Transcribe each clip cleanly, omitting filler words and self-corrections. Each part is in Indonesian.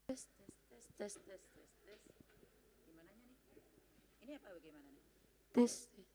Tes, tes, tes, tes, tes, tes, tes. Gimananya nih? Ini apa bagaimana nih? Tes, tes.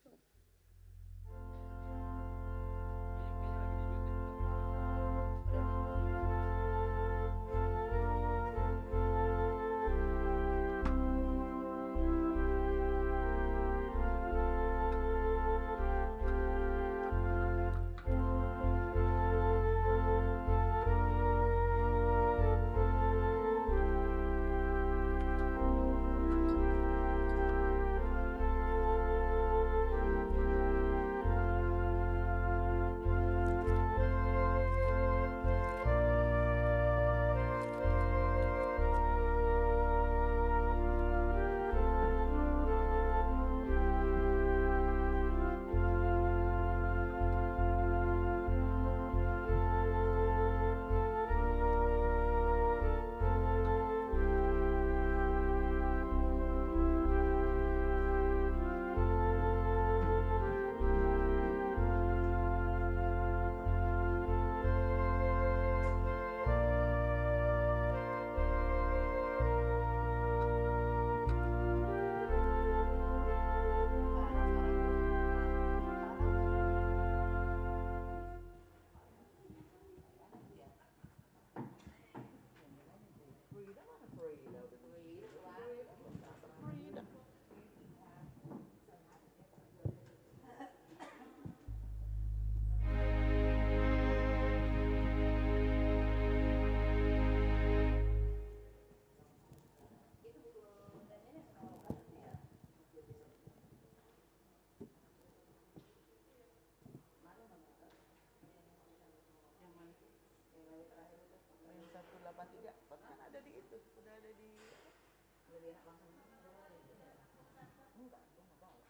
Yang 183 kan ada di itu, udah ada di lebih enak langsung. Enggak, gua nggak bawa.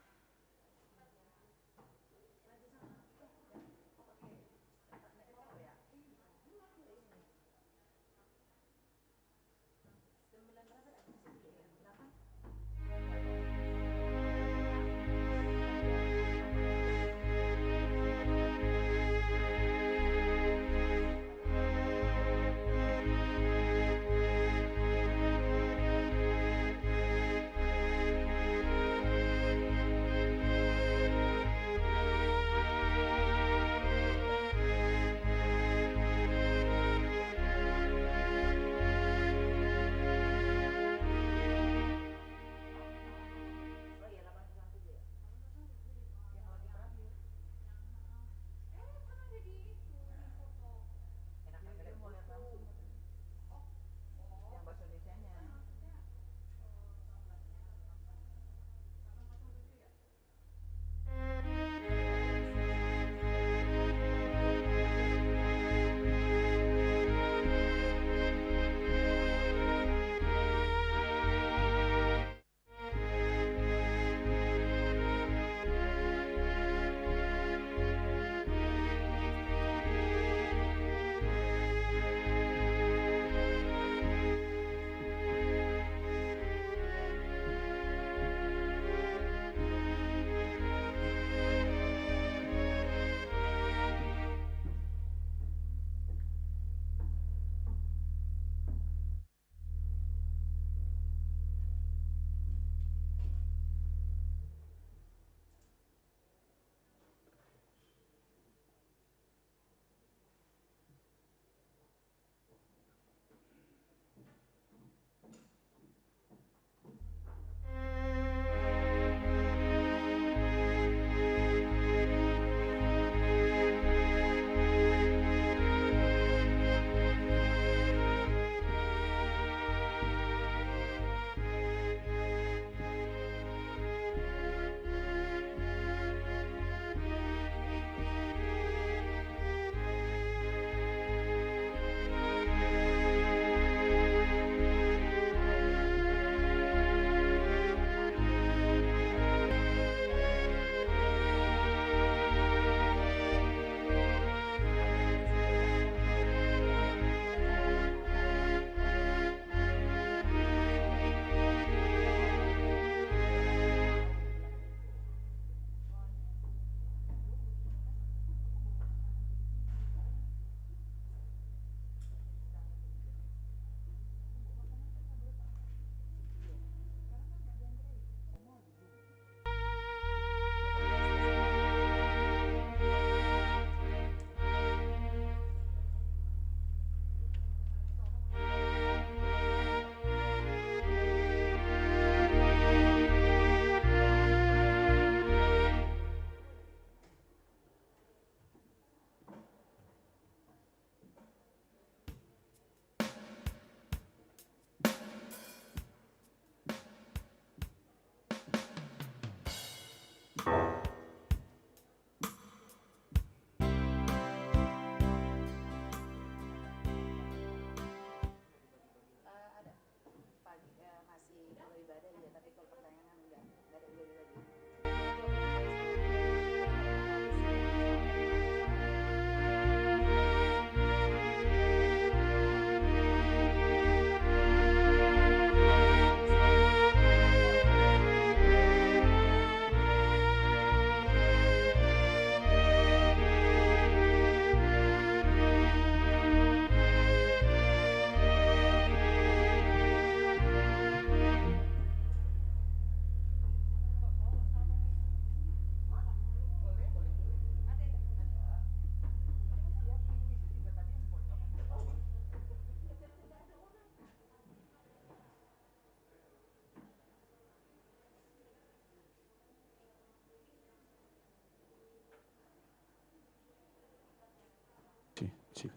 Cik.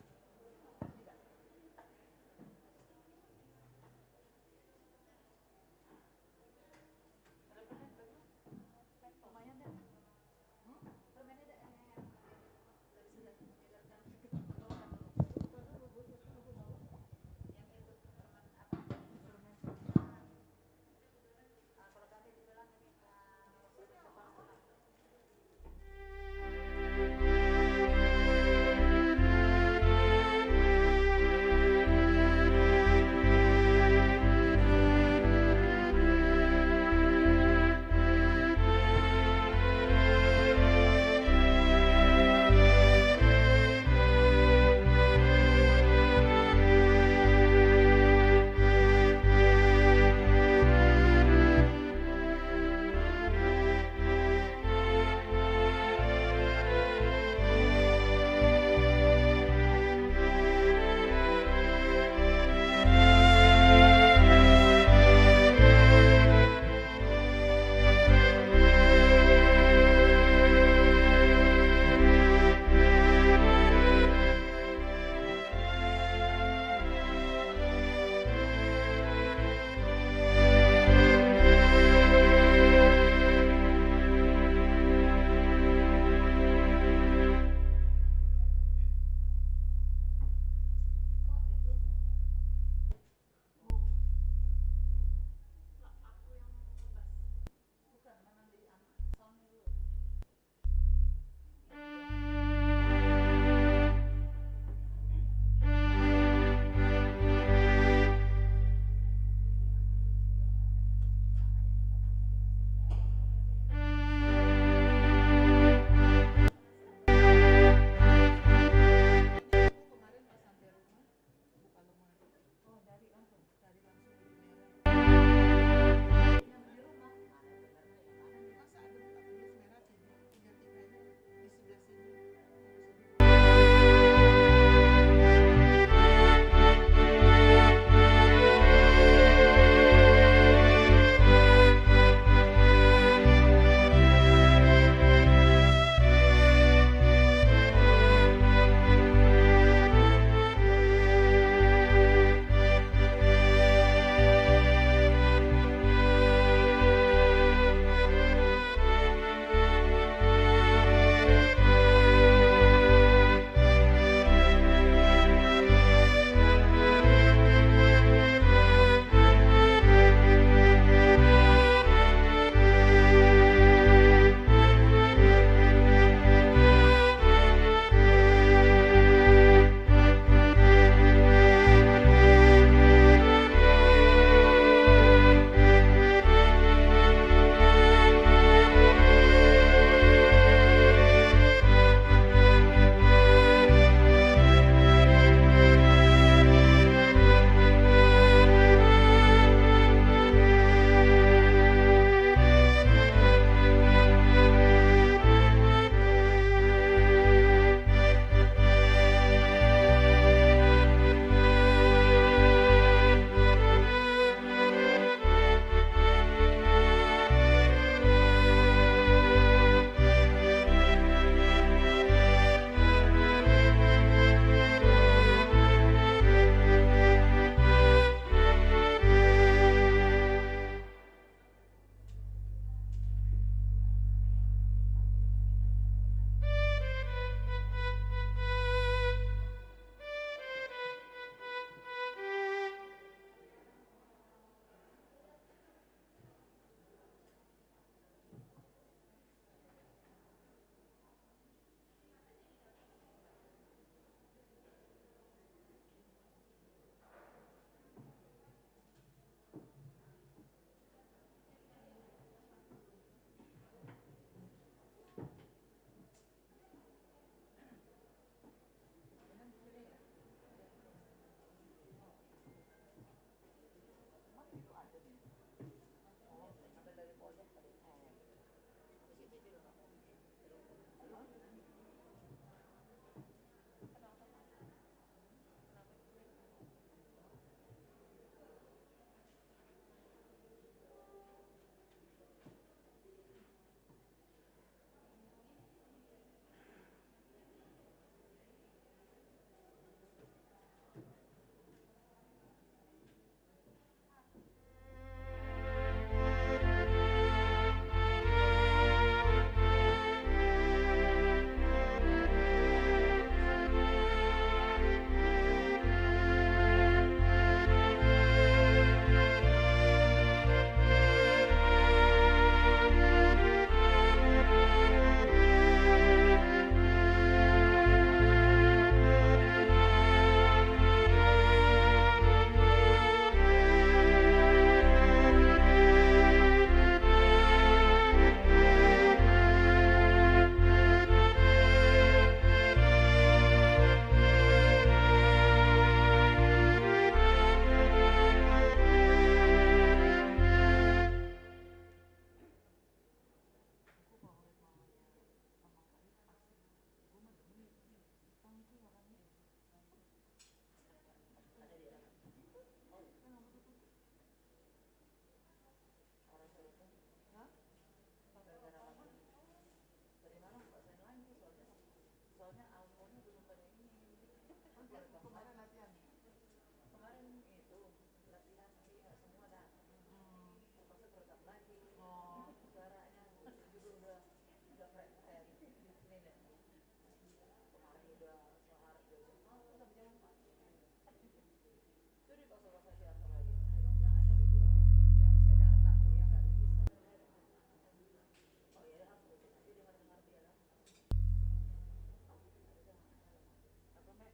kemarin latihan. Kemarin itu latihan dia semua datang. Termasuk rekam lagi. Oh. Suaranya juga udah keren di sini deh. Kemarin udah sehari jam 1 sampai jam 4. Itu dipaksa-paksa diatur lagi. Ayo dong jangan ajarin gua. Yang saya datang dia nggak bisa. Oh iya harus rutin aja dia ngerti-ngerti ya kan. Apa, Mek?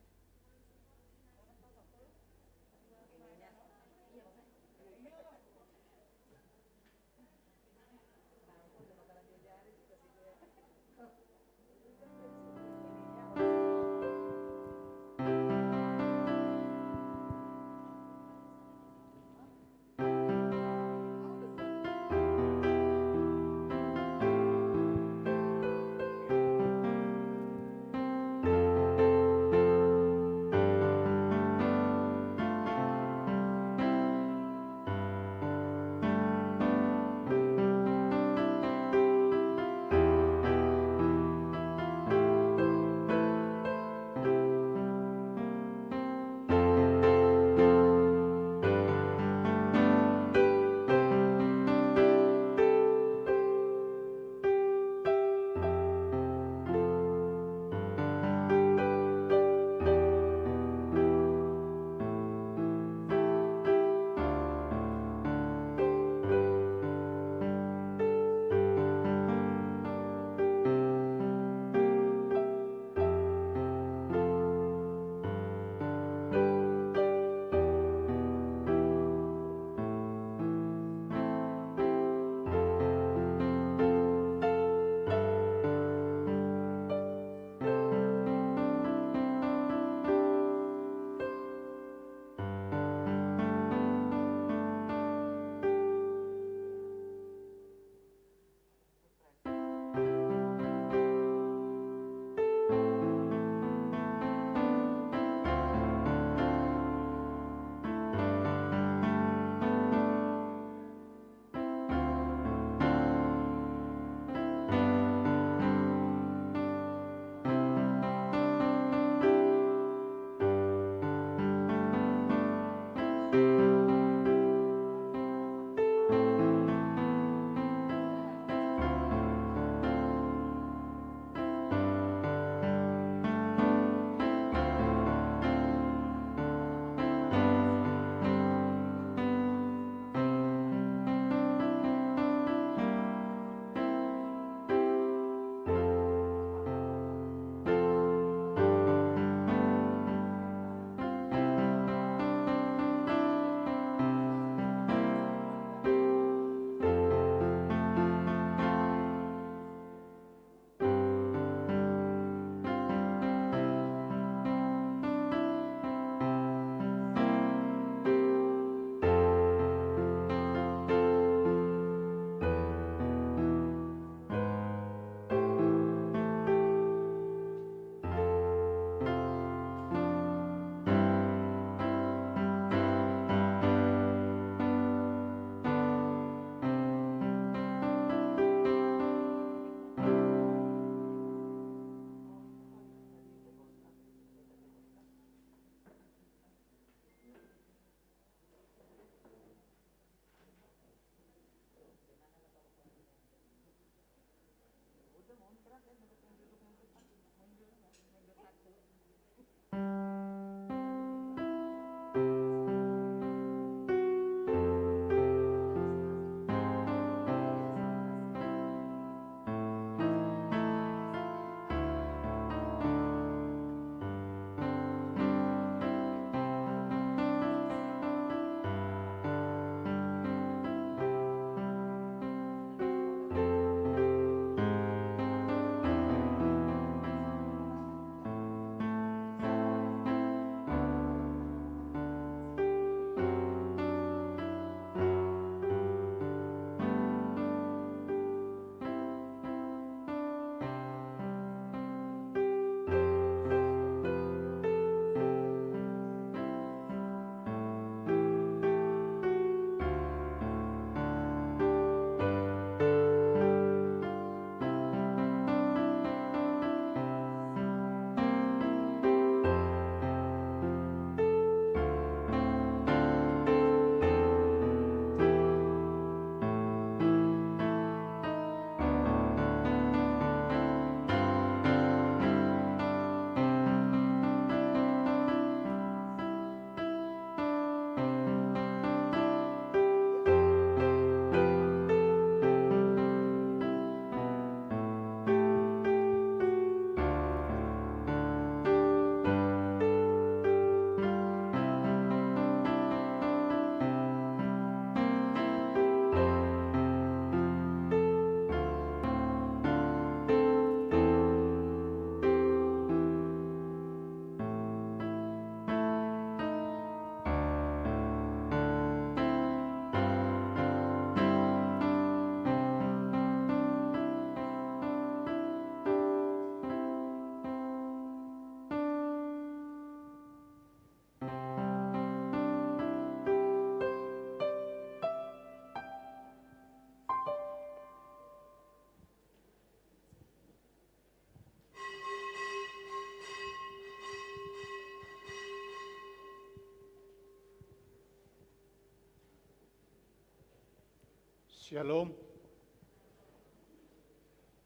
Shalom.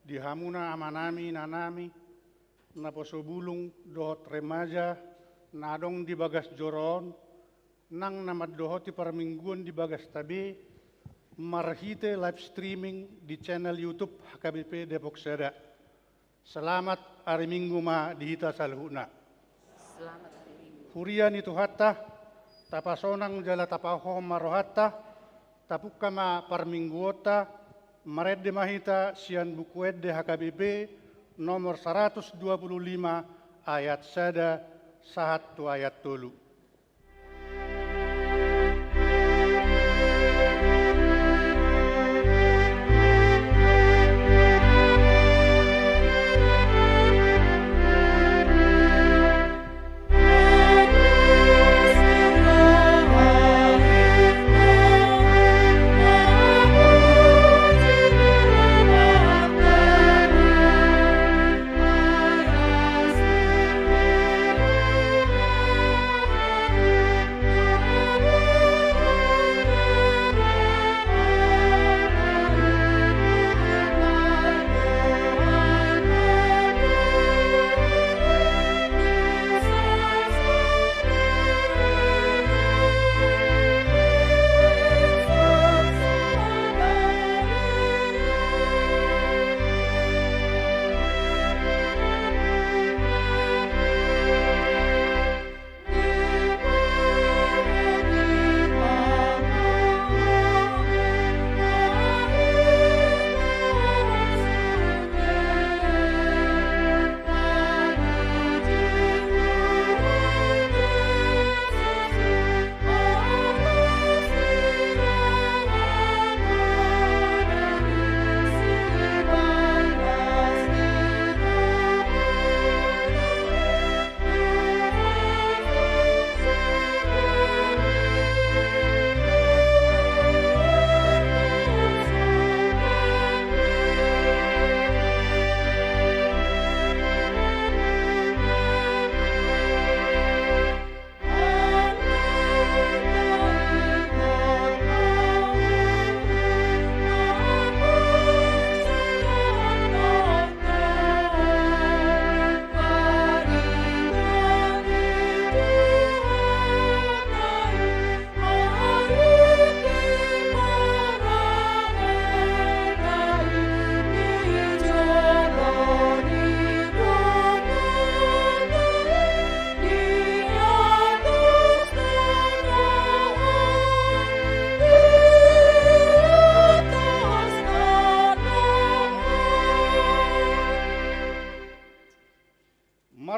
Di hamuna amanami nanami na posobulung dohot remaja nadong di bagas joron nang namad dohoti parmingguan di bagas tabi marhite live streaming di channel YouTube HKBP Depok Seda. Selamat hari Minggu ma dihita salhuna. Selamat hari Minggu. Hurian itu hatta tapasonang jala tapaho marohatta tapukama parmingguota maredde mahita sian bukuedde HKBP nomor 125 ayat sada sahat tu ayat tolu.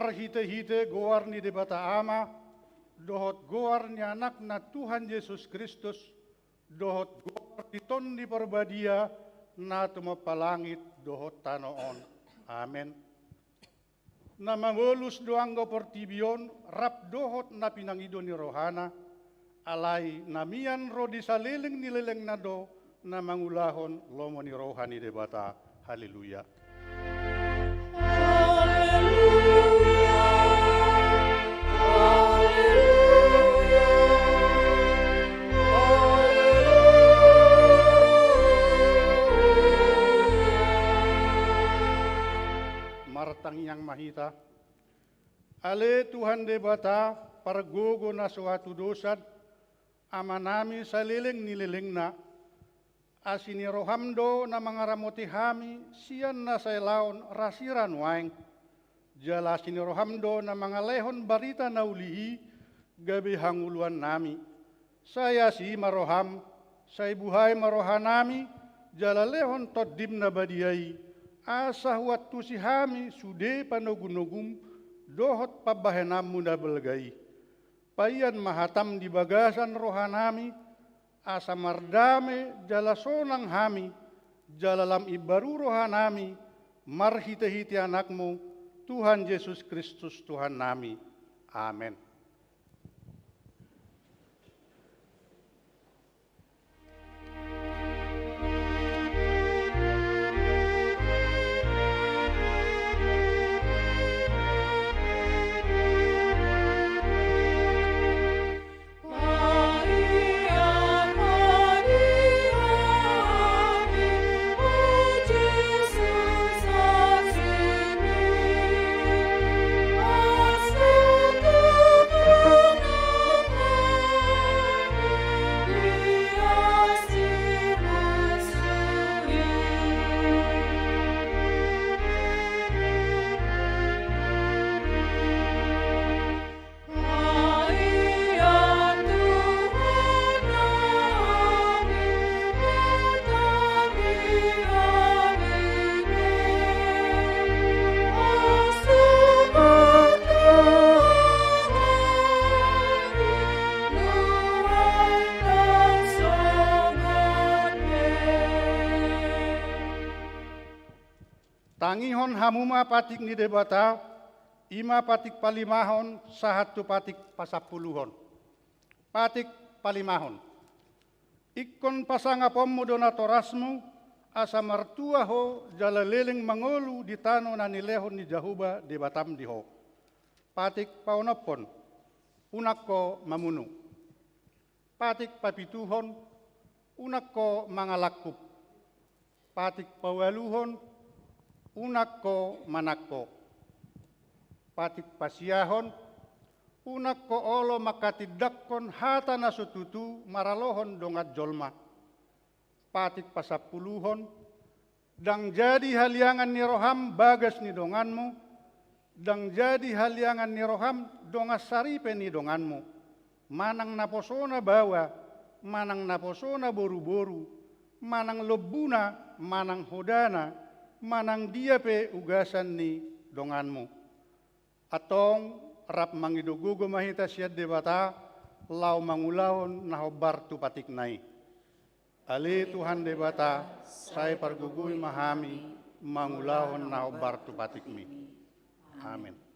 Hite-hite goar ni debata ama, dohot goar ni anak na Tuhan Yesus Kristus, dohot goar titon di perbadia na tumapalangit dohot tanoon. Amen. Na mangolus doanggo portibion, rap dohot na pinangido ni rohana, alay namian ro di salileng ni leleng na do, na mangulahon lomo ni rohani debata. Haleluya. Martang yang mahita, ale Tuhan debata pargogo na suatu dosan, amanami salileng nilileng na, asini rohamdo na mangaramoti hami, siyan na saylaon rasiran waeng, jala sini rohamdo na mangalehon barita na ulihi, gabi hanguluan nami, saya si maroham, say buhay marohanami, jala lehon toddim na badiai, asa waktu si hami sude panogunogum dohot pabahenam muda belgai. Payan mahatam di bagasan rohanami asa mardame jala sonang hami jalalam ibaru rohanami marhite-hite anakmu Tuhan Yesus Kristus Tuhan nami. Amin. Maria, Maria. Inihon hamuma patik ni debata, ima patik palimahon, sahatu patik pasapuluhon. Patik palimahon. Ikon pasangapommu donatorasmu, asa martua ho jala leleng mangolu di tano na nilehon ni jahuba di batam diho. Patik paunopon, unakko mamunu. Patik papituhon, unakko mangalakup. Patik pawaluhon, unakko manakko. Patik pasiyahon, unakko olo makatidakkon hata nasututu maralohon dongat jolma. Patik pasapuluhon, dang jadi haliangan ni roham bagas ni donganmu, dang jadi haliangan ni roham dongas saripe ni donganmu. Manang naposona bawa, manang naposona boru-boru, manang lebuna, manang hodana, manang diape ugasan ni donganmu. Atong rap mangidugugo mahita siat debata, lau mangulahon nahobar tu patik nai. Ali Tuhan debata, saya pargugui mahami, mangulahon nahobar tu patikmi. Amin.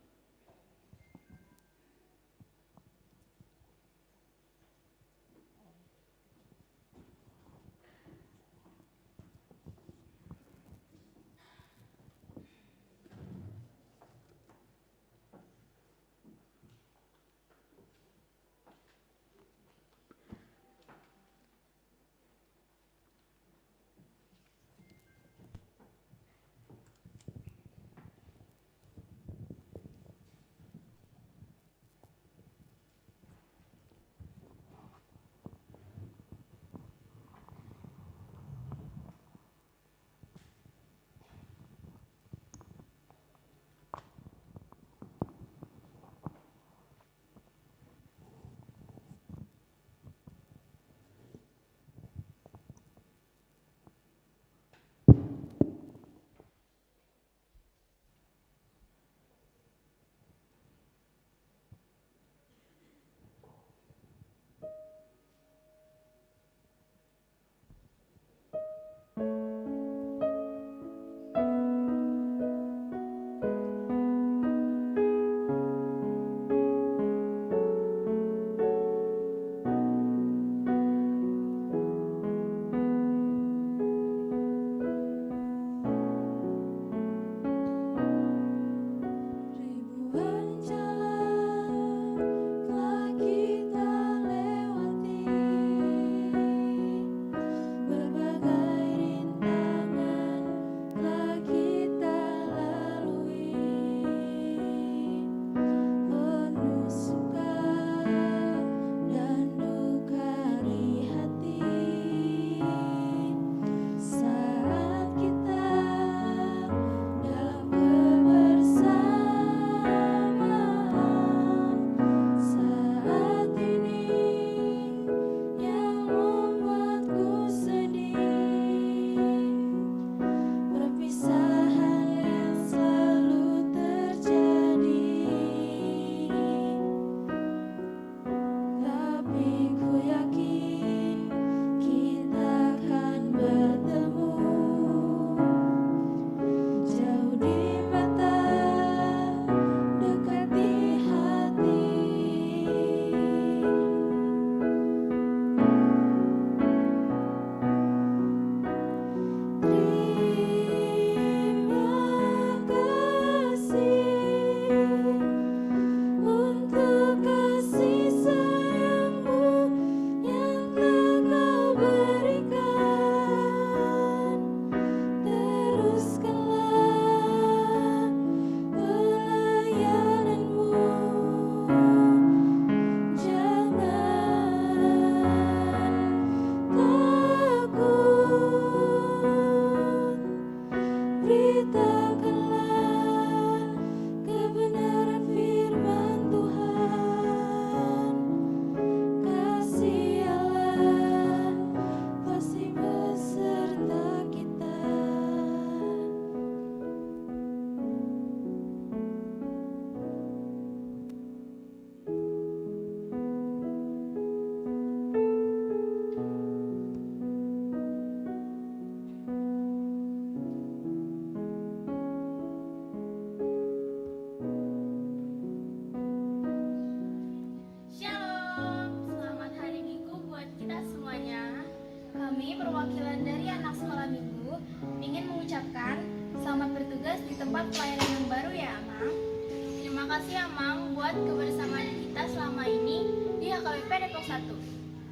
kasih Amang buat kebersamaan kita selama ini di HKBP Depok 1.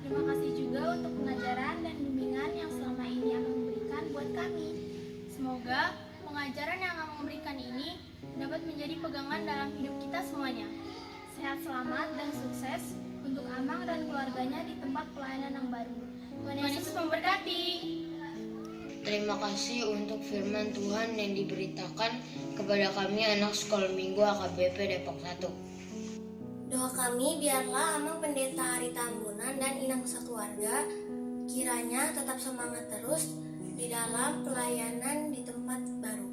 Terima kasih juga untuk pengajaran dan bimbingan yang selama ini Amang berikan buat kami. Semoga pengajaran yang Amang berikan ini dapat menjadi pegangan dalam hidup kita semuanya. Sehat, selamat, dan sukses untuk Amang dan keluarganya di tempat pelayanan yang baru. Tuhan Yesus memberkati. Terima kasih untuk firman Tuhan yang diberitakan kepada kami anak sekolah minggu HKBP Depok 1. Doa kami biarlah Amang Pendeta Ari Tambunan dan Inang sekeluarga kiranya tetap semangat terus di dalam pelayanan di tempat baru.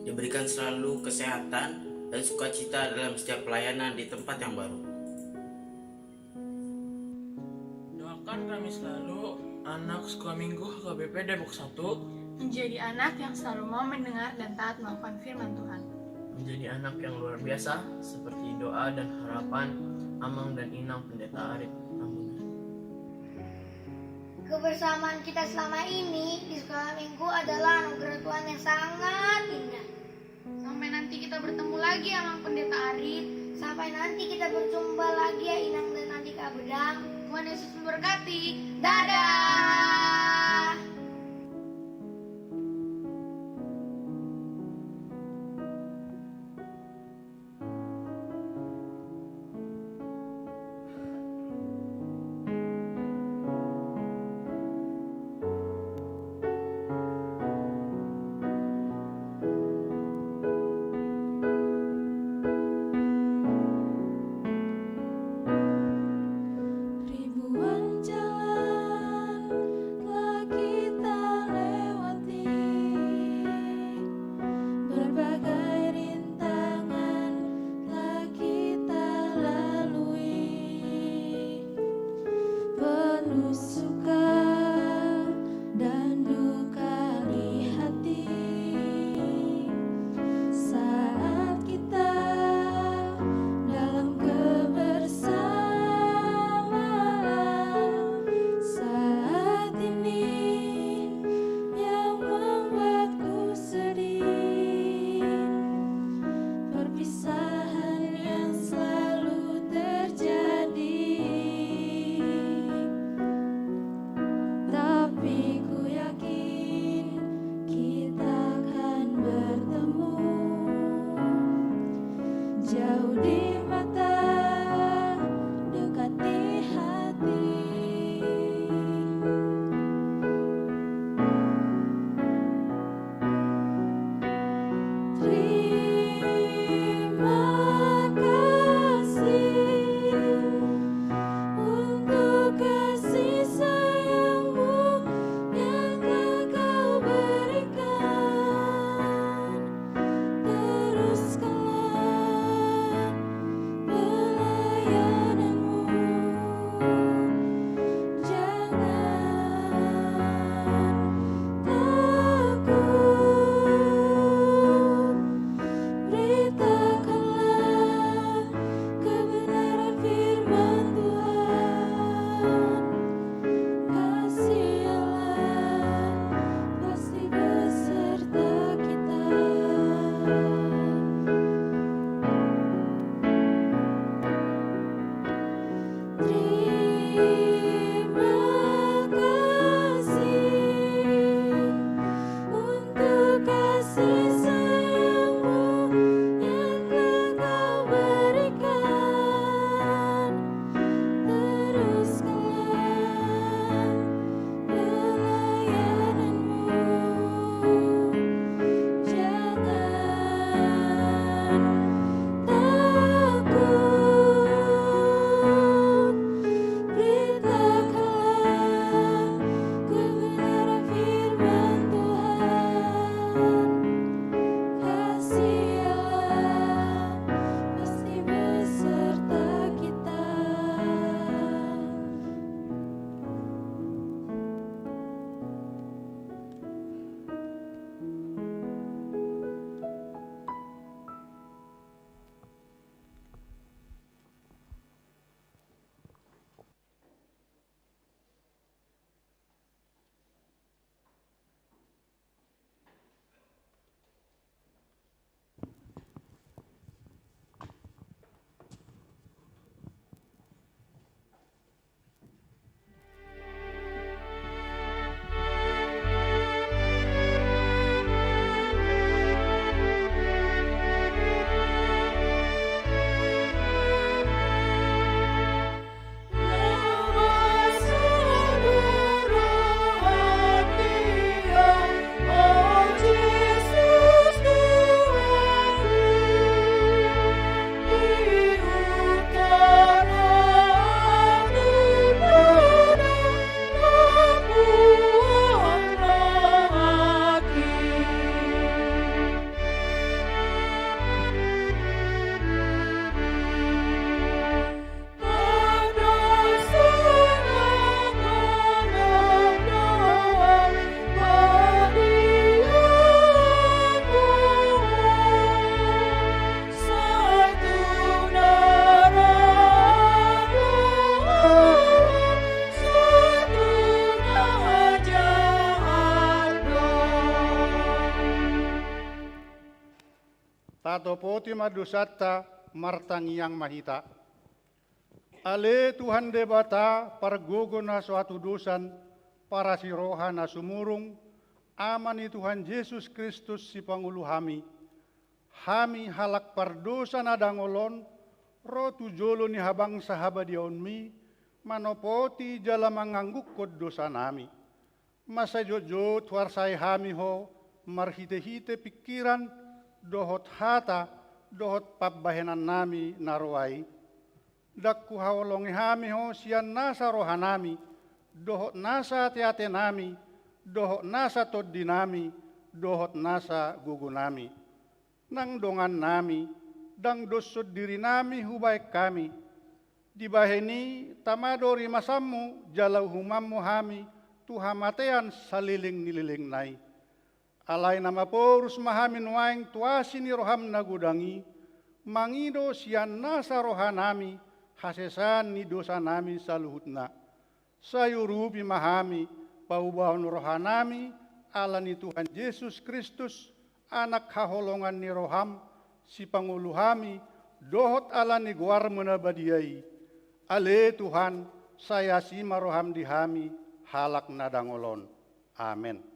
Diberikan selalu kesehatan dan sukacita dalam setiap pelayanan di tempat yang baru. Doakan kami selalu anak sekolah minggu HKBP Depok 1 Menjadi anak yang selalu mau mendengar dan taat melakukan firman Tuhan. menjadi anak yang luar biasa seperti doa dan harapan Amang dan Inang Pendeta Arif Tambunan. Kebersamaan kita selama ini di sekolah minggu adalah anugerah Tuhan yang sangat indah. Sampai nanti kita bertemu lagi Amang Pendeta Arif. Sampai nanti kita berjumpa lagi ya Inang dan Andika Bedang. Tuhan Yesus memberkati. Dadah! Ribuan jalan manopoti madusata martangi yang mahita. Ale Tuhan debata pargogo na suatu dosan para si roha na sumurung amani Tuhan Yesus Kristus si Pangulo hami. Hami halak pardosa na dangolon ro tujolo ni habang sahabadion mi manopoti jala manganggukod dosa nami. Masa jojo tuarsay hami ho marhite-hite pikiran dohot hata dohot pabbahenan nami naruai. Dakku hawalongi hami ho siyan nasa rohanami, dohot nasa ate-ate nami, dohot nasa toddi nami, dohot nasa gugu nami. Nang dongan nami, dang dosod diri nami hubay kami. Di baheni tamadori masammu jalau humammu hami, tuhamatean saliling nililing nai. Alay nama porus mahamin waing tuasi ni roham nagudangi, mangido siyan nasa rohanami, hasesan ni dosa nami saluhutna. Sayurupi mahami paubahon rohanami ala ni Tuhan Yesus Kristus anak haholongan ni roham si Pangulo hami dohot ala ni guar menabadiai. Ale Tuhan saya si maroham di hami halak nadangolon. Amin.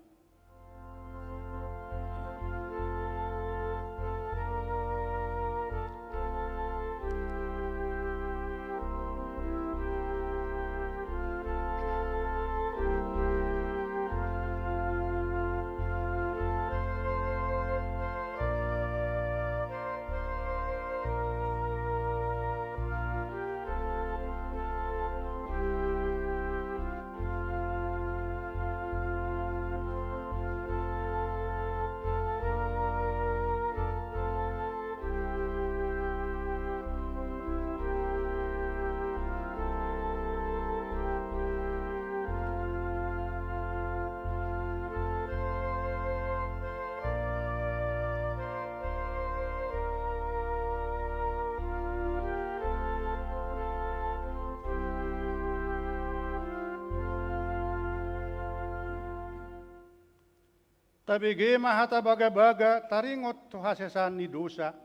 Tabige mahata baga-baga taringot to hasesan ni dosa.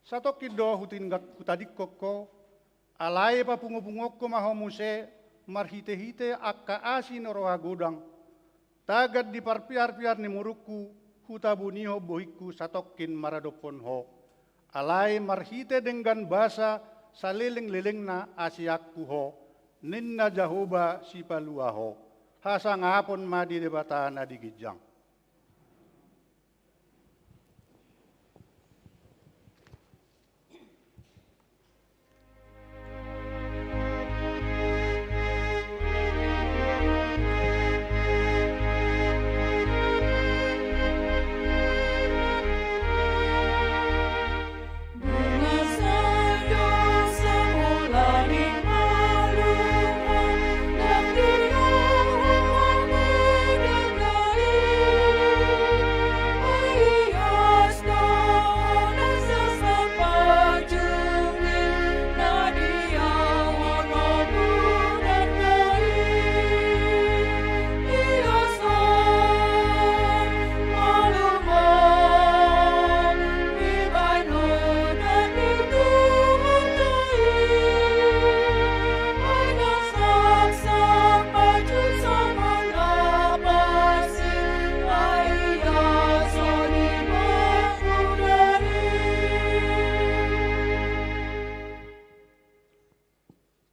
Sato kido hutinggak kutadikok ko, alay pa pungupungok ko mahomuse, marhite-hite akka asin roha godang. Tagad di parpiar-piar ni muruku, hutabuniho bohiku satokin maradopon ho. Alay marhite dengan basa saliling-liling na asiakku ho, ninna jahoba si palua ho. Hasang hapon madi debata na digijang.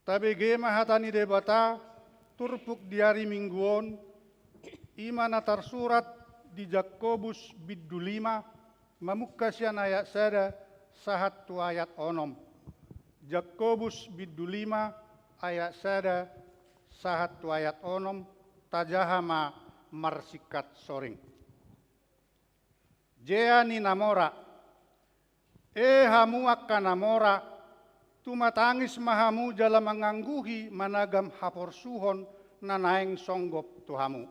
Tabege mahatani debata turpuk diari mingguon imana tarsurat di Jakobus biddu 5 mamukasian ayat sada sahat tu ayat onom. Jakobus biddu 5 ayat sada sahat tu ayat onom tajahama marsikat soring. Jea ni namora hamu akka namora tumatangis mahamu jala mangangguhi managam haporsuhon nanaeng songgop tuhamu.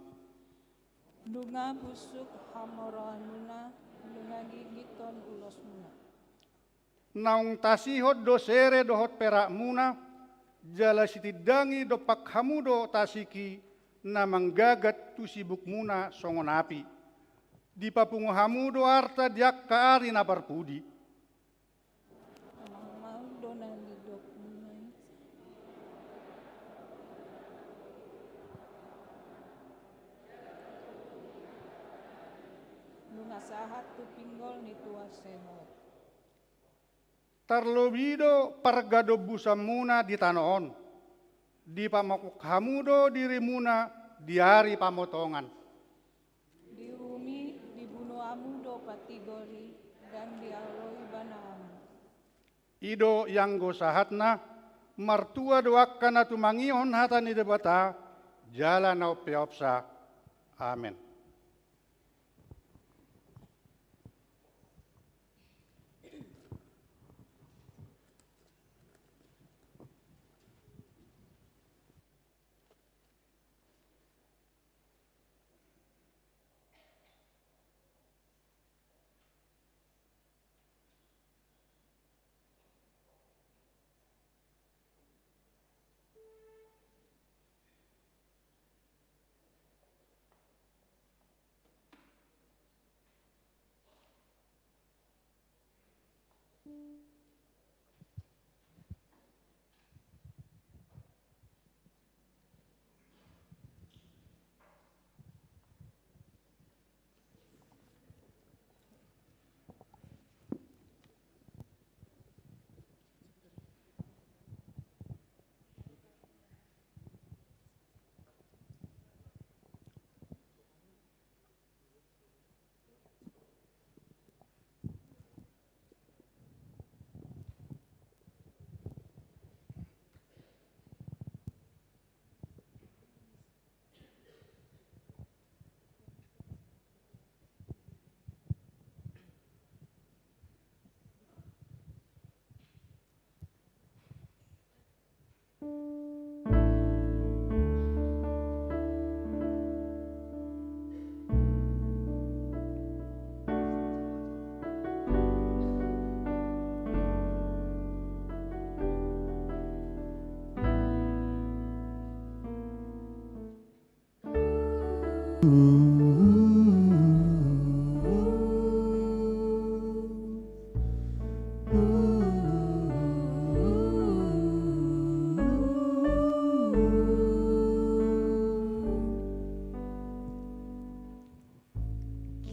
Dunga busuk hamoranuna, dunga gigiton ulosmuna. Naung tasihot dosere dohot perak muna, jala sitidangi do pakhamu do tasiki na manggagat tu sibuk muna songon api. di papungu hamudo arta diak kaari na parpudi. Amang mau donan di dok munai. Lunga sahat tu pinggol ni tua semot. Tarlobido pargado busamuna di tanoon, di pamakuk hamudo dirimuna di hari pamotongan. Di umi dibunuh amudo patigori dan dialoi banamu. Ido yang gosahatna, martua doakan atu mangihon hatani debata, jalan au peopsa. Amin.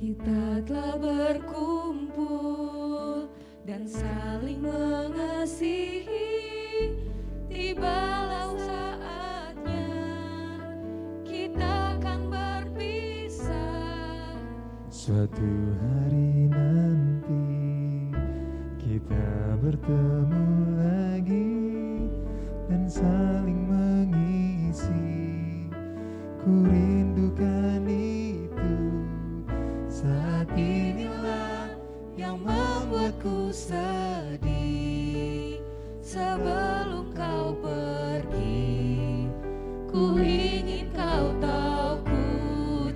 Kita telah berkumpul dan saling mengasihi. Tibalah saatnya kita akan berpisah. Suatu hari nanti kita bertemu lagi dan saling mengisi. Ku rindukan itu. Saat inilah yang membuatku sedih. Sebelum kau pergi, ku ingin kau tahu ku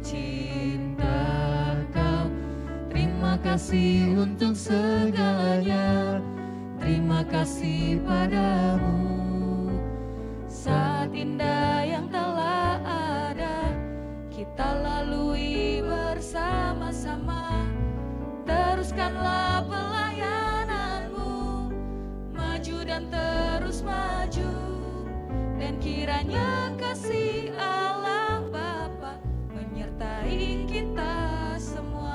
cinta kau. Terima kasih untuk segalanya. Terima kasih padamu. Saat indah yang telah ada, kita lalui bersama-sama. Teruskanlah pelayananmu, maju dan terus maju. Dan kiranya kasih Allah Bapa menyertai kita semua.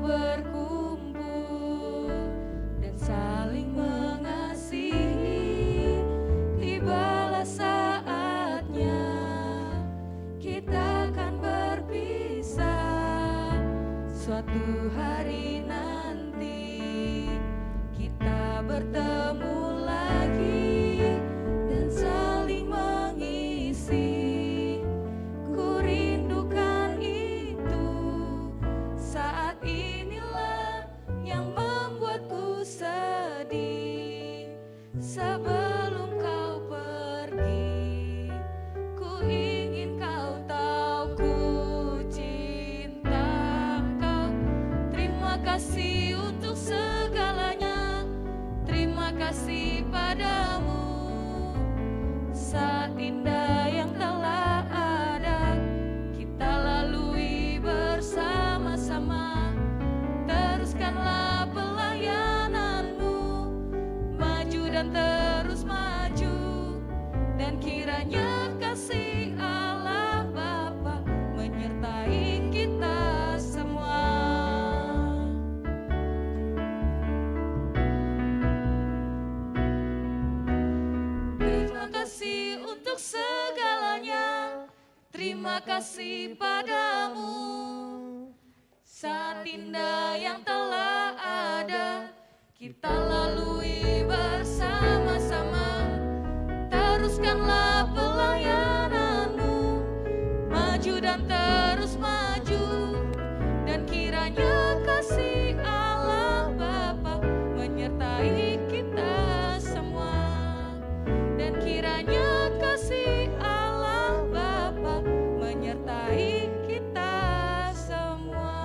Berkumpul dan saling mengasihi. Tibalah saatnya kita akan berpisah. Suatu hari nanti kita bertemu lagi dan saling mengisi. Ku rindukan itu. Saat inilah yang membuatku sedih. Sebelum kau pergi, ku ingin kau tahu ku cinta kau. kasih padamu. Saat indah yang telah ada, kita lalui bersama-sama. Teruskanlah pelayananmu, maju dan terus maju. Dan kiranya kasih Allah Bapa menyertai kita semua. Terima kasih untuk segalanya, terima kasih padamu. Saat indah yang telah ada, kita lalui bersama-sama. Teruskanlah pelayananmu, maju dan terus maju. Dan kiranya kasih Allah Bapa menyertai kita semua. Dan kiranya kasih Allah Bapa menyertai kita semua.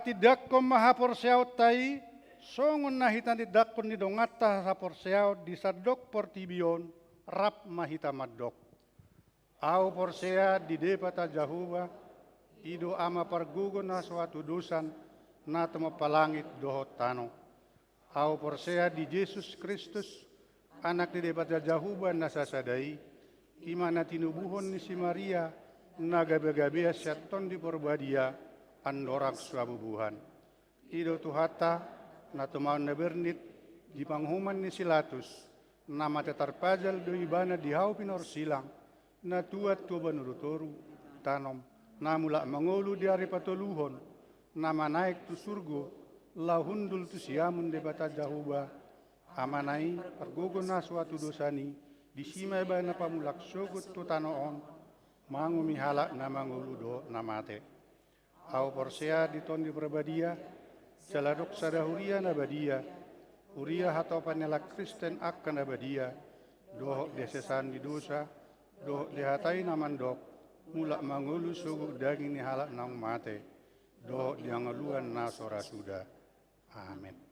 Tidakko maha porseau tai, songun nahitan tidakko ni dongata sa porseau di sadok portibion, rap mahita madok. Au porsea di depata jahuba, ido ama pargugo na suatu dosan, na temo palangit dohot tano. Au porsea di Yesus Kristus, anak di depata jahuba na sasadai, imana tinubuhon ni si Maria, na gabe-gabe syaton di porbadia, andorak suabubuhan. Ido tuhata na tumaon na bernit di panghuman ni Silatus na matatarpajal do ibana di hau pinor silang na tuat tuba nurutoru tanom na mula mangulu di ari patoluhon na manaik tu surgo lahundul tu siamun de bata jahuba amanai pergogo na suatu dosani di simai bana pamulak sogut tu tanoon mangu mihalak na mangulu do na mate. Au porsea di ton di perbadia, saladok sadahuria nabadia, uria hatau panela Kristen akan nabadia, dohok desesan di dosa, dohok dihatai namandok, mulak mangulu suguk daging ni halak nang mate, dohok diangaluan nasora sudah. Amin.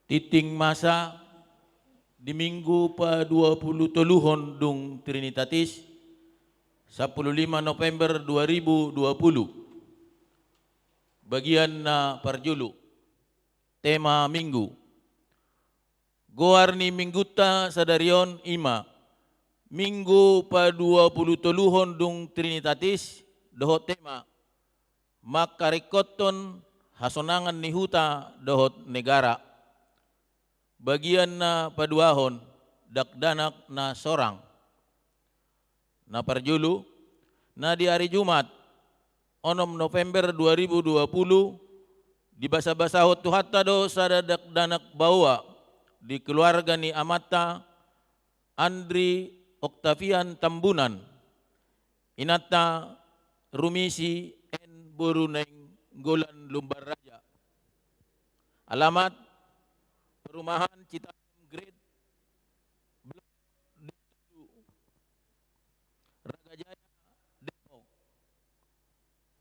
titing masa di minggu pa-20 toluhon dung Trinitatis 15 November 2020. Bagian na parjulu. Tema minggu. Goar ni mingguta sadarion ima. Minggu pa-20 toluhon dung Trinitatis dohot tema. Makarikoton hasonangan ni huta dohot negara. Bagian na paduahon dakdanak na sorang. Na parjulu na di hari Jumat 6 November 2020 di basa-basahot tuhatta do sada dakdanak bawa di keluarga ni amata Andri Octavian Tambunan inata rumisi en Boruneng Golan Lumbar Raja. Alamat Perumahan Citarum Grade Blok D7 Ragajaya Depok.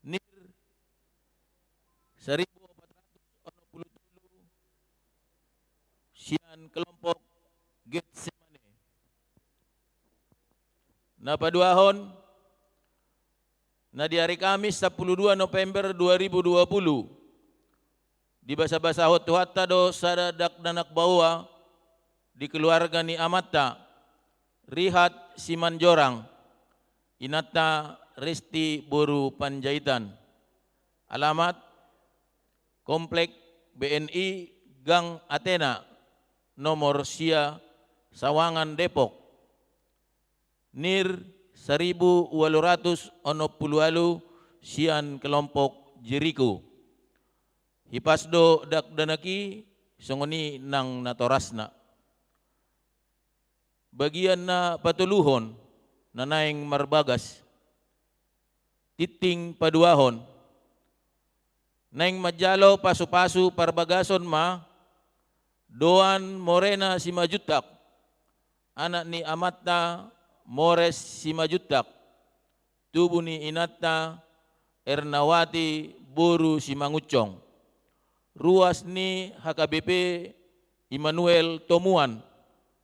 NIR 1467 Sian kelompok Getsemane. Na paduahon na di hari Kamis 12 November 2020 di basa-basahot tuhatta do sada dakdanak bawa di keluarga ni amata Rihat Simanjorang inata Resti Boru Panjaitan. Alamat Komplek BNI Gang Athena nomor Sia Sawangan Depok. NIR 1868 Sian kelompok Jericho. Hipasdo dakdanaki songoni nang natorasna. Bagian na patuluhon na naing marbagas. Titing paduahon. Naing majalo pasu-pasu parbagason ma. Doan Morena Simajutak. Anak ni amata Mores Simajutak. Tubuh ni inata Ernawati Boru Simangucong. Ruas ni HKBP Immanuel Tomuan,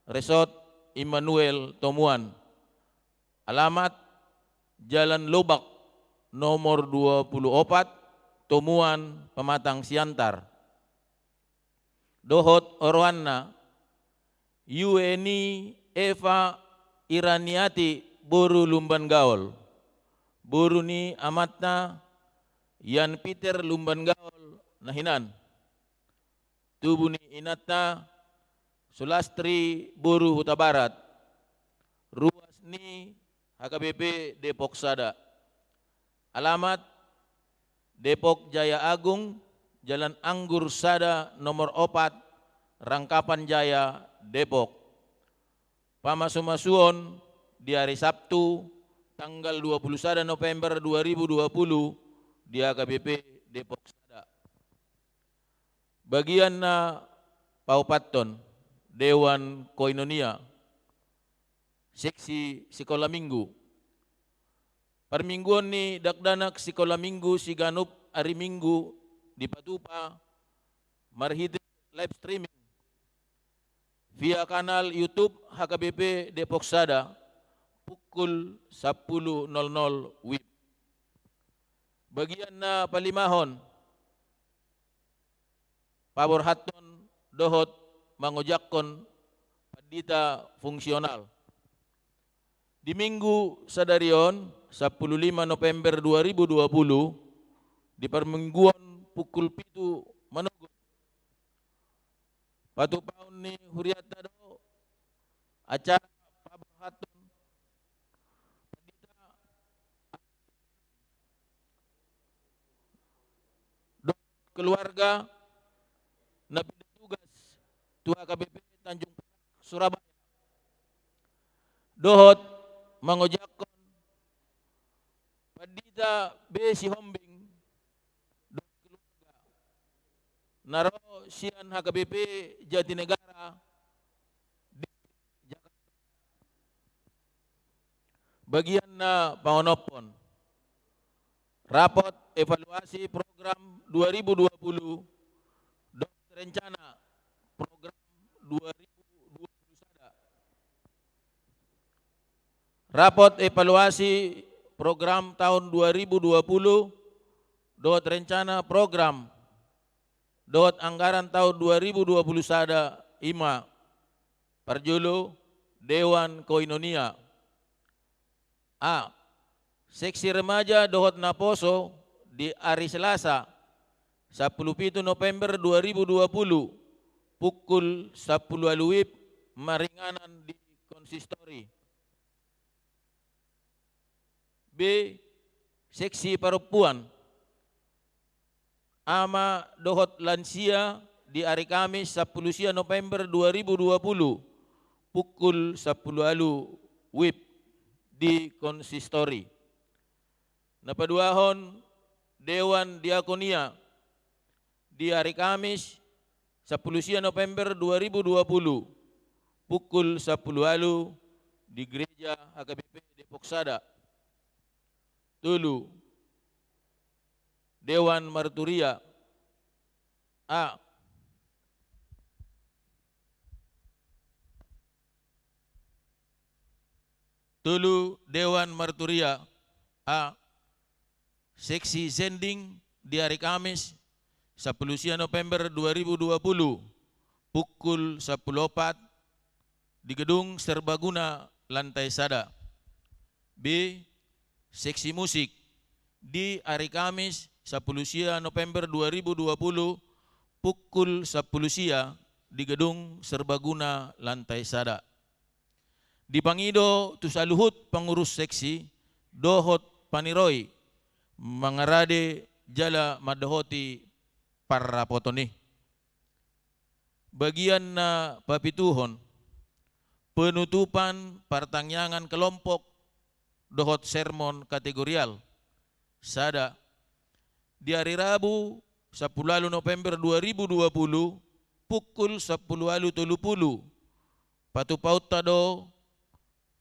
Resort Immanuel Tomuan. Alamat Jalan Lobak nomor 24 Tomuan Pematang Siantar. Dohot Orwanna Yueni Eva Iraniati Boru Lumban Gaol. Boru ni amatna Yan Peter Lumban Gaol nahinan. Tubuh ni inata Sulastri Boru Huta Barat. Ruas ni HKBP Depok Sada. Alamat Depok Jaya Agung, Jalan Anggur Sada nomor 4, Rangkapan Jaya, Depok. Pamasumasuon di hari Sabtu tanggal 21 November 2020 di HKBP Depok Sada. Bagian na Paupaton, Dewan Koinonia, Seksi Sekolah Minggu. Permingguan ni dakdanak Sekolah Minggu siganup hari Minggu di Patupa, marhide live streaming via kanal YouTube HKBP Depok Sada pukul 10.00 WIB. Bagian na palimahon, pabor haton dohot mangojakon padita fungsional. Di minggu sadarion 15 November 2020 di permingguan pukul 7 manugut. Patupaon ni huriata do acara pabor haton padita do keluarga nabi tugas Tua KBP Tanjung Perak Surabaya. Dohot mangojakon padita besi hombing do keluarga naro sian HKBP Jatinegara Jakarta. Bagian na pangonopon rapot evaluasi program 2020 rencana program 2020 sada. Rapot evaluasi program tahun 2020 dot rencana program dot anggaran tahun 2020 sada ima Parjulu Dewan Koinonia. A. Seksi remaja dohot Naposo di hari Selasa 17 November 2020 pukul 10 WIB maringanan di konsistori. B. Seksi perempuan ama dohot lansia di hari Kamis 10 November 2020 pukul 10 WIB di konsistori. Napaduahon Dewan Diakonia di hari Kamis 10 November 2020 pukul 10 di Gereja HKBP Depok Sada. Tulu Dewan Marturia. A. Tulu Dewan Marturia. A. Seksi Zending di hari Kamis 10 November 2020 pukul 10.04 di Gedung Serbaguna Lantai Sada. B. Seksi musik di hari Kamis 10 November 2020 pukul 10 siang di Gedung Serbaguna Lantai Sada. Di Pangido Tusaluhut pengurus seksi dohot Paniroi mengarade jala madahoti para potoni. Bagian na papituhon penutupan pertanyaan kelompok dohot sermon kategorial sada di hari Rabu 10 November 2020 pukul 10.30 patupaut tado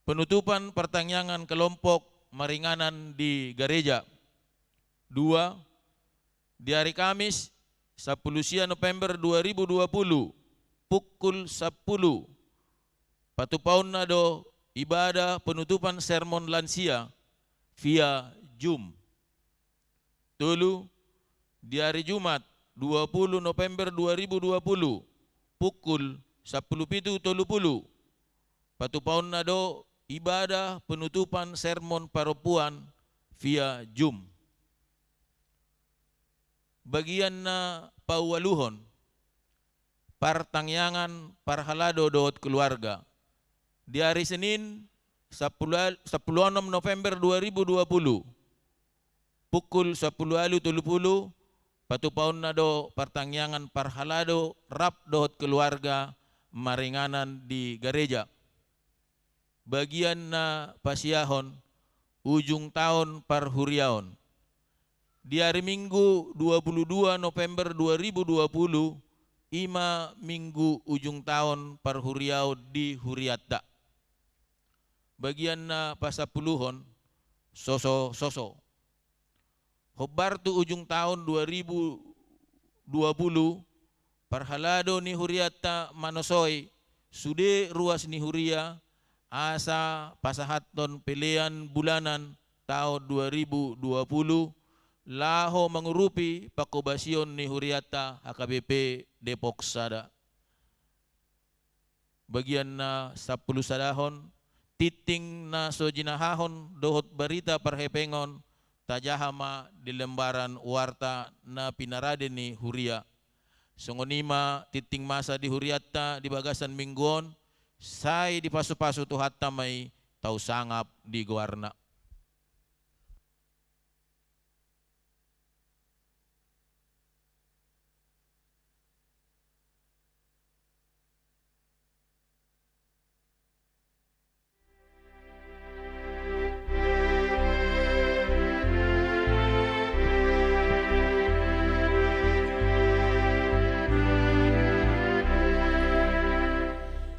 penutupan pertanyaan kelompok maringanan di gereja. 2. Di hari Kamis 10 November 2020 pukul 10 patupaun nado ibadah penutupan sermon lansia via Zoom. Tulu di hari Jumat 20 November 2020 pukul 10.30 patupaun nado ibadah penutupan sermon perempuan via Zoom. Bagian na pauwaluhon partangyangan parhalado dohot keluarga di hari Senin 10 November 2020 pukul 10.30 patupaun nado partangyangan parhalado rap dohot keluarga maringanan di gereja. Bagian na pasiahon ujung tahun parhuriaon di hari Minggu 22 November 2020 ima minggu ujung tahun parhuriau di Huriata. Bagian na pasapuluhon soso hobartu ujung tahun 2020 parhalado ni Huriata Manosoy sude ruas ni Huria asa pasahaton pilihan bulanan tahun 2020 laho mengurupi pakobasion ni Huriata HKBP Depok Sada. Bagian na 10 sadahon titing na sojinahahon dohot berita perhepengon tajahama di lembaran warta na pinarade ni Huria. Songonima titing masa di Huriata di bagasan mingguon say di pasu-pasu tuhatta may tau sangap di Guarna.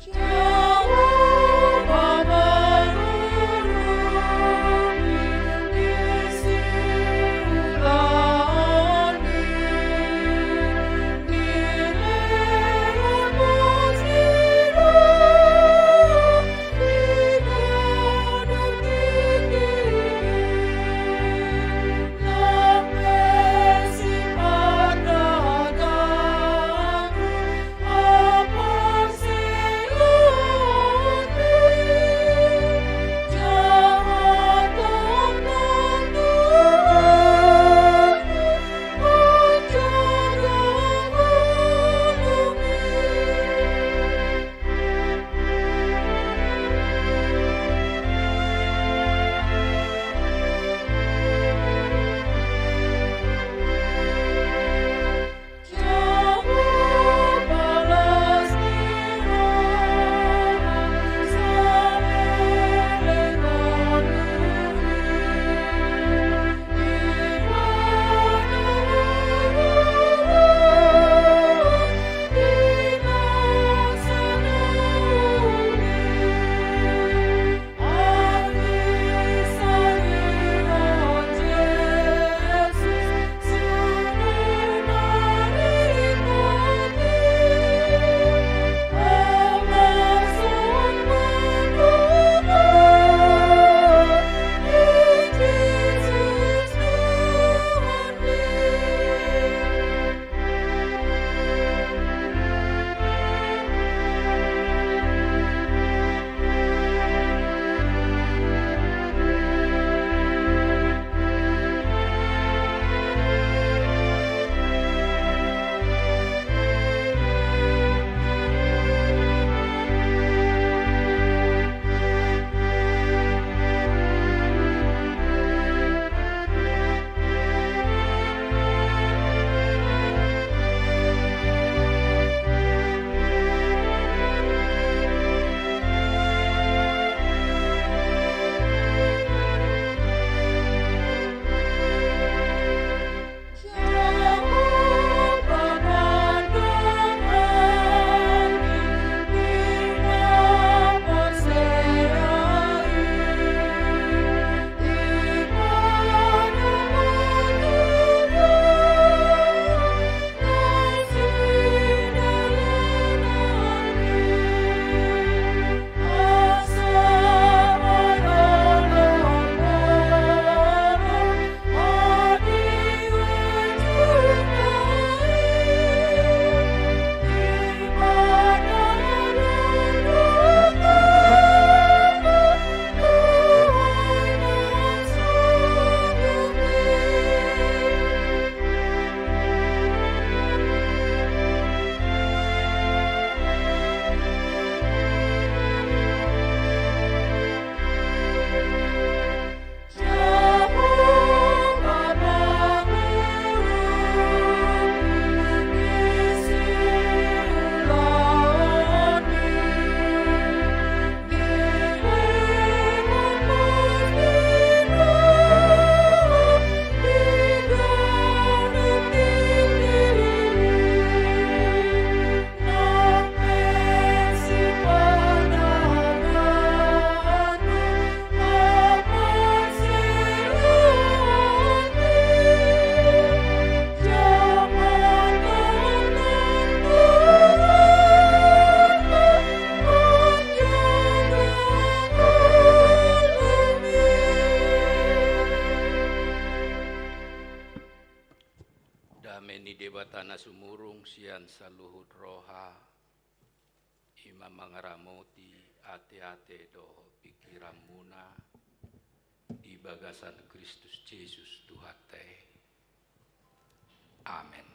Jauh menurut Sana sumurung sian saluhut roha Imam mangaramoti ate-ate doho pikiran muna di bagasan Kristus Yesus Tuhate. Amen.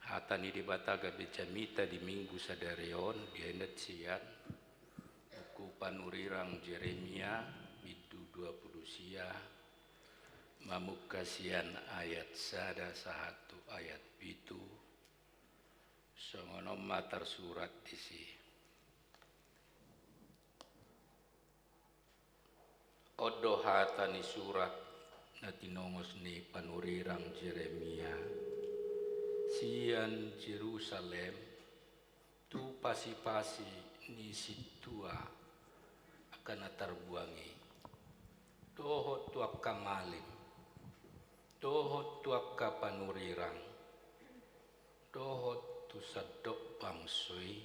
Hatani di bataga becamita di minggu sadarion bienet sian buku panurirang Jeremia bidu 20 sia mamuk kasian ayat sada sahatu ayat bitu songonom matar surat isi odo hatani surat natinongos ni panurirang Jeremia sian Jerusalem tu pasi-pasi ni situa akan terbuangi doho tuak kamalim doho tuak kapanurirang doho tu sadok bangsoi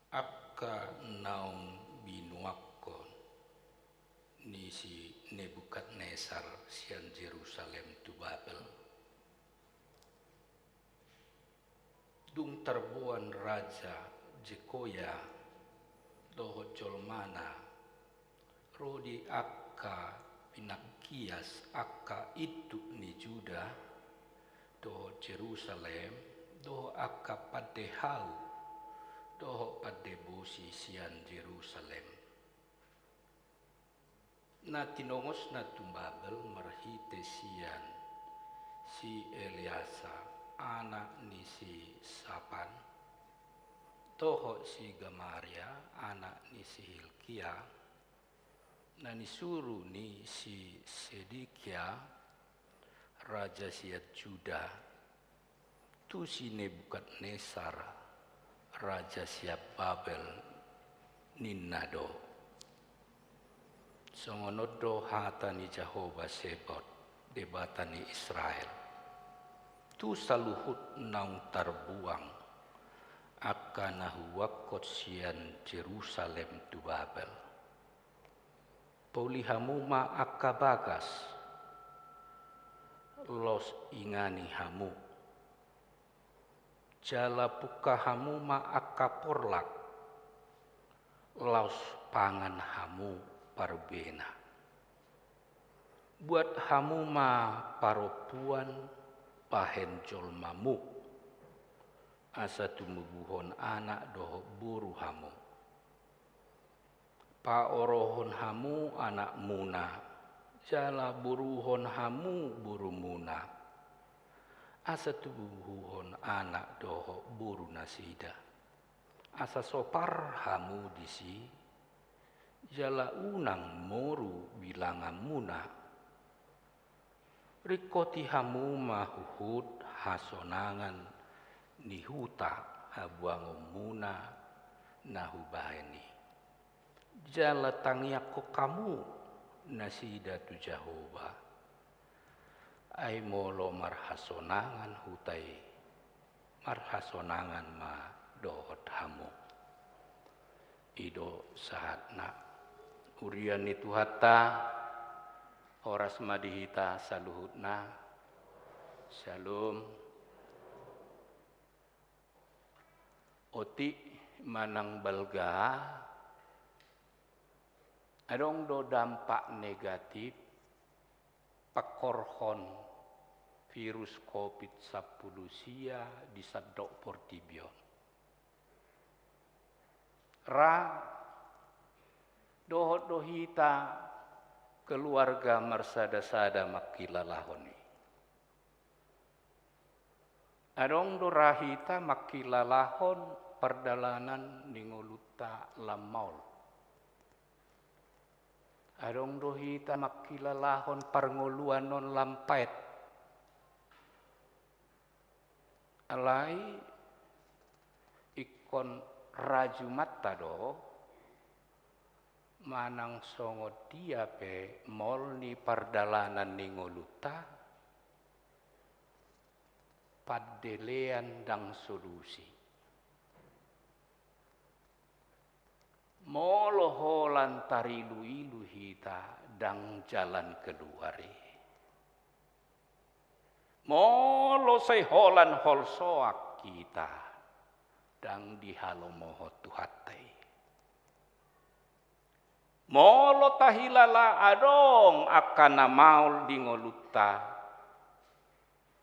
akka naung binuakon nisi Nebukadnesar sian Jerusalem tu Babel dung terbuan raja Jekoya doho jolmana rodi akka pinakias akka itu ni Juda doho Jerusalem doho akka padehau doho padebosi sian Jerusalem na tinongos na tumbabel marhite sian si Eliasa anak ni si Sapan doho si Gamaria anak ni si Hilkia na nisuru ni si Sedekia raja siat Juda tu si Nebukadnesar raja siap Babel ninnado songonodo hatani Jehovah Sebot debatani Israel tu saluhut naung terbuang akan nahuwakot sian Jerusalem tu Babel Paulihamu ma akka bagas los ingani hamu jala pukahamu ma akka porlak laos pangan hamu parbena buat hamu ma paropuan pahen jolmamu asa tumubuhon anak doho buru hamu paorohon hamu anak muna jala buruhon hamu buru muna asa tubuhon anak doho buru nasida asa sopar hamu disi jala unang moru bilangan muna rikoti hamu mahuhud hasonangan nihuta habuango muna nahubaheni jala tangiako kamu nasida tu Jehovah ai molo marhasonangan hutai marhasonangan ma dohot hamu ido sahatna urian itu hatta horas madihita saluhutna shalom oti manang balga adong do dampak negatif pakorhon virus COVID-10 sia di sadok portibion. Ra dohot dohita keluarga marsada-sada makilalahoni. Adong do rahita makilalahon perdalanan ningoluta lamaul. Adong dohita makilalahon parngoluan non lampait. Alai ikon raju mata do manang songo dia pe mol ni pardalanan ningoluta padelean dang solusi. Moloho lantari ilu hita dang jalan keluari. Molo say holan holsoak kita dang dihalomoho tuhatai. Molo tahilala adong akan maul dingoluta.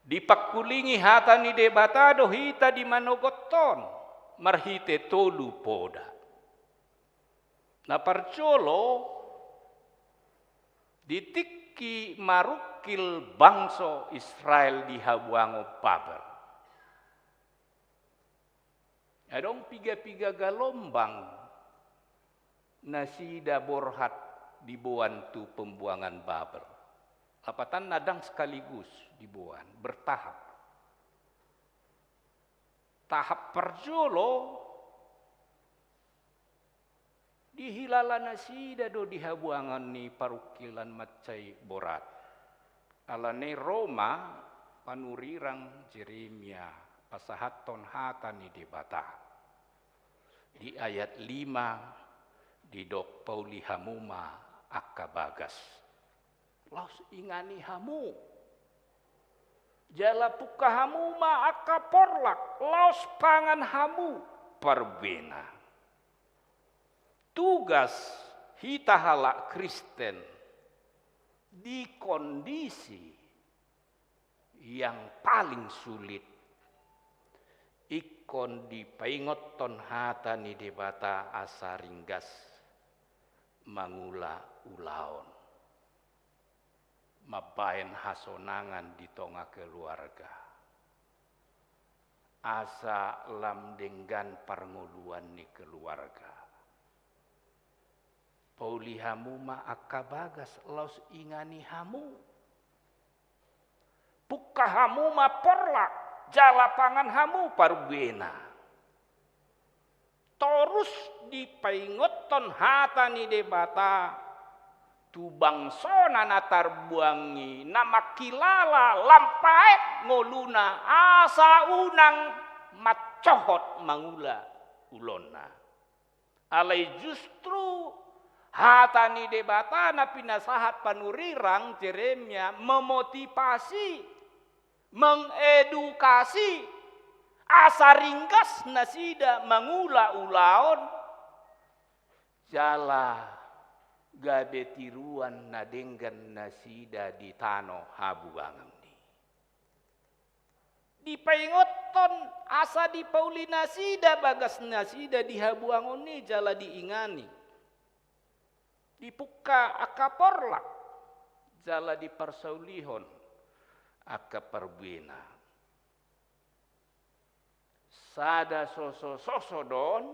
Dipakulingi hatani debatado hita di manogoton marhite tolu poda. Na parcolo ditikki marukil bangso Israel di habuango Babel. Adong piga-piga galombang nasida borhat dibuan tu pembuangan Babel. Apatan nadang sekaligus dibuan, bertahap. Tahap perjolo dihilala nasida do dihabuangan ni parukilan macai borat. Alane Roma panurirang Jeremia pasahaton hatani debata. Di ayat 5 di dok Pauli hamuma akabagas. Laus ingani hamu. Jala puka hamu ma aka porlak. Laus pangan hamu perbena. Tugas hita halak Kristen di kondisi yang paling sulit. Ikon di paingoton hata ni debata asaringgas mangula ulaon. Mabayan hasonangan di tonga keluarga. Asa lamdenggan parnguluan ni keluarga. Pauli hamu ma akabagas laus ingani hamu. Puka hamu ma porlak jala pangan hamu parbuena. Torus di paingoton hata ni debata. Tu bangsona natar buangi nama kilala lampaet ngoluna asa unang macohot mangula ulona. Alai justru hatani debata na pinasahat panurirang Jeremia memotivasi, mengedukasi asa ringkas nasida mangula ulaon jala gabe tiruan nadenggan nasida di tano habuangan ni. Di paingoton asa di pauli nasida bagas nasida di habuangan ni jala diingani. Dipuka akaporlak jala di persaulihon akaperbuena. Sada soso don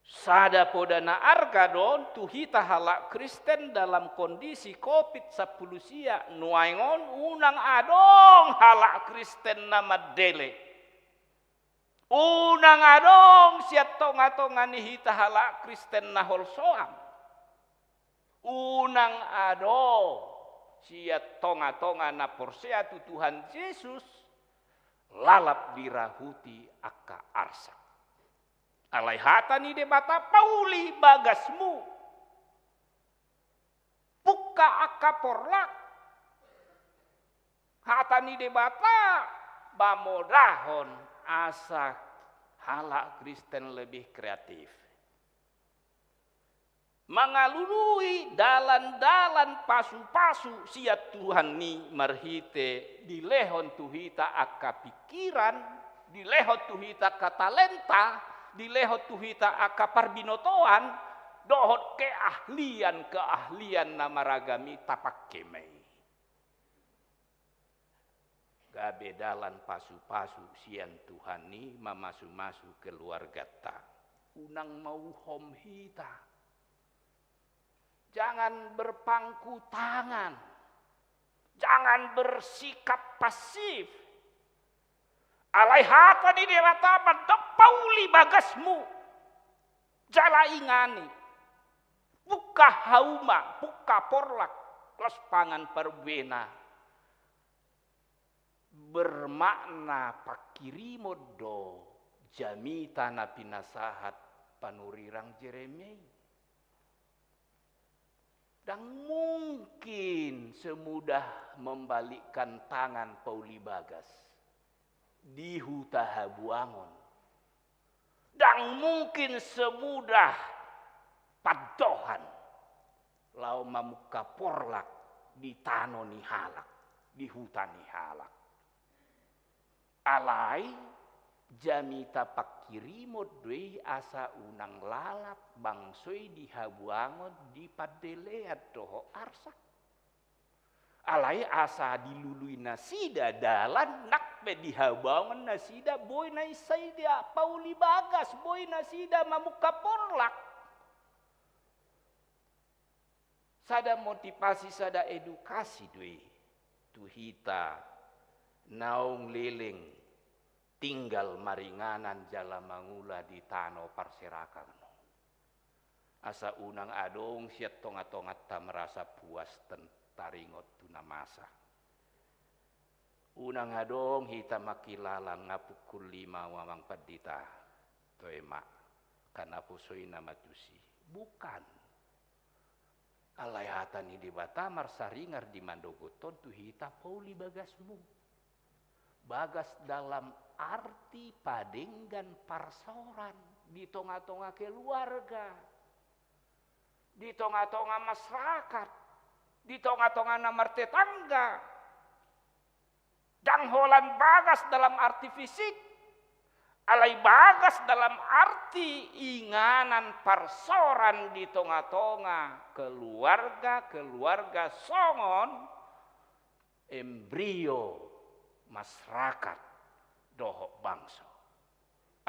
sada podana argadon tuhita halak Kristen dalam kondisi COVID-10 sia nuaingon unang adong halak Kristen nama dele. Unang adong siat tonga-tonga ni hita halak Kristen nahol soam. Unang adong siat tonga-tonga na porsea tu Tuhan Yesus lalap dirahuti aka arsa. Alai hata ni debata pauli bagasmu. Puka akaporlak. Hata ni debata bamodahon asa halak Kristen lebih kreatif. Mengalului dalan-dalan pasu-pasu siat Tuhan ni marhite dilehon tuhita aka pikiran, dilehon tuhita katalenta, dilehot tuhita aka parbinotoan dohot keahlian namaragami tapak kemei. Gabe dalan pasu-pasu sian Tuhan ni mamasu-masu keluarga ta. Unang mau hom hita. Jangan berpangku tangan. Jangan bersikap pasif. Alai hata di dewata bentuk pauli bagasmu. Jala ingani. Buka hauma, buka porlak. Klos pangan perbuena. Bermakna pakirimodo jamita na pinasahat panurirang Jeremia. Dan mungkin semudah membalikkan tangan Pauli Bagas di Huta Habuangon. Dan mungkin semudah padohan lau mamuka porlak di Tano Nihalak, di hutan Nihalak. Alai jamita pakirimod dwe asa unang lalap bangsoi di Habuangon di padeleat doho arsak. Alai asa dilului nasida dalan nakpe di Habuangon nasida boy na isaidia Pauli Bagas boy nasida mamuka porlak. Sada motivasi sada edukasi dwe tuhita naung leleng tinggal maringanan jala mangula di Tano Parserakan. Asa unang adong siat tongat-tongat ta merasa puas taringot tuna masa. Unang adong hita makilalang ngapukul 5 wamang padita. Toema kana pusoi nama tusi. Bukan. Alayatan di Batamar saringar di Mandogoton tu hita Pauli Bagasmu. Bagas dalam arti padenggan parsoran di tonga-tonga keluarga, di tonga-tonga masyarakat, di tonga-tonga namar tetangga. Dan holan Bagas dalam arti fisik, alai Bagas dalam arti inganan parsoran di tonga-tonga keluarga songon embrio masyarakat dohok bangsa.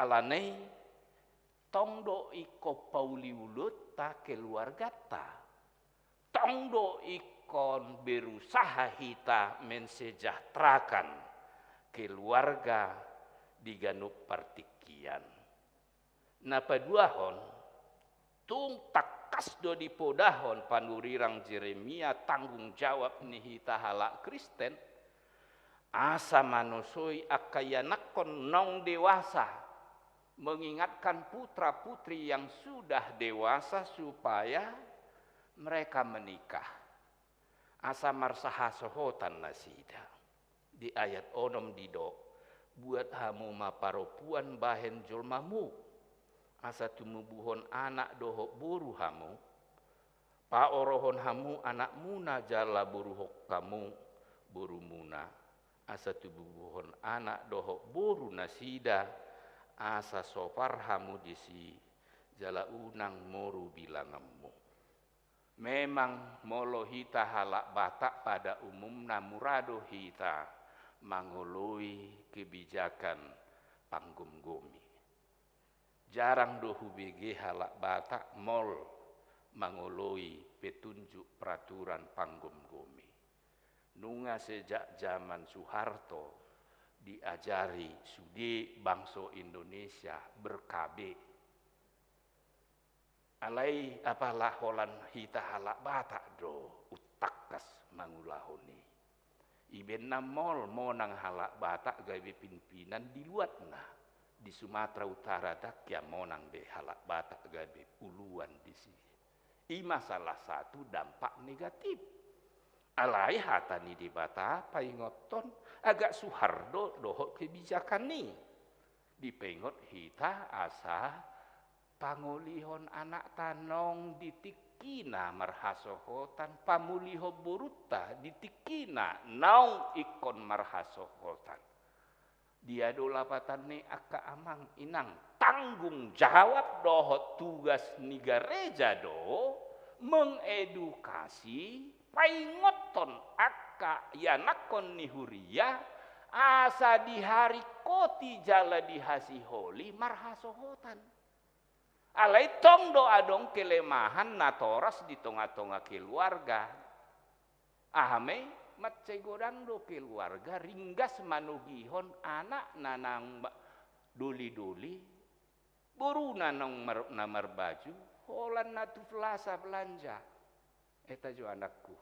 Alanei tongdo iko Pauli ulut ta keluarga ta. Tongdo ikon berusaha hita mensejahterakan keluarga di Ganup Partikian. Napa duahon tung takas do di podahon panurirang Jeremia tanggung jawab ni hita halak Kristen. Asa manusoi akayanakon nong dewasa mengingatkan putra-putri yang sudah dewasa supaya mereka menikah. Asa marsaha sohotan nasida di ayat onom dido buat hamu maparopuan bahen julmamu asa tumubuhon anak doho buru hamu paorohon hamu anak muna jala buruhok kamu buru muna asa tubuhon anak doho buru nasida asa sofar hamu disi jala unang moru bilangamu. Memang molo hita halak batak pada umumna murado hita mangului kebijakan panggum gomi. Jarang dohu BG halak batak mol mangului petunjuk peraturan panggum gomi. Nunga sejak zaman Soeharto diajari sudi bangsa Indonesia berkabe. Alai apalah holan hita halak batak do utakas mangulahoni. Iben namol monang halak batak gawe pimpinan di luar nah. Di Sumatera Utara dak ya monang be halak batak gawe puluhan di sini. Ima salah satu dampak negatif. Alai hatani di bata paingoton agak Soeharto dohok kebijakan ni. Dipengot hita asa pangulihon anak tanong ditikina marhasohotan pamuliho buruta ditikina naung ikon marhasohotan. Dia dolapatan ni akka amang inang tanggung jawab dohot tugas ni gereja do mengedukasi paingoton akka yanakon ni huria asa di hari koti jala di hasiholi marhasohotan. Alai tong do adong kelemahan natoras di tonga-tonga keluarga. Ahame matce godang do keluarga ringgas manugihon anak nanang doli-doli buru nanang namar baju holan natu flasa belanja. Eta jo anakku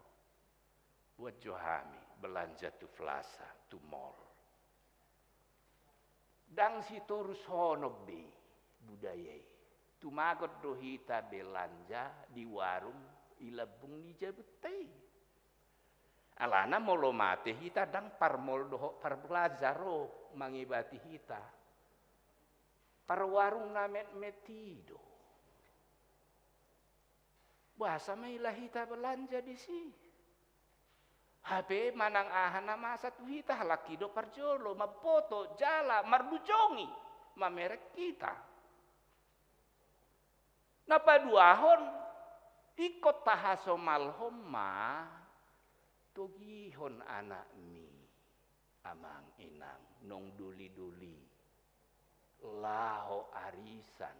buat johami belanja tu flasa tu mall. Dang si torus hono be budayai. Tumagot do hita belanja di warung ilabung ni jabutai. Alana molo mate hita dang parmol doho parbelazaro mangibati hita. Parwarung namet metido. Bahasa mailah hita belanja di sini. HP manang ahana masa tu hita halaki do parjolo mapoto jala mardujongi mamerek kita. Napa duahon ikut tahaso malhoma togihon anak mi amang inang nong duli-duli laho arisan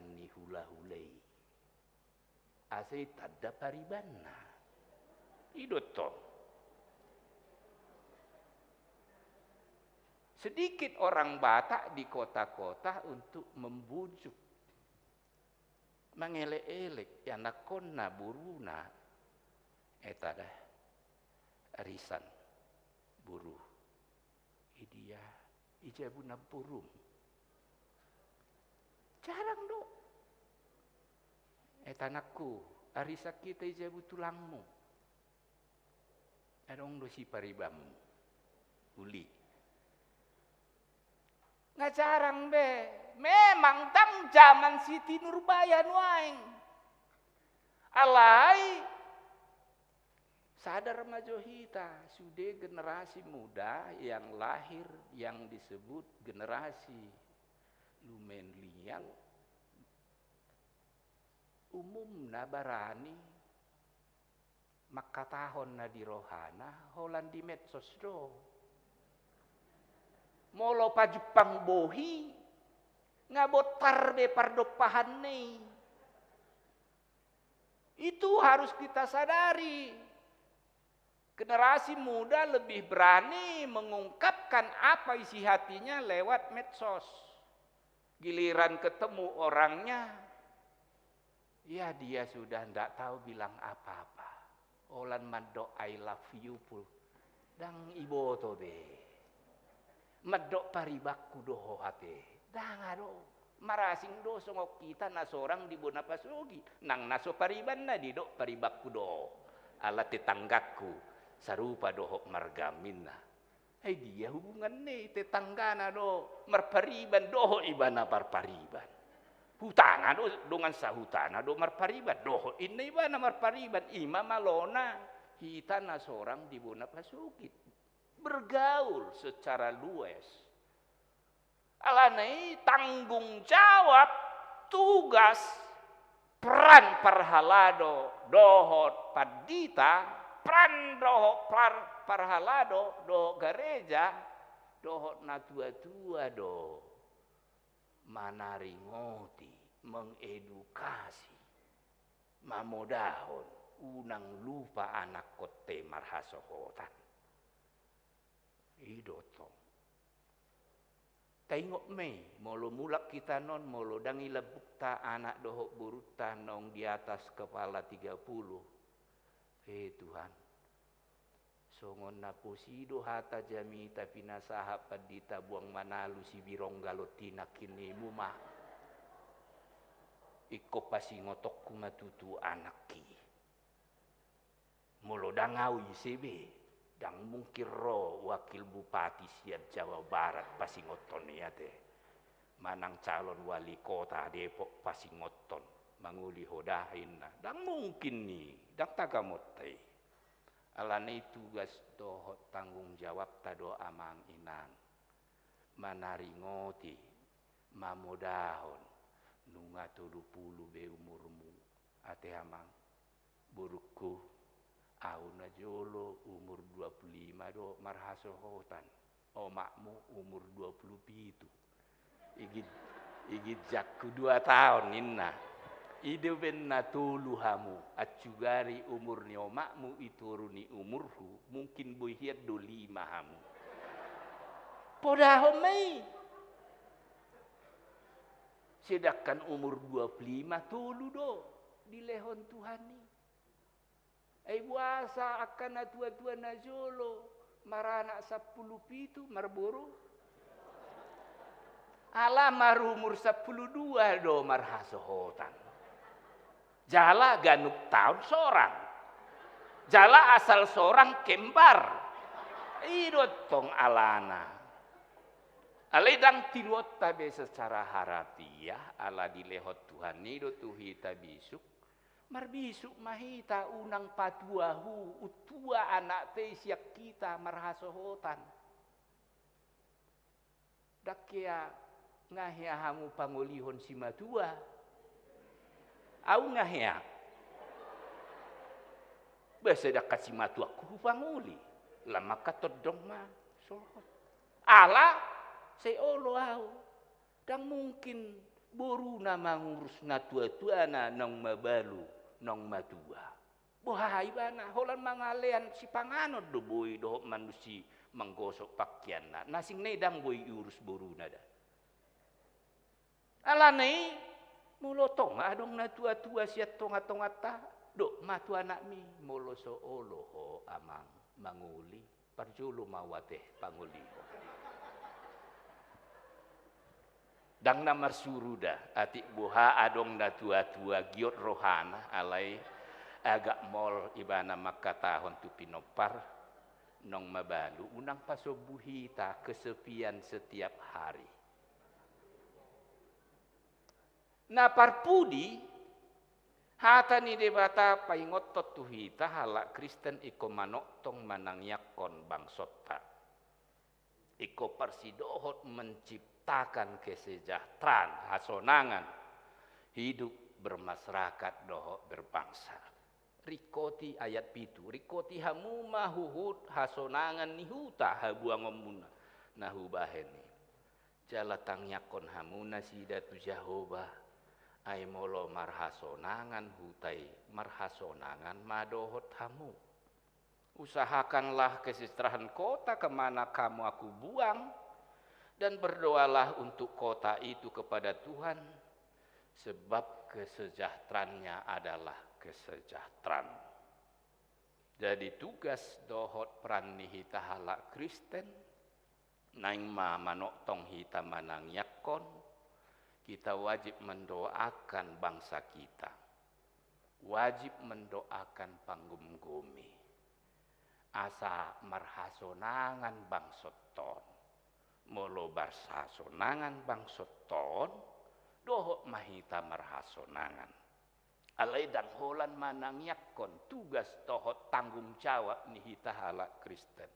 ni hula-hulei ase tadda paribanna. Idoto. Sedikit orang Batak di kota-kota untuk membujuk, mengelek-elek, ya nakonna buruna, eta dah arisan buruh, idia ijabuna burum, jarang do, eta nakku arisak kita ijabu tulangmu. Adong dosi paribamu, uli. Ngajarang be, memang tang zaman Siti Nurbaya nuaing. Alai, sadar majohita, sudah generasi muda yang lahir yang disebut generasi lumenlial. Umum nabarani. Maka tahun na di rohana, holan di medsos do. Molo pa Jepang bohi, ngabotar be pardopahan nih. Itu harus kita sadari. Generasi muda lebih berani mengungkapkan apa isi hatinya lewat medsos. Giliran ketemu orangnya, ya dia sudah ndak tahu bilang apa-apa. Olan madok I love you pul dang ibo to be madok paribakku doho hate dang ado marasing do songok kita na sorang di bona pasugi nang naso pariban na di dok paribakku doho ala tetanggaku sarupa doho margaminna dia hubungan nih tetanggana do marpariban doho ibana parpariban hutana do dengan sahutana do marpariban doho ini ibana marpariban ima malona hitana seorang di bona pasukit bergaul secara luas alanai tanggung jawab tugas peran parhalado dohot padita peran dohot parhalado do gereja dohot na tua-tua do manaringoti mengedukasi mamodahon unang lupa anak kote marhasohotan idoto tengok me molo mulak kita non molo dangi lebukta anak dohok buruta nong di atas kepala 30 Tuhan songon na posido hata jami tapi nasaha padita buang manalu si birong galotina kini muma iko pasi ngotok kumatutu anaki molo dangau ICB dang mungkir ro wakil bupati siat Jawa Barat pasi ngoton ya teh manang calon wali kota Depok pasi ngoton manguli hodahin dang mungkin nih dang tagamotai alane tugas dohot tanggung jawab tado amang inang manaringoti mamodahon nunga 70 be umurmu ate amang buruku auna jolo umur 25 do marhasohotan omakmu umur 27 igit jakku 2 tahun inna ide benna tuluhamu acugari umur ni omakmu ituruni umurhu mungkin bohiat do 5 hamu podahomai sedangkan umur 25 tulu do di lehon Tuhan ni ai puasa akan tua-tua najolo marana 10 pitu marburu ala marumur 12 do marhasohotan Jala ganuk tahun seorang. Jala asal seorang kembar. Idot tong alana. Aledang tiluot tabe secara harafiah ala dilehot Tuhan nido tuhi tabisuk. Marbisuk mahita unang patuahu utua anak te siak kita marhasohotan. Dakya ngahya hamu pangolihon si matua. Au ngahya. Basa dakat si matua kuhu panguli. Lama katodong ma sohot. Ala seolo au. Dan mungkin boru na mangurus na tua-tuana nong mabalu nong matua. Bohai bana holan mangalean si panganod do boy do manusi menggosok pakaian na. Nasing nedang boy urus boru nada. Alane mulotong adong na tua-tua siat tonga-tonga ta. Dok matu anak mi molo so olo ho amang manguli parjulu mawateh panguli. Dang namar suruda atik buha adong na tua-tua giot rohana alai agak mol ibana makatahon tu pinopar nong mabalu unang pasobuhita kesepian setiap hari. Na parpudi hata ni debata paingotot tuhita halak Kristen iko manok tong manangyakon bangsota. Iko persidohot menciptakan kesejahteraan hasonangan hidup bermasyarakat dohot berbangsa. Rikoti ayat pitu. Rikoti hamu mahuhut hasonangan nihuta habuangomuna nahubaheni. Jalatang yakon hamuna sidatu Jahobah. Ay molo marhasonangan hutai marhasonangan madohot hamu. Usahakanlah kesejahteraan kota kemana kamu aku buang. Dan berdoalah untuk kota itu kepada Tuhan. Sebab kesejahteraannya adalah kesejahteraan. Jadi tugas dohot peran nihita halak Kristen. Naing ma manok tong hita manang yakon. Kita wajib mendoakan bangsa kita. Wajib mendoakan panggum-gumi. Asa marhasonangan bangsoton. Molo barsasonangan bangsoton. Dohok mahita marhasonangan. Alai dan holan manang yakon. Tugas dohot tanggung jawab nihita halak Kristen.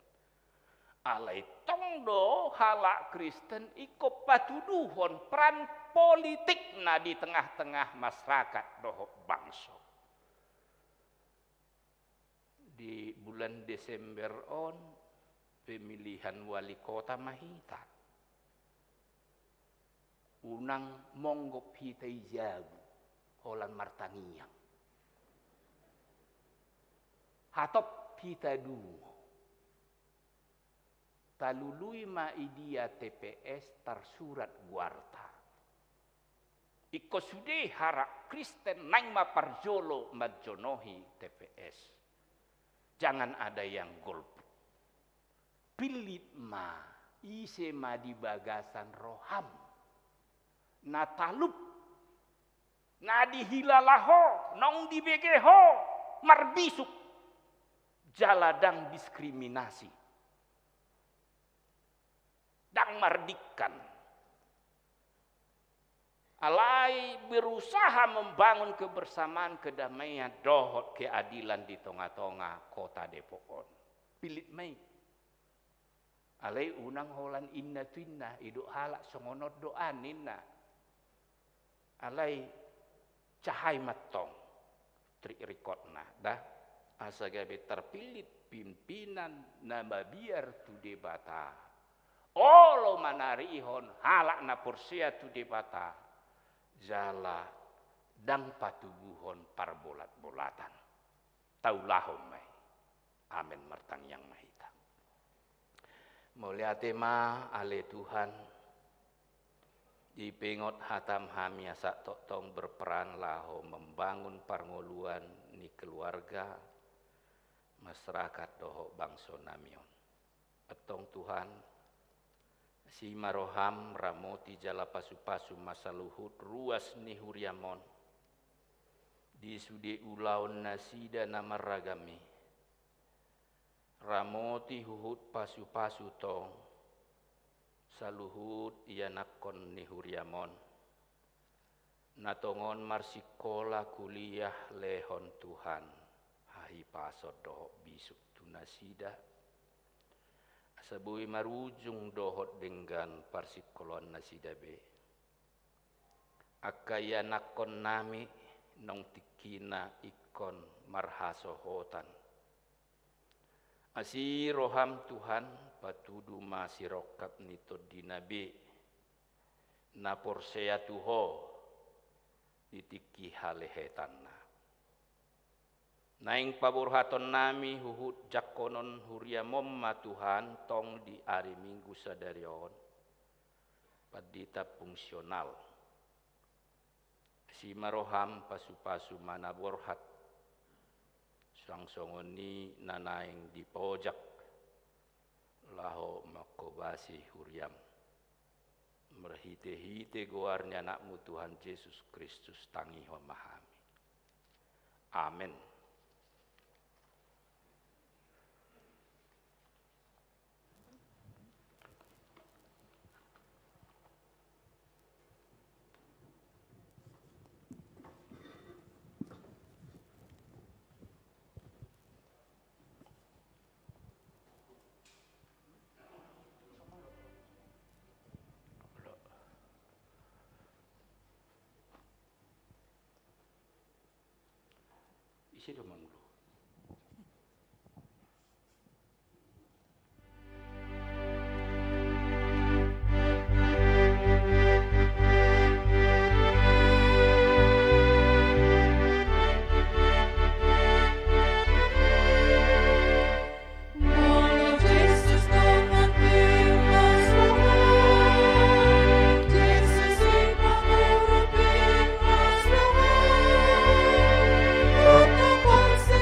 Alai tongdo halak Kristen iko patuduhon peran politik na di tengah-tengah masyarakat dohok bangsa. Di bulan Desember on pemilihan wali kota mahita. Unang monggop hitai jabu holan martangiang. Hatop hita dungo. Talului ma idia TPS tersurat guarta. Iko sude harak Kristen nang ma parjolo majonohi TPS. Jangan ada yang golput. Pilit ma ise ma di bagasan roham. Na talup. Na dihilalaho. Nong dibegeho. Marbisuk. Jaladang diskriminasi. Dang mardikan. Alai berusaha membangun kebersamaan kedamaian dohot keadilan di tengah-tengah kota Depokon. Pilit mai. Alai unang holan inna tuinna iduk halak songonot doa ninna. Alai cahai matong trik rekodna dah asagabe terpilih pimpinan nama biar tu debata. Olo manarihon halak na porsia tu debata jala dang patubuhon parbolat-bolatan taulahom mai amin martang yang mahita mulia tema ale Tuhan dipengot hatam hamia sak tong berperan laho membangun parngoluan ni keluarga masyarakat doho bangsa namion etong Tuhan si maroham ramoti jala pasu-pasu masa luhut ruas ni huriamon. di sudi ulaun nasida namaragami ramoti huhut pasu-pasu tong saluhut ia nakon ni huriamon natongon marsikola kuliah lehon Tuhan hahi pasod dohok bisuk tunasida asabui marujung dohot dengan parsikolon nasida be akaya nakon nami nong tikina ikon marhasohotan asi roham Tuhan patudu masirokap nito dinabe na porsea tuho ditiki halehetanna naing paburhaton nami huhut jakonon huriamom Tuhan tong di hari Minggu sadarion padita fungsional si maroham pasu-pasu mana borhat sangsongoni nanaing di pojak laho makobasi huriam merhite-hite goarnya anakmu Tuhan Yesus Kristus tangi memahami. Amin. Isi domang dulu. Bangsa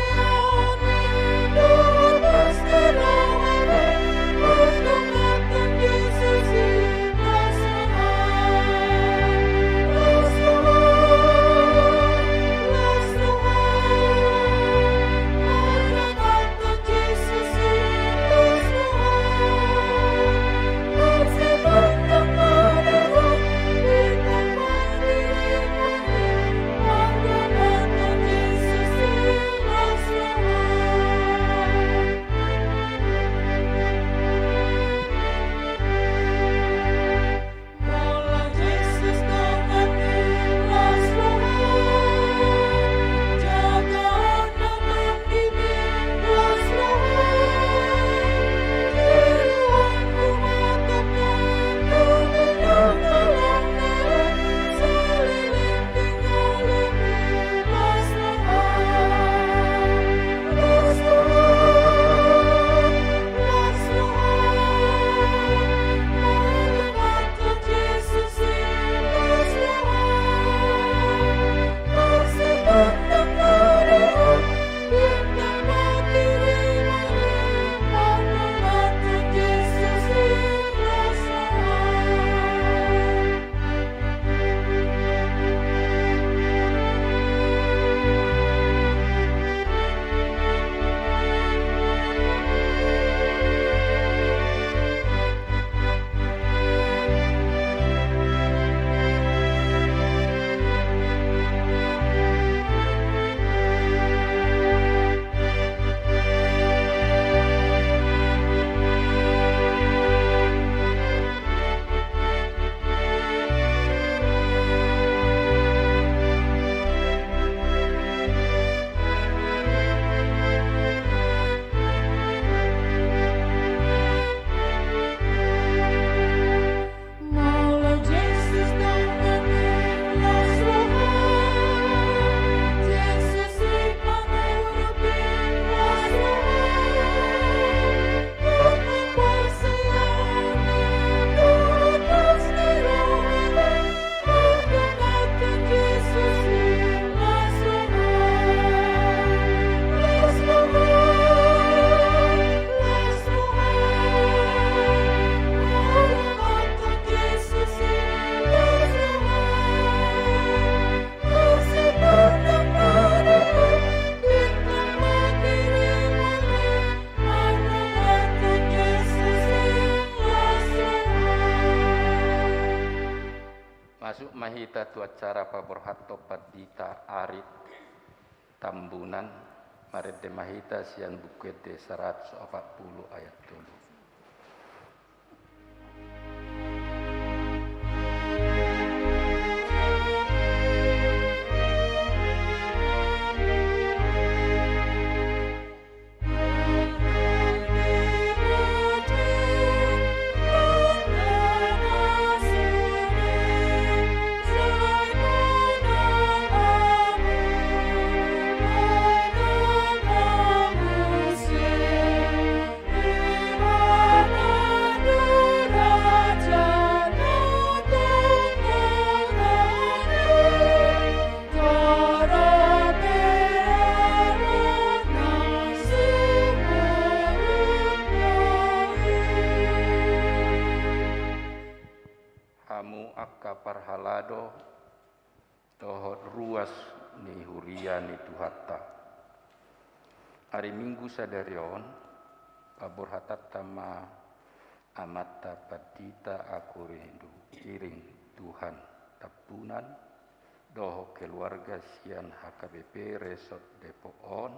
tu acara paborhato padita arit tambunan maret de mahita sian buket de 140 ayat 7. Parhalado tohot ruas ni huria ni tuhatta. Hari Minggu sadarion pabor hatatama amata patita aku rindu iring Tuhan tapunan doho keluarga sian HKBP Resort Depok On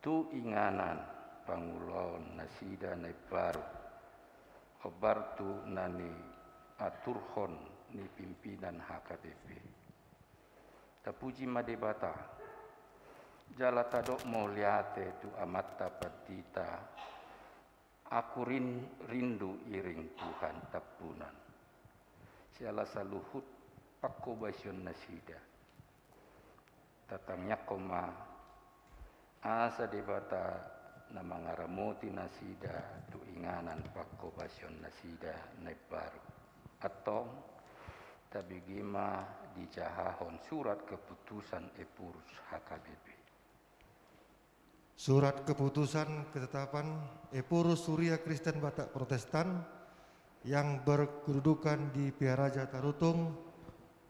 tu inganan pangulon nasida nai baru obar tu nani aturhon ni pimpinan HKBP. Tapuji madebata, jala tadok mau liate tu amata patita, aku rindu iring Tuhan tapunan. Siala saluhut pakobasion nasida. Tatangnya koma asa debata nama ngaramoti nasida tu inganan pakobasion nasida naik baru. Atau tabigima di jahahon surat keputusan Epurus HKBP. Surat keputusan ketetapan Epurus Huria Kristen Batak Protestan yang berkedudukan di Piaraja Tarutung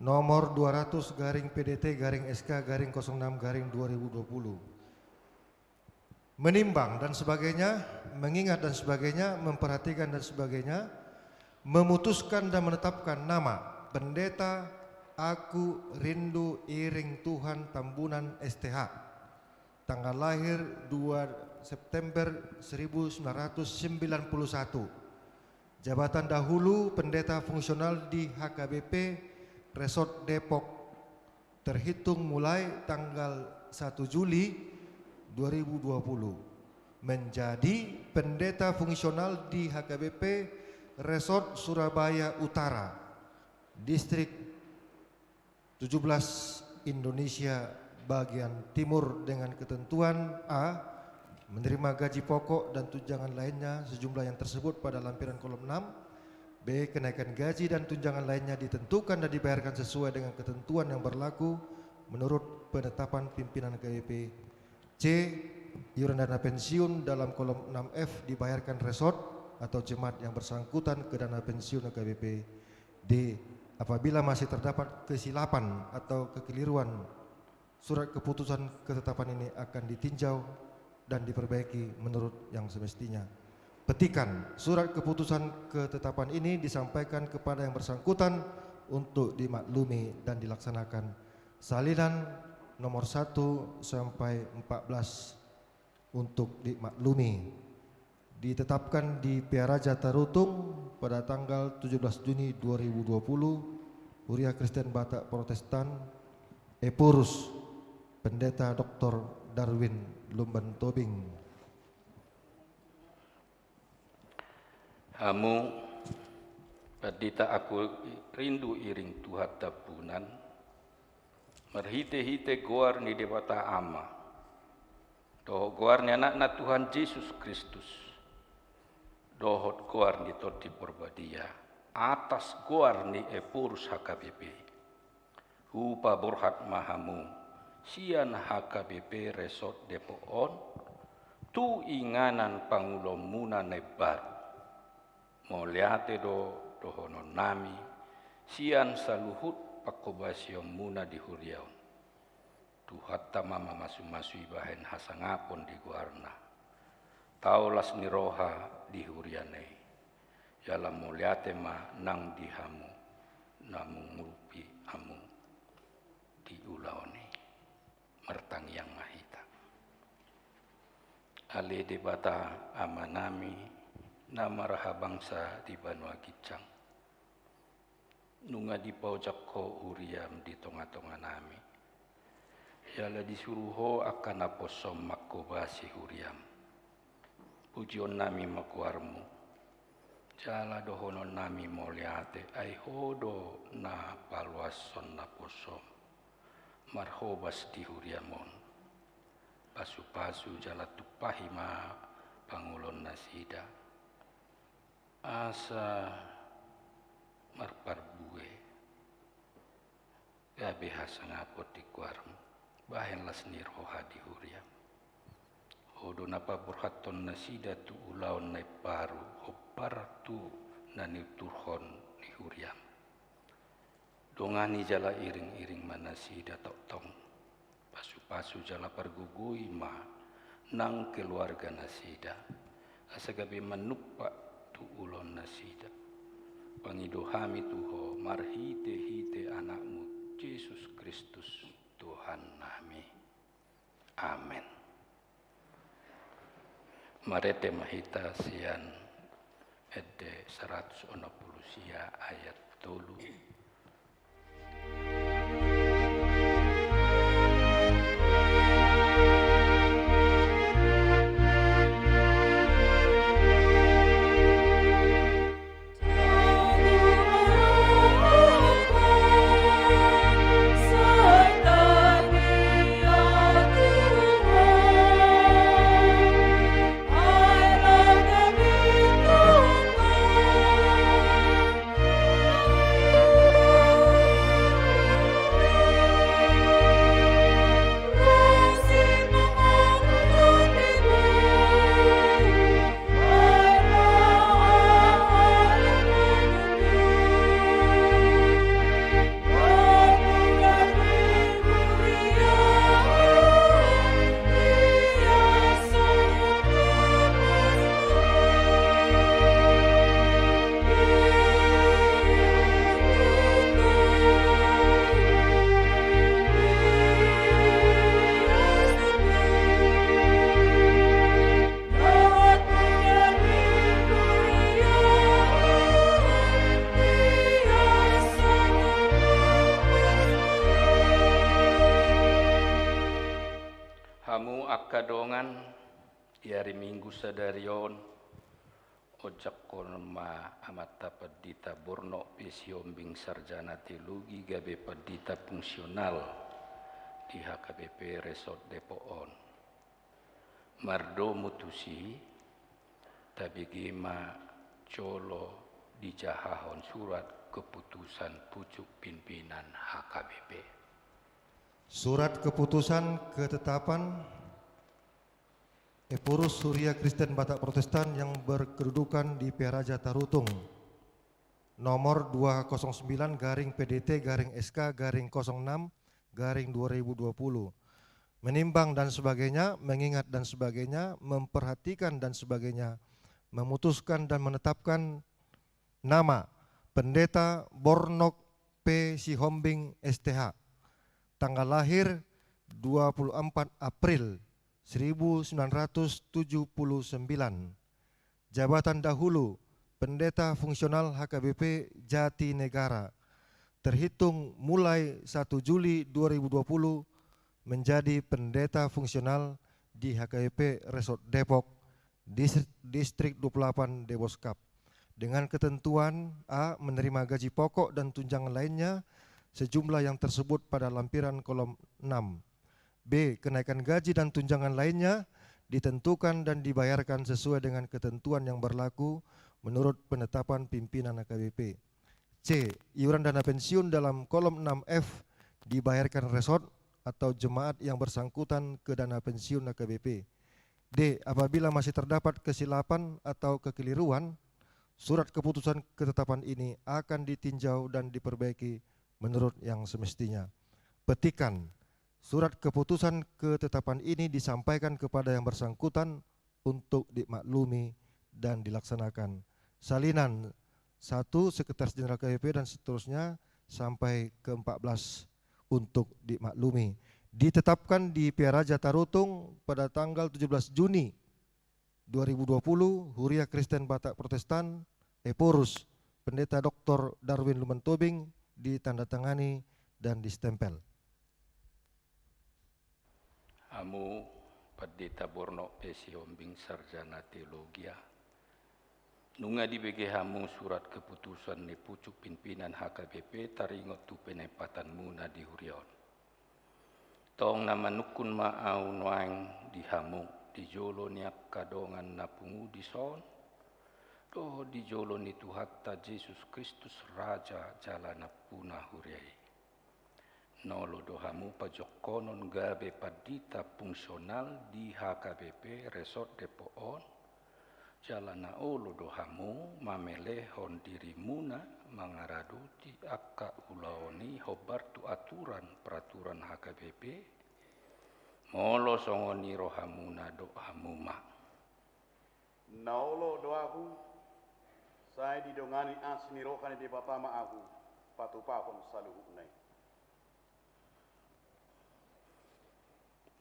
nomor 200/PDT/SK/06/2020. Menimbang dan sebagainya, mengingat dan sebagainya, memperhatikan dan sebagainya, memutuskan dan menetapkan nama Pendeta Aku Rindu Iring Tuhan Tambunan STH, tanggal lahir 2 September 1991, jabatan dahulu pendeta fungsional di HKBP Resort Depok, terhitung mulai tanggal 1 Juli 2020, menjadi pendeta fungsional di HKBP Resort Surabaya Utara, Distrik 17 Indonesia bagian timur dengan ketentuan A. Menerima gaji pokok dan tunjangan lainnya sejumlah yang tersebut pada lampiran kolom 6. B. Kenaikan gaji dan tunjangan lainnya ditentukan dan dibayarkan sesuai dengan ketentuan yang berlaku menurut penetapan pimpinan KBP. C. Iuran dana pensiun dalam kolom 6F dibayarkan resort atau jemaat yang bersangkutan ke dana pensiun KBP. D. Apabila masih terdapat kesilapan atau kekeliruan, surat keputusan ketetapan ini akan ditinjau dan diperbaiki menurut yang semestinya. Petikan, surat keputusan ketetapan ini disampaikan kepada yang bersangkutan untuk dimaklumi dan dilaksanakan. Salinan nomor 1 sampai 14 untuk dimaklumi. Ditetapkan di Piaraja Tarutung pada tanggal 17 Juni 2020, Huria Kristen Batak Protestan, Epurus, Pendeta Dr. Darwin Lumban Tobing. Hamu, Pendeta Aku Rindu Iring Tuhan Tapunan, merhite-hite goar ni debata ama, doh goar ni anak Tuhan Yesus Kristus. Dohot goar ni toti porbadia atas goar ni Epurus HKBP hupa borhat mahamu sian HKBP Resort Depok On tu inganan pangulom muna nebar moliate dohonon nami sian saluhut pakobasyo muna di huriaun tu hatta mama masu-masu ibahen hasangapon di guarna taulas niroha di hurianei, jala muliate ma nang dihamu, namung murupi amu di ulaoni mertang yang mahita. Ale debata amanami nama raha bangsa di Banua Kicang. Nunga di paujak ko uriam di tonga-tonga nami. Yala disuruho akan aposom makobasi uriam. Pujion nami makuarmu. Jala dohonon nami moliate ai hodo na palwason na posom. Marhobas di huriamon. Pasu-pasu jala tupahima pangulon nasida. Asa marparbue. Gabe hasangapot di kuarmu. Bahen las nirhoha di huriam. Hodo napa burhaton nasida tu ulaon nai paru. Hopar tu nani turhon di huriam. Dongani jala iring-iring manasida tok tong. Pasu-pasu jala pergugui ma nang keluarga nasida. Asagabi menupak tu ulon nasida. Pangidohami tuho marhite-hite anakmu Yesus Kristus Tuhan nami. Amin. Marete mahita sian ede 160 sia ayat 3. Kadongan hari Minggu sadarion ojak kolma amata pedita borno pesiombing sarjana teologi gabe pedita fungsional di HKBP Resort Depoon. Mardo mutusi tabigima colo dijahahon surat keputusan pucuk pimpinan HKBP. Surat keputusan ketetapan Epurus Surya Kristen Batak Protestan yang berkedudukan di Peraja Tarutung nomor 209-PDT-SK-06-2020 menimbang dan sebagainya, mengingat dan sebagainya, memperhatikan dan sebagainya, memutuskan dan menetapkan nama Pendeta Bornok P. Sihombing STH, tanggal lahir 24 April 1979, jabatan dahulu Pendeta Fungsional HKBP Jatinegara, terhitung mulai 1 Juli 2020 menjadi Pendeta Fungsional di HKBP Resort Depok, Distrik 28 Deboskap, dengan ketentuan A. Menerima gaji pokok dan tunjangan lainnya sejumlah yang tersebut pada lampiran kolom 6. B. Kenaikan gaji dan tunjangan lainnya ditentukan dan dibayarkan sesuai dengan ketentuan yang berlaku menurut penetapan pimpinan HKBP. C. Iuran dana pensiun dalam kolom 6F dibayarkan resort atau jemaat yang bersangkutan ke dana pensiun HKBP. D. Apabila masih terdapat kesilapan atau kekeliruan, surat keputusan ketetapan ini akan ditinjau dan diperbaiki menurut yang semestinya. Petikan. Surat keputusan ketetapan ini disampaikan kepada yang bersangkutan untuk dimaklumi dan dilaksanakan. Salinan 1. Sekretaris Jenderal KBP dan seterusnya sampai ke-14 untuk dimaklumi. Ditetapkan di Piaraja Tarutung pada tanggal 17 Juni 2020, Huria Kristen Batak Protestan, Eporus, Pendeta Dr. Darwin Lumentobing, ditandatangani dan distempel. Hamu Pendeta Borno Pesi Hombing Sarjana Teologia. Nunga di BG hamu surat keputusan ni pucuk pimpinan HKBP taringot tu penempatan muna di Hurion. Tong nama nukun ma'au noang di hamu di jolo niak kadongan napungu di son. Doh di jolo ni Tuhatta Yesus Kristus Raja jalana puna Huriai. Nolo dohamu pajokonon gabe padita fungsional di HKBP Resort Depoon. Jalana olo dohamu mamelehon dirimuna mangaraduti akka ulaoni hobartu aturan peraturan HKBP. Molo songoni rohamuna dohamuma. Naolo doaku saya didongani asni rohani di bapa maaku patupakon saluhunai.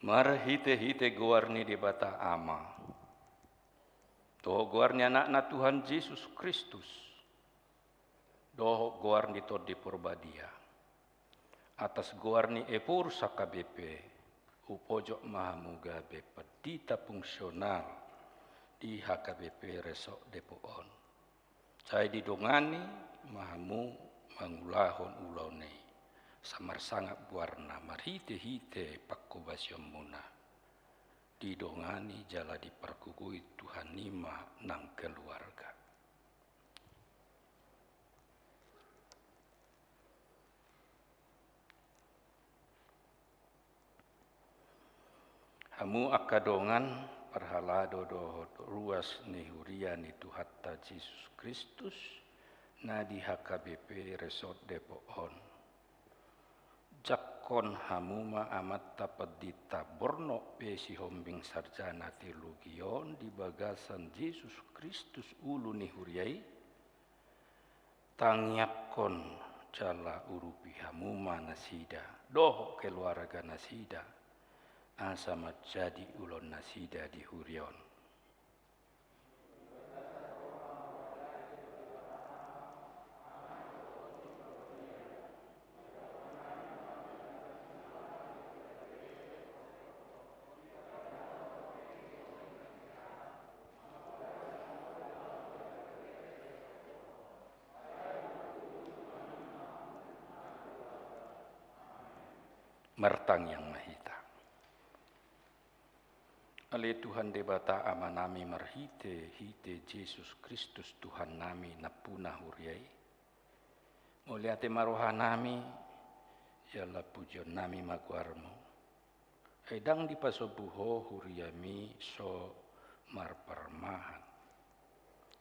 Marhite-hite guarni di bata ama. Toh guarni anak Tuhan Yesus Kristus. Doh guarni to di Purbadia. Atas guarni epur SKBP. Upojok mahamuga pedita fungsional di HKBP Resok Depoon. Saya didongani mahamu mangulahon ulaunei. Samar sangat warna marhite-hite pakubasyon muna. Didongani jala diperkukui Tuhan nima nang keluarga. Hamu akadongan perhalado dohot ruas ni huria ni Tuhatta Yesus Kristus na di HKBP Resort Depoon. Jakon hamuma amat tapedita Borno Pesi Hombing Sarjana Teologion di bagasan Yesus Kristus ulu ni huriai. Tangyakon jala urupi hamuma nasida. Doh keluarga nasida. Asamat jadi ulon nasida di hurion. Mertang yang mahita. Ale Tuhan debata amanami marhite hite Yesus Kristus Tuhan nami napuna huriai. Muliate maroha nami yalla pujian nami maguarmu. Edang di pasobuho huriami so marparmahan.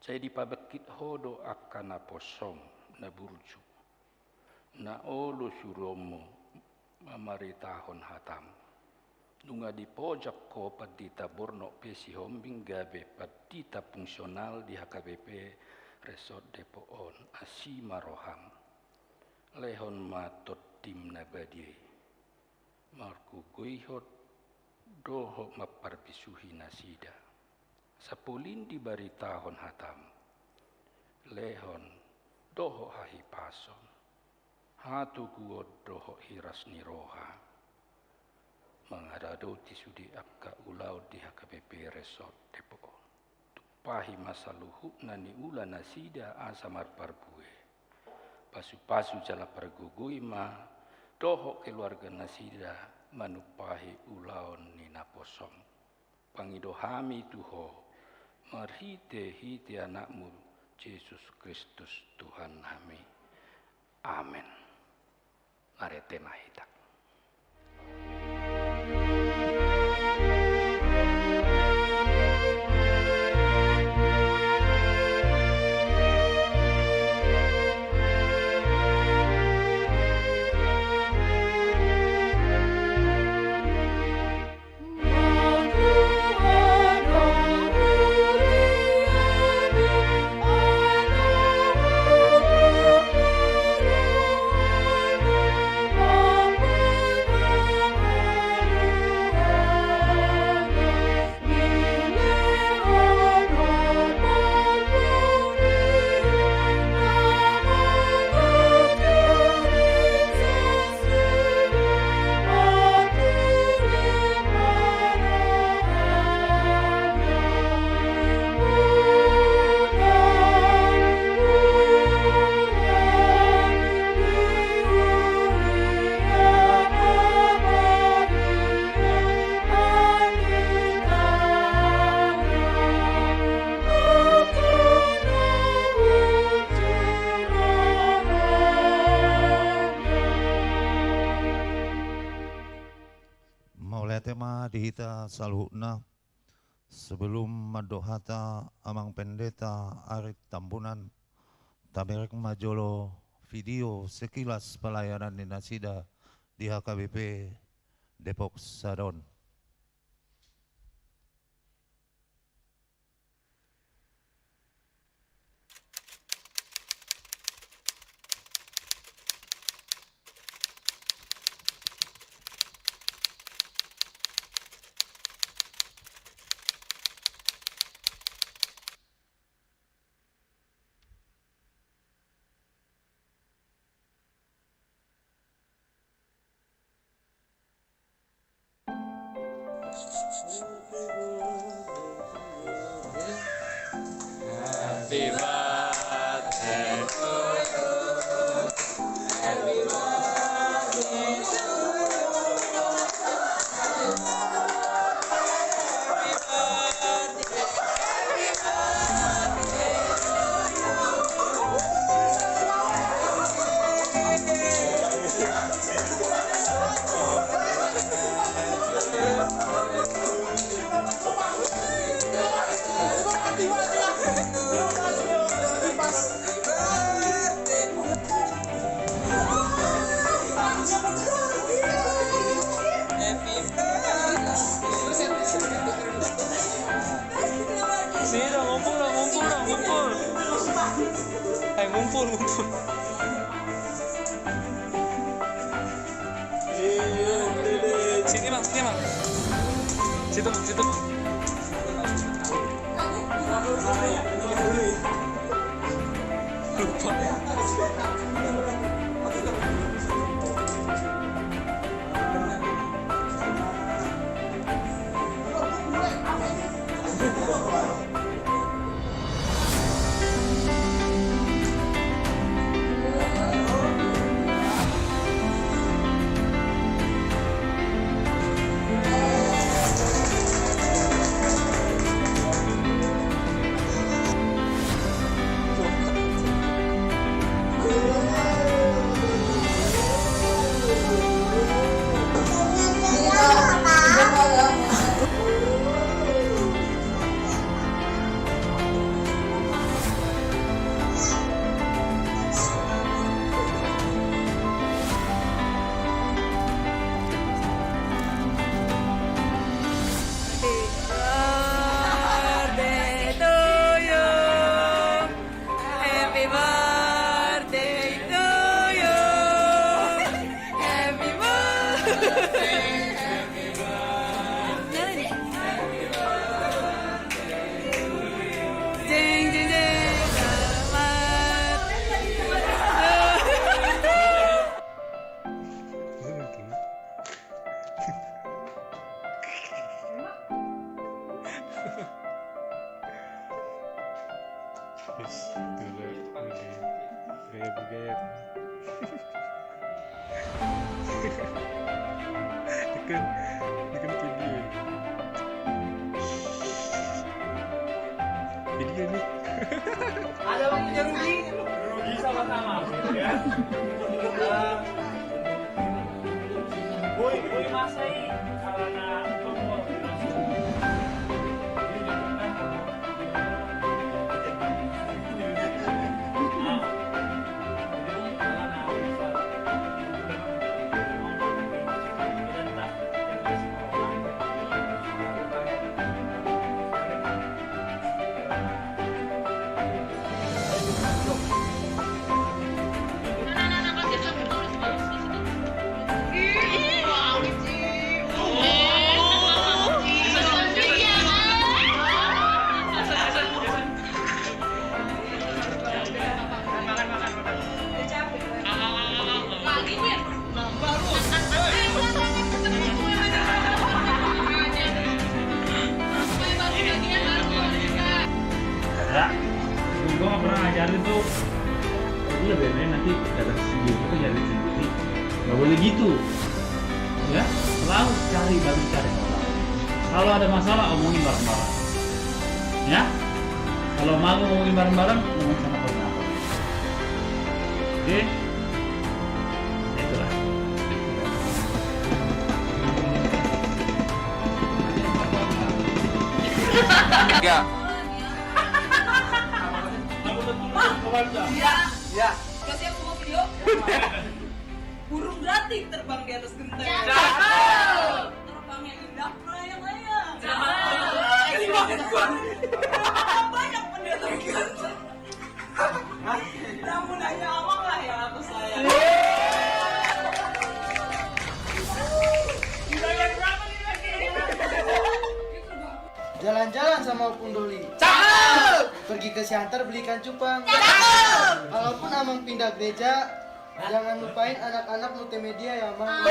Saya dipabekit hodo akana posong na burju. Na olo suromo mamaritahon hatam. Nunga di pojak ko padita Borno Pesi Hombing gabe padita fungsional di HKBP Resort Depoon asima roham. Lehon matot tim nabadie. Marku goihot doho maparbisuhi nasida. Sapulin di baritahon hatam. Lehon doho hahipason. Hatu kuod doho hiras ni roha. Mengadado tisudi akka ulau di HKBP Resort Depoon. Tupahi masa luhuk nani ula nasida asamar parbue. Pasu-pasu jala pergugui ma doho keluarga nasida manupahi ulaon ni naposong. Pangidohami tuho marhite-hite anakmu Yesus Kristus Tuhan kami. Amin. Arete mahita. tema dihita saluhna sebelum madohata amang pendeta Arit Tambunan tamerek majolo video sekilas pelayanan di Nasida di HKBP Depok Sadon. Happy birthday to you. Happy birthday to ngumpul. Sini bang. Situ bang. Lupa. Video nih. Ada waktunya rugi sama-sama. Ya. Boy masai karena gue gak pernah ngajarin tuh lu lebih baik nanti datang sendiri itu jadi sendiri, gak boleh gitu ya, selalu cari orang. Kalau ada masalah omongin bareng-bareng ya, kalau malu ngomongin bareng-bareng ngomong sama koordinator. Oke, itulah. Enggak. Iya. Ya. Kasih aku mau video. Burung geratik terbang di atas genteng. Terbang yang indah melayang-layang. Ini makin gua. Banyak pendeta ganteng. Namun hanya abang lah yang aku sayang. Jalan-jalan sama Opung Doli. Cakep. Pergi ke Siantar belikan cupang. Cakep. Kalaupun Amang pindah gereja, jangan lupain anak-anak multimedia ya, Amang.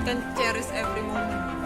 Can cherish every moment.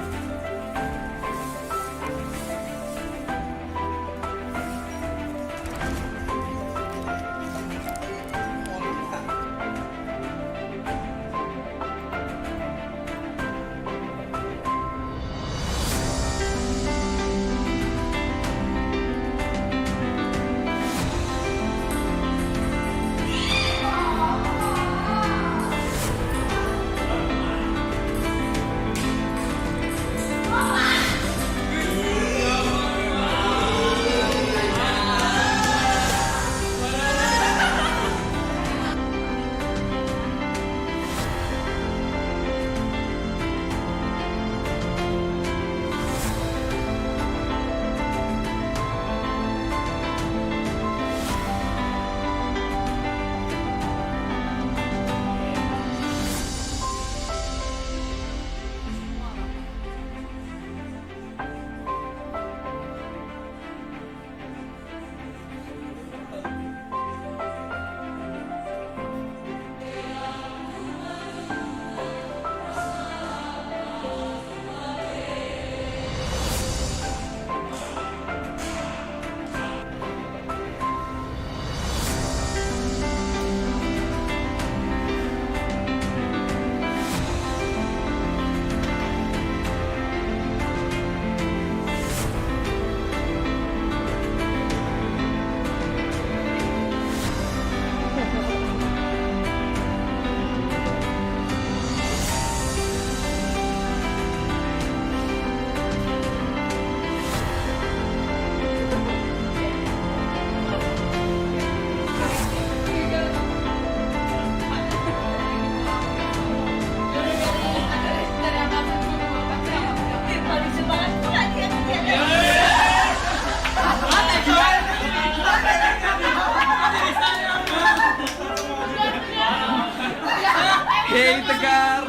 Hei Tegar.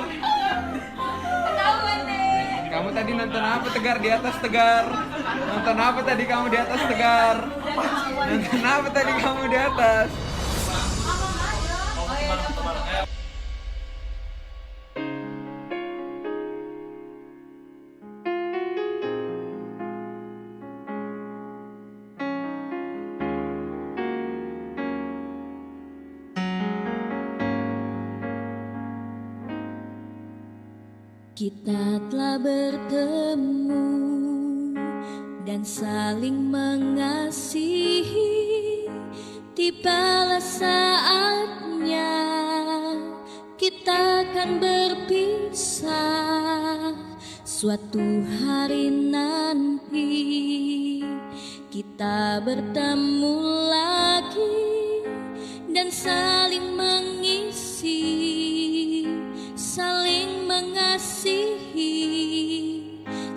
Kamu tadi nonton apa Tegar di atas Tegar? Nonton apa tadi kamu di atas Tegar? Nonton apa tadi kamu di atas? Kita telah bertemu dan saling mengasihi. Tibalah saatnya kita akan berpisah. Suatu hari nanti kita bertemu lagi dan saling mengisi, saling mengasihi.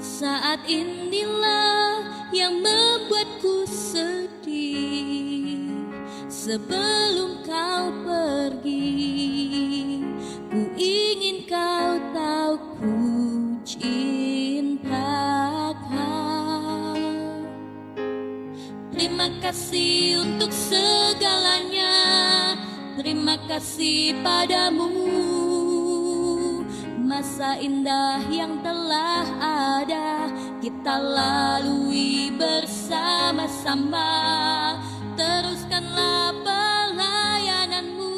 Saat inilah yang membuatku sedih. Sebelum kau pergi, ku ingin kau tahu ku cinta kasih padamu. Masa indah yang telah ada kita lalui bersama-sama. Teruskanlah pelayananmu,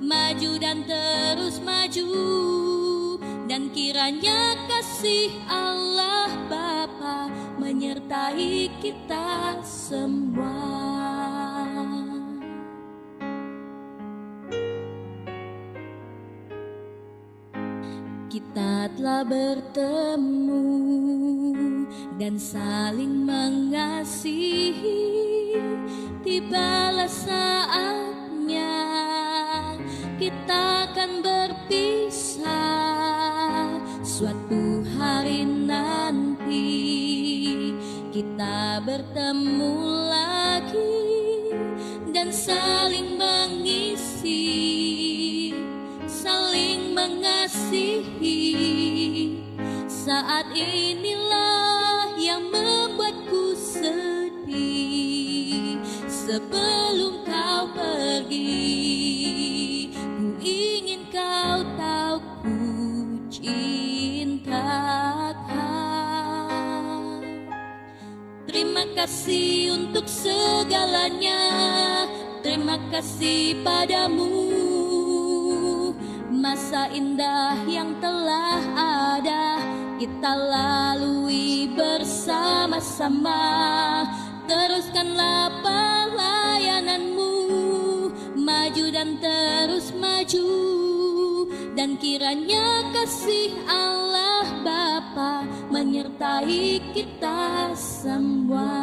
maju dan terus maju. Dan kiranya kasih Allah Bapa menyertai kita semua. Kita telah bertemu dan saling mengasihi. Tibalah saatnya kita akan berpisah. Suatu hari nanti kita bertemu lagi dan saling mengisi, saling mengasihi. Saat inilah yang membuatku sedih. Sebelum kau pergi, ku ingin kau tahu ku cinta kau. Terima kasih untuk segalanya, terima kasih padamu. Masa indah yang telah ada kita lalui bersama-sama. Teruskanlah pelayananmu, maju dan terus maju. Dan kiranya kasih Allah Bapa menyertai kita semua.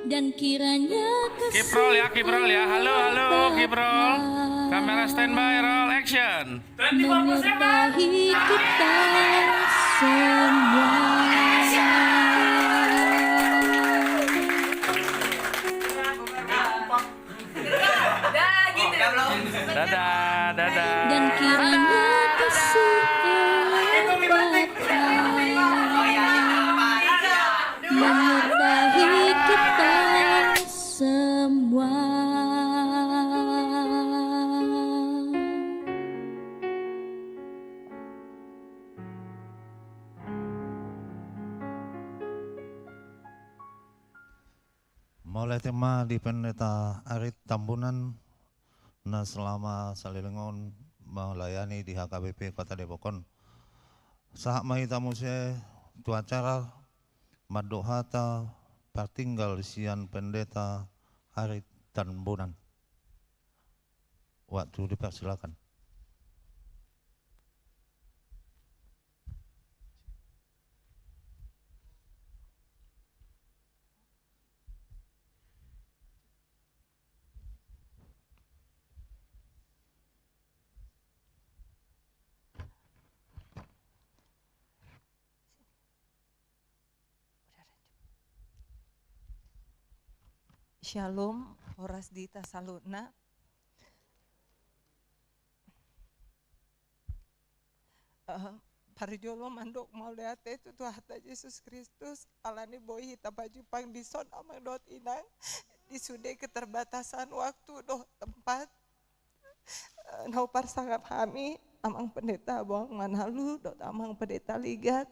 Dan kiranya kasih Kiprol ya, halo Kiprol. Kamera standby, roll action. menyertai kita semua. Dadah. Dan kiranya kasih Allah Bapa menyertai kita semua. Mulai tema di Pendeta Arit Tambunan na selama salilingon melayani di HKBP Kota Depokon. Saat mahita muse tu acara madohata pertinggal sian Pendeta Arit Tambunan. Waktu dipersilakan. Shalom, Horas Dita Salutna. Parijolo mandok mauleate tu Tuhan Yesus Kristus alani boy hita baju pang dison amang dot inang disude keterbatasan waktu doh tempat nau parsangap kami amang pendeta buang manalu dot amang pendeta ligat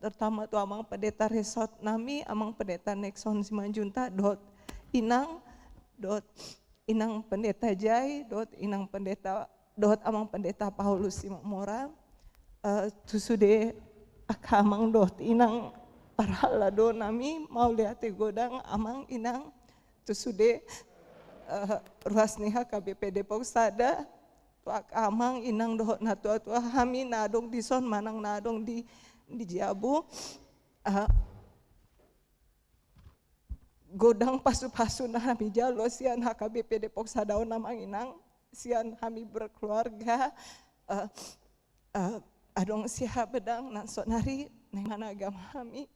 terutama tu amang pendeta resort nami amang pendeta Nexon Simanjunta dot inang pendeta Jai dot inang pendeta dot amang pendeta Paulus Simamora tusude akamang dot inang parhalado nami mau liate godang amang inang tusude ruas niha KBP Depok Sada tu akamang inang dot natua hami nadong dison manang nadong di Jabu godang pasu-pasu na hami jalo sian HKBP Depok Sadaon namang inang sian hami berkeluarga adong siha bedang nansot nari neng mana agama kami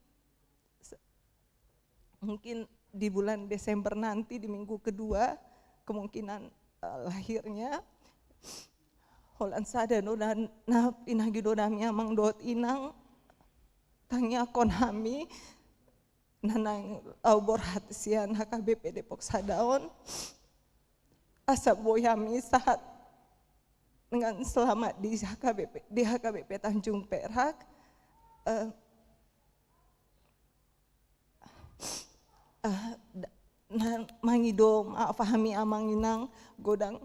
mungkin di bulan Desember nanti di minggu kedua kemungkinan lahirnya holan sadano dan na inagidodami amang dot inang tangnya kon hami nanang aubor hatisian HKBP Depok Sadaon Asa Boyami saat dengan selamat di HKBP Tanjung Perak. Mangido maafahami amanginang godang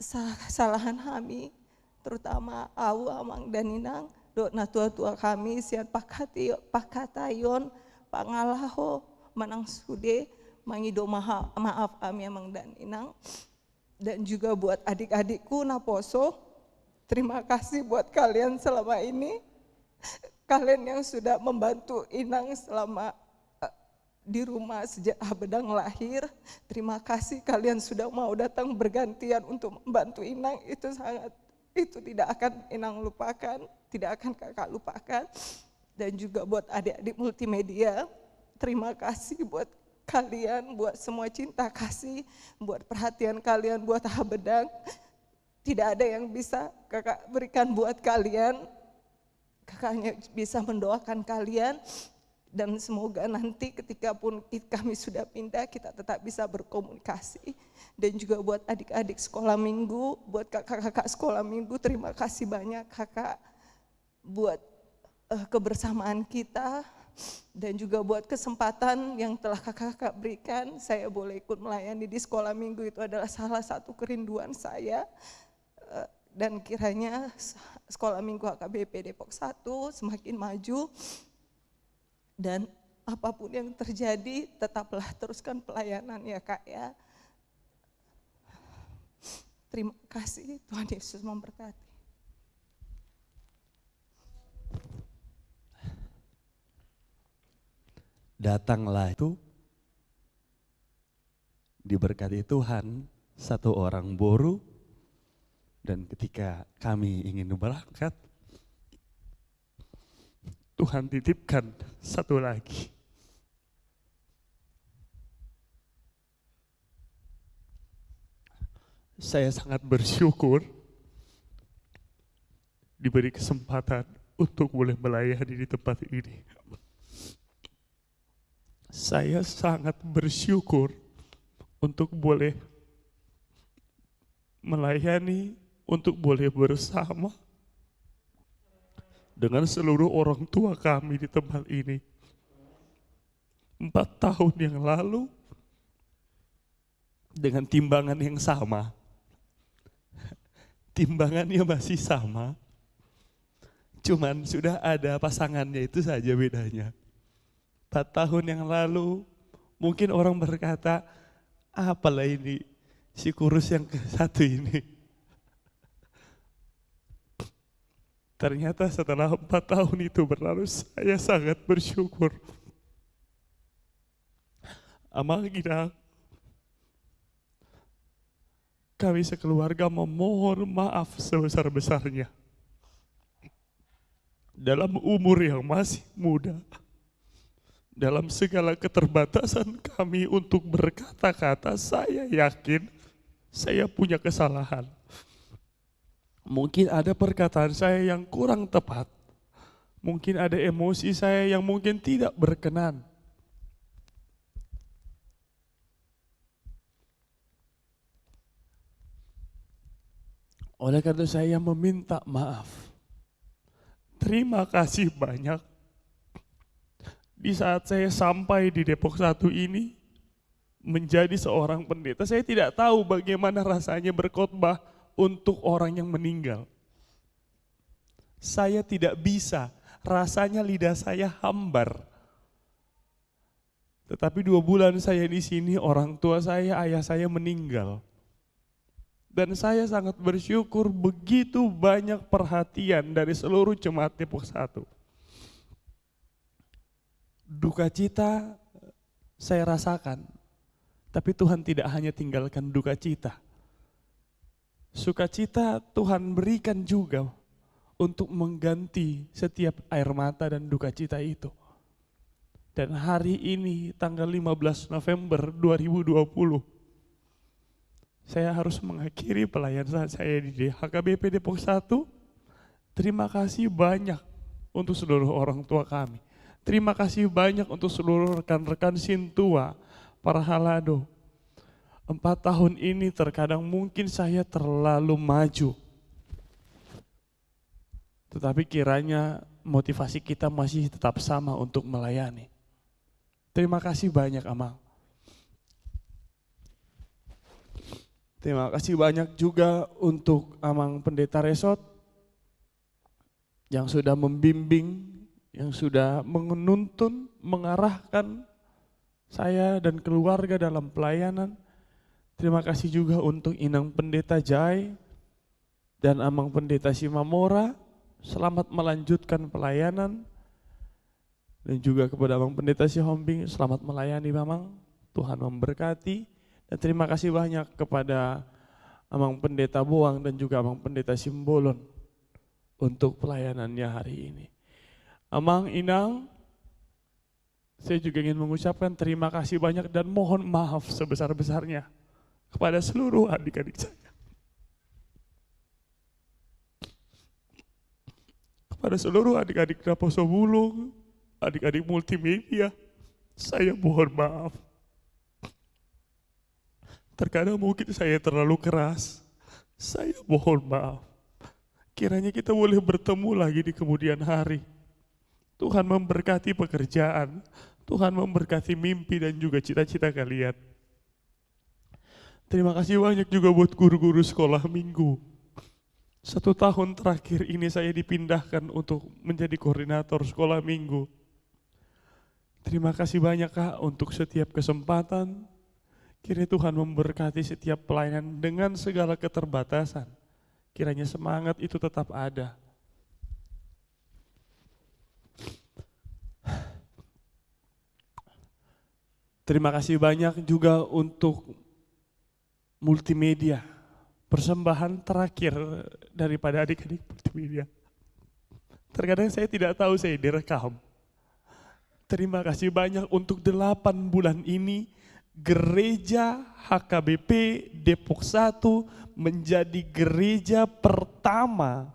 kesalahan kami, terutama awu amang dan inang dok na tua-tua kami sian pakatayon pangalaho manang sude mangido maaf kami amang dan inang. Dan juga buat adik-adikku Naposo, terima kasih buat kalian selama ini, kalian yang sudah membantu Inang selama di rumah sejak Bedang lahir. Terima kasih kalian sudah mau datang bergantian untuk membantu Inang. Itu tidak akan Inang lupakan, tidak akan kakak lupakan. Dan juga buat adik-adik multimedia, terima kasih buat kalian, buat semua cinta kasih, buat perhatian kalian buat Bedang. Tidak ada yang bisa kakak berikan buat kalian, kakak hanya bisa mendoakan kalian. Dan semoga nanti ketika pun kami sudah pindah, kita tetap bisa berkomunikasi. Dan juga buat adik-adik sekolah minggu, buat kakak-kakak sekolah minggu, terima kasih banyak kakak buat kebersamaan kita. Dan juga buat kesempatan yang telah kakak-kakak berikan, saya boleh ikut melayani di sekolah minggu, itu adalah salah satu kerinduan saya. Dan kiranya sekolah minggu HKBP Depok 1 semakin maju. Dan apapun yang terjadi, tetaplah teruskan pelayanan ya Kak ya. Terima kasih, Tuhan Yesus memberkati. Datanglah itu diberkati Tuhan satu orang boru, dan ketika kami ingin berangkat, Tuhan titipkan satu lagi. Saya sangat bersyukur diberi kesempatan untuk boleh melayani di tempat ini. Saya sangat bersyukur untuk boleh melayani, untuk boleh bersama dengan seluruh orang tua kami di tempat ini. 4 tahun yang lalu, dengan timbangan yang sama, timbangannya masih sama, cuman sudah ada pasangannya, itu saja bedanya. 4 tahun yang lalu, mungkin orang berkata, apalah ini, si kurus yang satu ini. Ternyata setelah 4 tahun itu berlalu, saya sangat bersyukur. Amang Ginang, kami sekeluarga memohon maaf sebesar-besarnya. Dalam umur yang masih muda, dalam segala keterbatasan kami untuk berkata-kata, saya yakin saya punya kesalahan. Mungkin ada perkataan saya yang kurang tepat. Mungkin ada emosi saya yang mungkin tidak berkenan. Oleh karena itu saya meminta maaf. Terima kasih banyak. Di saat saya sampai di Depok 1 ini, menjadi seorang pendeta, saya tidak tahu bagaimana rasanya berkhotbah untuk orang yang meninggal. Saya tidak bisa, rasanya lidah saya hambar. Tetapi 2 bulan saya di sini, orang tua saya, ayah saya meninggal. Dan saya sangat bersyukur begitu banyak perhatian dari seluruh jemaat Depok 1. Duka cita saya rasakan, tapi Tuhan tidak hanya tinggalkan duka cita. Sukacita Tuhan berikan juga untuk mengganti setiap air mata dan duka cita itu. Dan hari ini tanggal 15 November 2020, saya harus mengakhiri pelayanan saya di HKBP Depok 1. Terima kasih banyak untuk seluruh orang tua kami. Terima kasih banyak untuk seluruh rekan-rekan Sintua, para halado. 4 tahun ini terkadang mungkin saya terlalu maju. Tetapi kiranya motivasi kita masih tetap sama untuk melayani. Terima kasih banyak Amang. Terima kasih banyak juga untuk Amang Pendeta Resot yang sudah membimbing, yang sudah menuntun, mengarahkan saya dan keluarga dalam pelayanan. Terima kasih juga untuk Inang Pendeta Jai dan Amang Pendeta Simamora. Selamat melanjutkan pelayanan. Dan juga kepada Amang Pendeta Sihombing, selamat melayani Mamang. Tuhan memberkati. Dan terima kasih banyak kepada Amang Pendeta Boang dan juga Amang Pendeta Simbolon untuk pelayanannya hari ini. Amang, Inang, saya juga ingin mengucapkan terima kasih banyak dan mohon maaf sebesar-besarnya kepada seluruh adik-adik saya. Kepada seluruh adik-adik Raposo Bulung, adik-adik multimedia, saya mohon maaf. Terkadang mungkin saya terlalu keras, saya mohon maaf. Kiranya kita boleh bertemu lagi di kemudian hari. Tuhan memberkati pekerjaan, Tuhan memberkati mimpi dan juga cita-cita kalian. Terima kasih banyak juga buat guru-guru sekolah minggu. 1 tahun terakhir ini saya dipindahkan untuk menjadi koordinator sekolah minggu. Terima kasih banyak Kak untuk setiap kesempatan. Kiranya Tuhan memberkati setiap pelayanan dengan segala keterbatasan. Kiranya semangat itu tetap ada. Terima kasih banyak juga untuk multimedia. Persembahan terakhir daripada adik-adik multimedia. Terkadang saya tidak tahu saya direkam. Terima kasih banyak untuk 8 bulan ini. Gereja HKBP Depok 1 menjadi gereja pertama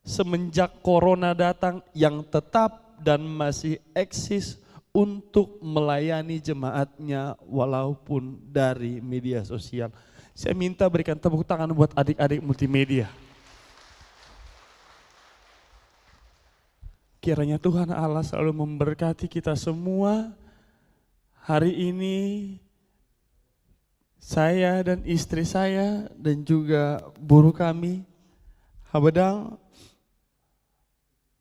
semenjak corona datang yang tetap dan masih eksis untuk melayani jemaatnya walaupun dari media sosial. Saya minta berikan tepuk tangan buat adik-adik multimedia. Kiranya Tuhan Allah selalu memberkati kita semua. Hari ini saya dan istri saya dan juga buruh kami Habedang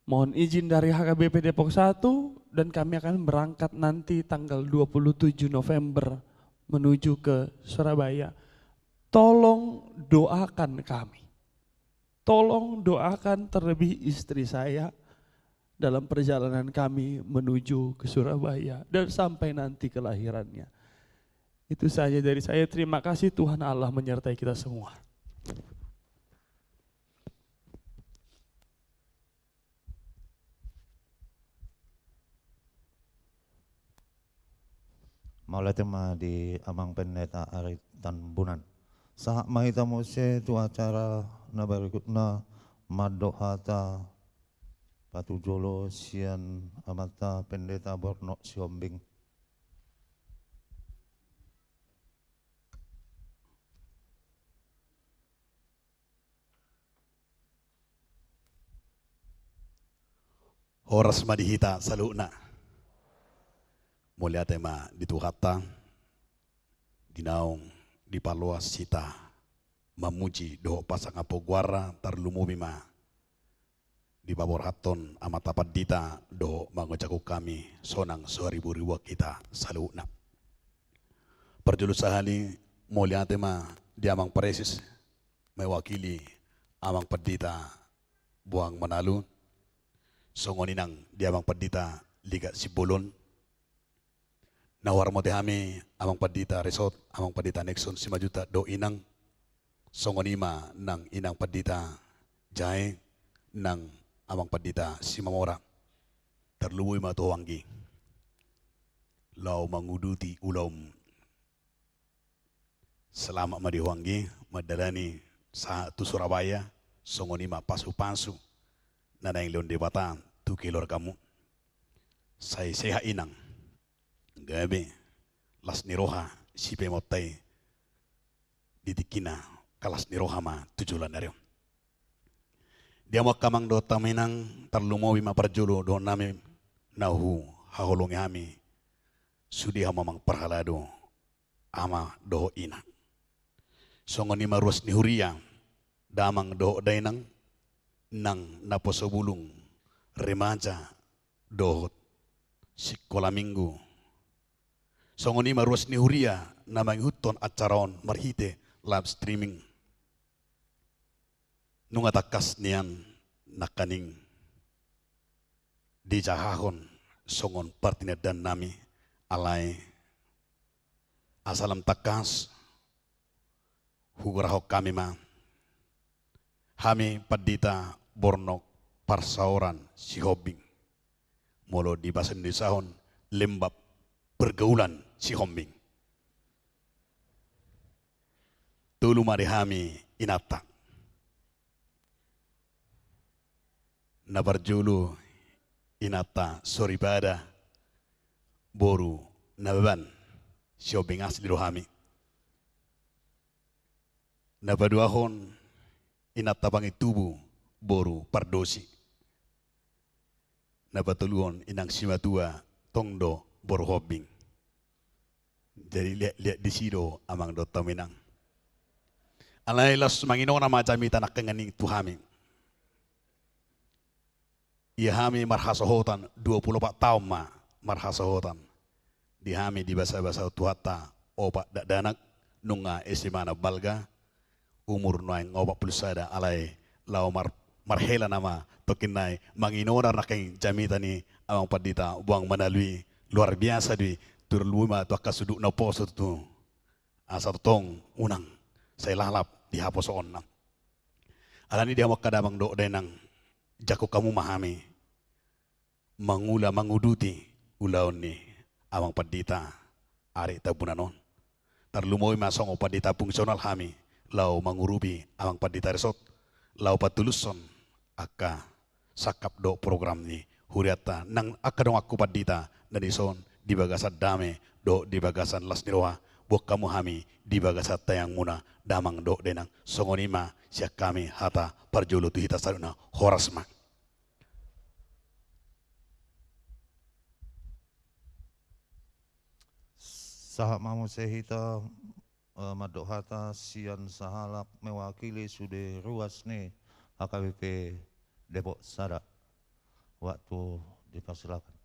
mohon izin dari HKBP Depok 1 dan kami akan berangkat nanti tanggal 27 November menuju ke Surabaya. Tolong doakan kami. Tolong doakan terlebih istri saya dalam perjalanan kami menuju ke Surabaya dan sampai nanti kelahirannya. Itu saja dari saya. Terima kasih, Tuhan Allah menyertai kita semua. Maulai tema di Amang Pendeta Ari Tambunan. Sahak mahita mose tu acara na berikutnya madohata Patu Jolo sian amata Pendeta Borno Siombing. Horas madihita saluna. Mulia tema dituhata, dinaung, dipaluas sita, memuji doh pasang apoguara tarlumumima. Di babor haton amat tapat dita do mangocaku kami sonang 2000 kita saluna. Perjulu sahali mulia tema di amang presis mewakili amang pedita buang Manalu songoninang di amang pedita Liga Sibolon nawar motehami amang pedita Resort amang pedita Nexon 5 juta do inang songonima nang inang pedita Jai nang amang pedita Simamora terluwi matuanggi lau menguduti ulom selama madihuanggi madalani satu Surabaya songonima pasu-pasu nana yang leon debata tu kilor kamu saya seha inang gabe las niroha sipe motai kina kalas ni rohama tujulan dari. Dia mau kamang do taminang terlumowi ma perjulu do nami nahu haholongi hami sudi hama mang perhalado ama do ina. Songoni marus ni huria damang do dainang nang naposobulung remaja do sekolah minggu. Songoni marus ni huria namang huton acaron marhite live streaming. Nunga takas nian nakaning di jahahon songon partinet dan nami alai asalam takas hugurahok kami ma hami padita bornok parsauran si hobbing molo di bahasa Indonesia hon lembab pergaulan si hobbing tulu mari hami inata nabarjulu inata soribada boru naban si hobbing asli rohami nabaduahon inata bangi tubuh boru pardosi nabatuluon inang simatua tongdo boru hobbing. Jadi lihat di sido amang do taminang alai las manginona macam tanak kenganing tuhami ia hami marhasahotan 24 tahun ma marhasahotan di hami di bahasa tuhata opak danak nunga esimana balga umur noeng opak pulsada alai lau marhela nama tokinai manginona nakeng jamitani amang padita buang manalui luar biasa di turluma tu akasuduk na poso tu asal tong unang saya lalap di hapos onang alani dia makadamang do denang jako kamu mahami mangula manguduti ulaon ni amang padita ari tabunanon tarlumoy masong padita fungsional hami lau mangurubi amang padita resort lau patuluson aka sakap do program ni huriata nang akadong aku padita dan ison di bagasan dame do di bagasan las niroha buat kamu hami di bagasan tayang muna damang do denang songonima siak kami hata parjolo tu hita saruna horasma. Sahak mamu sehita madok hata sian sahalak mewakili sude ruas nih HKBP Depok Sada. Waktu dipersilakan.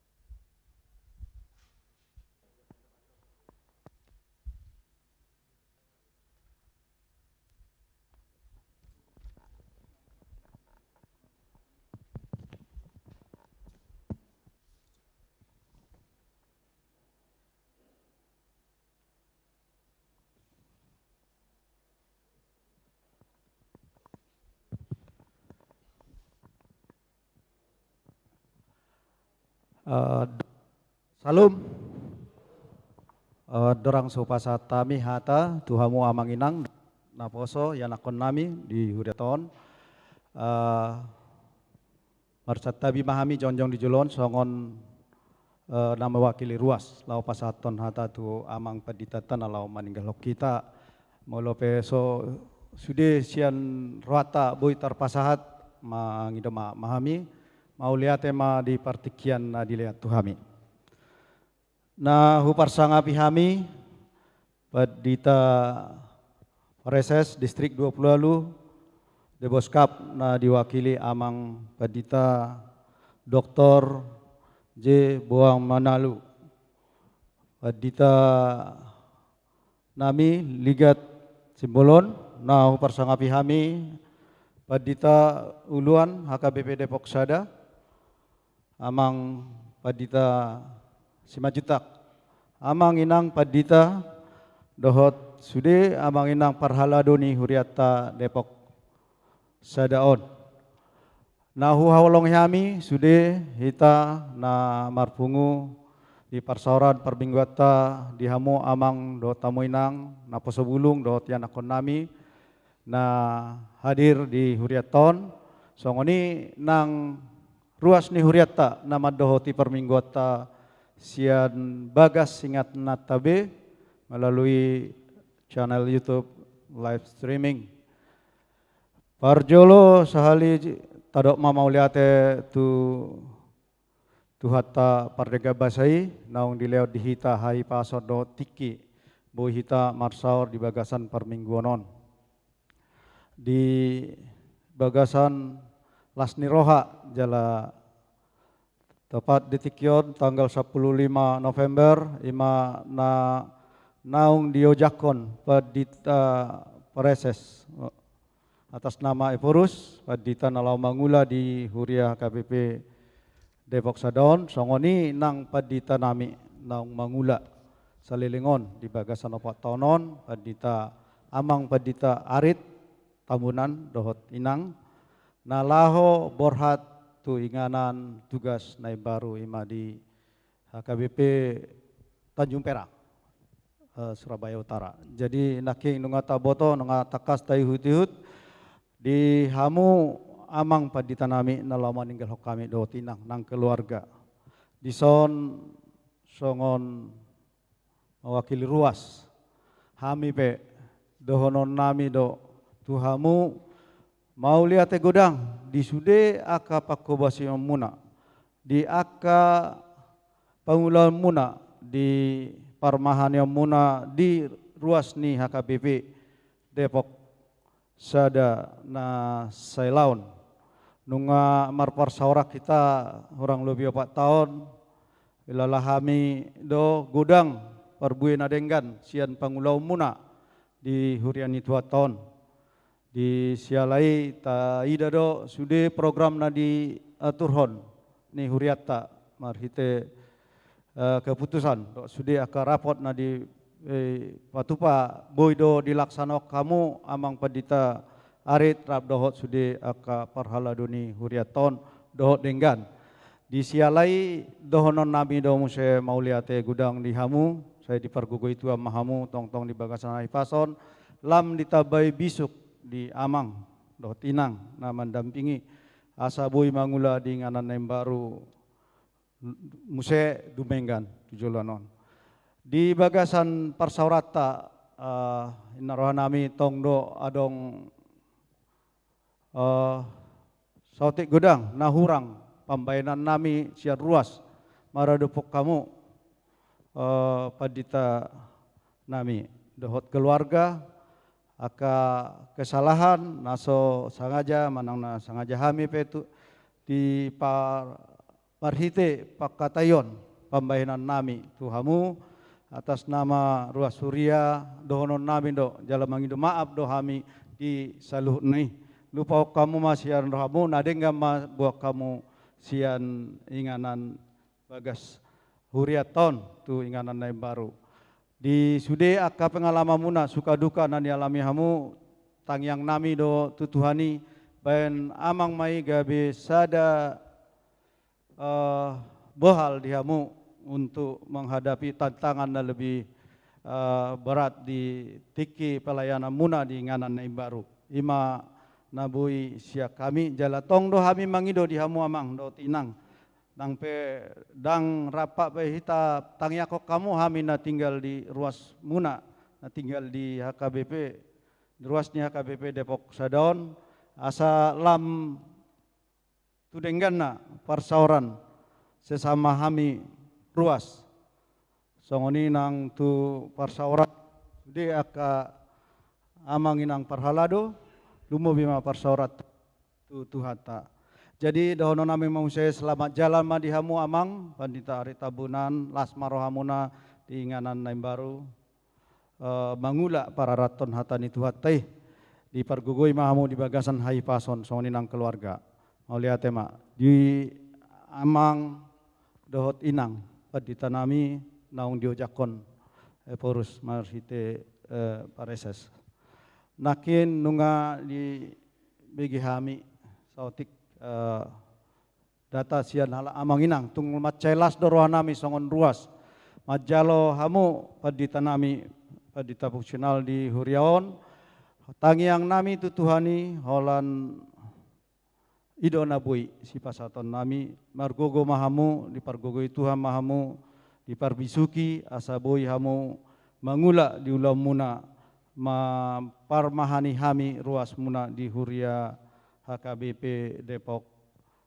Salam dorang supasatami hata tuhamu amanginang naposo yanakon nami di huriaton marsatabi mahami jonjong di julon songon nama wakili ruas lau pasaton hata tu amang paditatan lau maninggal kita molo peso sude sian roata boy tarpasahat mangido mahami mau lihat tema di partikian dilihat tuhami. Nah hupar sangapi hami padita reses distrik 20 lalu Deboskap na diwakili amang padita Dr. J. Boang Manalu. Padita nami ligat simbolon na hupar sangapi hami padita uluan HKBP Depok Sada amang padita simajutak amang inang padita dohot sude amang inang parhaladoni huriata Depok Sadaon nahu hawalong hami sude hita na marpungu di parsauran perbinggata di hamu amang dohot tamu inang na posobulung dohot yanakon nami na hadir di huriaton songoni nang ruas ni huriata nama dohoti perminggota sian bagas singat natabe melalui channel YouTube live streaming. Parjolo sahali tadok mamau liate tu hatta pardega basai naung dileo dihita hai pasod do tiki bo hita marsaur di bagasan permingguanon. Di bagasan Lasni Roha jala tepat di Tikyon tanggal 15 November ima naung diojakon padita pereses atas nama Eporus padita nalau mangula di Huria KPP Depok Sadon songoni nang padita nami naung mangula salilingon di bagasan opat tonon padita amang padita arit Tambunan dohot inang nalaho borhat tu inganan tugas naib baru ima di HKBP Tanjung Perak Surabaya Utara. Jadi naking nungata boto nungata kas tai hutihut di hamu amang padita nami nalaman ninggal hok kami do tinang nang keluarga. Di songon mewakili ruas hami pe dohonon nami do tuhamu mau lihat godang di sude aka pakobasi muna di aka pangulan muna di parmahan yang muna di ruas ni HKBP Depok sada na sailaun nunga marpar saurak kita orang lebih 4 tahun bila lahami do godang perbuin adenggan sian pangulau muna di hurian itu 2 tahun di sialai ta ida do sude program na di aturhon ni huriata marhite keputusan do sude aka rapot na di patupa boydo dilaksanok kamu amang padita arit rap dohot sude aka parhala doni huriaton dohot denggan di sialai dohonon nabi do muse mauliate gudang di hamu saya dipargugo itu amahamu tong-tong di bagasan Ipason lam ditabai bisuk di amang do tinang na mendampingi asa boy mangula di nganan nem baru muse dumenggan tujulanon di bagasan parsaurata inaroha nami tong do adong sautik godang nahurang pambayanan nami siar ruas maradupok kamu padita nami dohot keluarga aka kesalahan naso sangaja manang na sangaja hami petu di parhite pakatayon pambayanan nami tuhamu atas nama ruas Surya dohonon nami do jala mangido maaf do hami di saluh ni lupa kamu masian rohamu nadengga ma buat kamu sian inganan bagas huriaton tu inganan naib baru di sude aka pengalaman muna suka duka nan dialami hamu tangyang nami do tutuhani bayan amang mai gabe sada bohal di hamu untuk menghadapi tantangan na lebih berat di tiki pelayanan muna di nganan naib baru ima nabui siak kami jalatong do hami mangido di hamu amang do tinang nang pe dang rapak pe hita tangyakok kamu hami na tinggal di ruas muna na tinggal di HKBP ruasnya HKBP Depok Sadon asa lam tudenggan na parsauran sesama hami ruas songoni nang tu parsauran di aka amanginang parhalado lumo bima parsaurat tu hata. Jadi dohono nami mau saya selamat jalan ma di hamu amang pandita ari tabunan lasma rohamuna di inganan naim baru mangula para raton hatani tuhatai di pargugoi mahamu di bagasan hai pason songoni nang keluarga mau lihat tema di amang dohot inang pandita nami naung diojakon porus marhite pareses nakin nunga di begi hami sautik data sian hala amanginang tung macelas dorohanami songon ruas majalo hamu padita nami padita fungsional di Huriaon tangiang nami tutuhani holan ido nabui si pasaton nami margogo mahamu di pargogo itu mahamu di parbisuki asaboi hamu mangula di ulam muna parmahani hami ruas muna di Huria HKBP Depok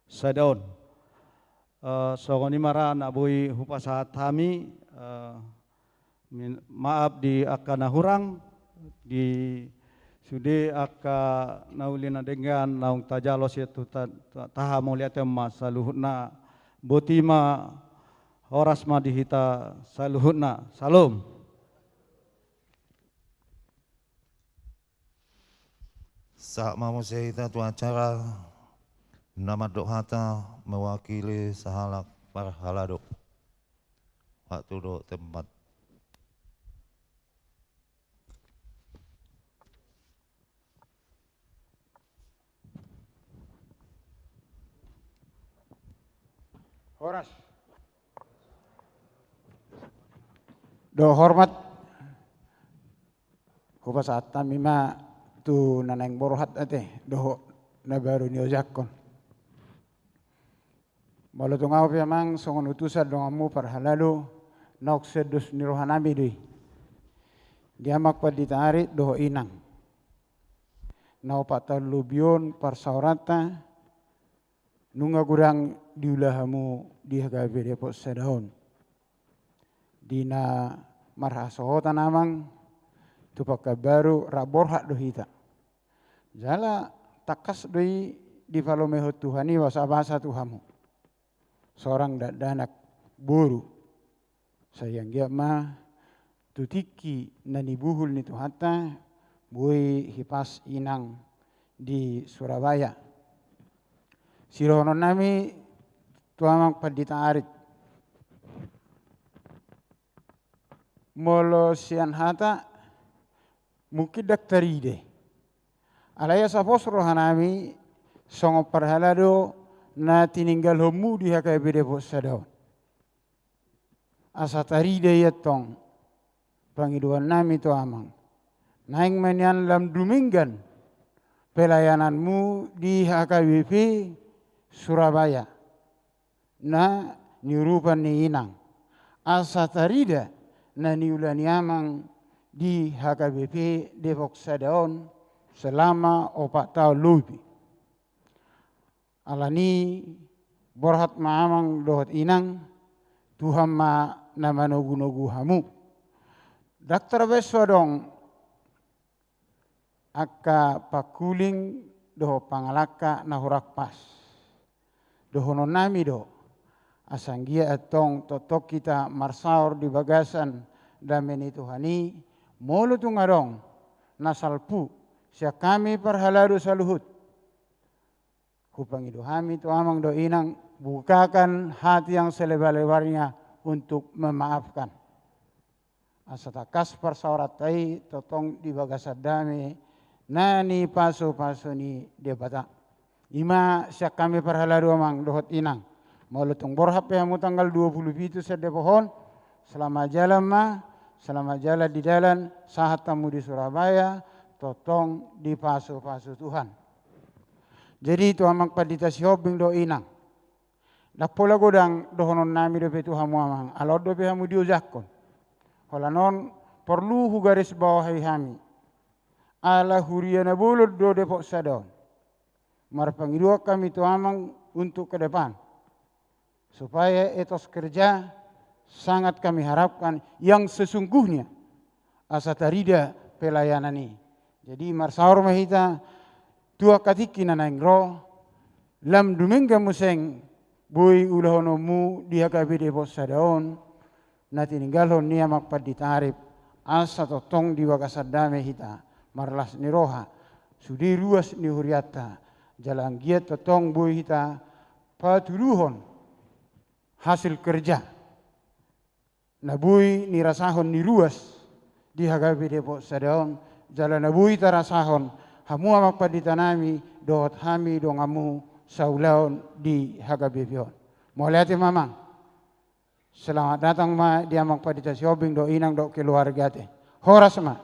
Sadaun. Songoni mara nak bui hupasahat hami, maaf di akana hurang di sude aka naulina dengan naung tajalos itu taha mau lihat masa luhutna botima horas ma dihita saluhutna salom. Saat mau saya tu acara nama dohata mewakili sahalak parhalado waktu do tempat. Horas. Do hormat hupasahat tamima tu nanang borhat ate do na baru niojakon. Malu tungau piamang songon utusan dongamu parhalado nok sedus nirohanami dui. Diamak paditaari do inang. Nau patalubion parsaurata nunga gurang diulahamu di HKBP Depok Sadaun. Dina marhasohotan amang tupaka baru raborhak dohita. Jala takas doi di falomeho Tuhani wasabasa Tuhamu. Seorang danak buru. Sayang dia mah tutiki nani buhul ni Tuhata bui hipas inang di Surabaya. Sirono nami tuamang padita arit. Molo sian hata mungkin daktaride. Alaya sapos rohanami songo parhalado na tininggal homu di HKBP Depok Sadaun. Asa taride yatong pangiduan nami tuamang. Naing menyan lam duminggan pelayananmu di HKBP Surabaya. Na niurupan ni inang. Asa tarida na niulani amang di HKBP Depok Sadaun selama 4 tahun lebih. Alani borhat maamang dohot inang Tuhan ma nama nogu-nogu hamu. Daktar beswadong aka pakuling doho pangalaka nahurak pas. Dohono nami do asanggia atong totok kita marsaur di bagasan dameni Tuhani molu tungarong nasalpu sia kami parhalado saluhut. Kupangido kami tu amang do inang bukakan hati yang selebar-lebarnya untuk memaafkan. Asatakas parsauratai totong di bagasad dami nani paso-paso ni debata. Ima siak kami parhalado amang dohot inang. Maulutong borhap ya mu tanggal 27 sedepohon selama jalan selama jalan di jalan sahat tamu di Surabaya totong di paso-paso Tuhan. Jadi itu amang padita siobing do inang. Dapola godang dohonon nami do petu hamu amang. Alor do pe hamu diujakon. Holanon perlu garis bawahi hami. Ala huriana bulut do Depok Sadaun. Marpangidua kami tu amang untuk ke depan. Supaya etos kerja sangat kami harapkan yang sesungguhnya asa tarida pelayanan ini. Jadi marsaur mahita tua katiki nanaing roh lam dumingga museng bui ulahonomu di HKBP Depok Sadaun na tininggalhon niya makpaditarip asa totong di wakasadame hita marlas ni roha sudi ruas ni huriata jalan giat totong bui hita patuluhon hasil kerja na bui ni rasahon ni ruas di HKBP Depok Sadaun jalan na bui tarasahon hamua makpaditanami dohot hami dongamu saulaun di HKBP. Mohon mamang. Selamat datang ma dia makpadita siobing do inang do keluarga te. Horas ma.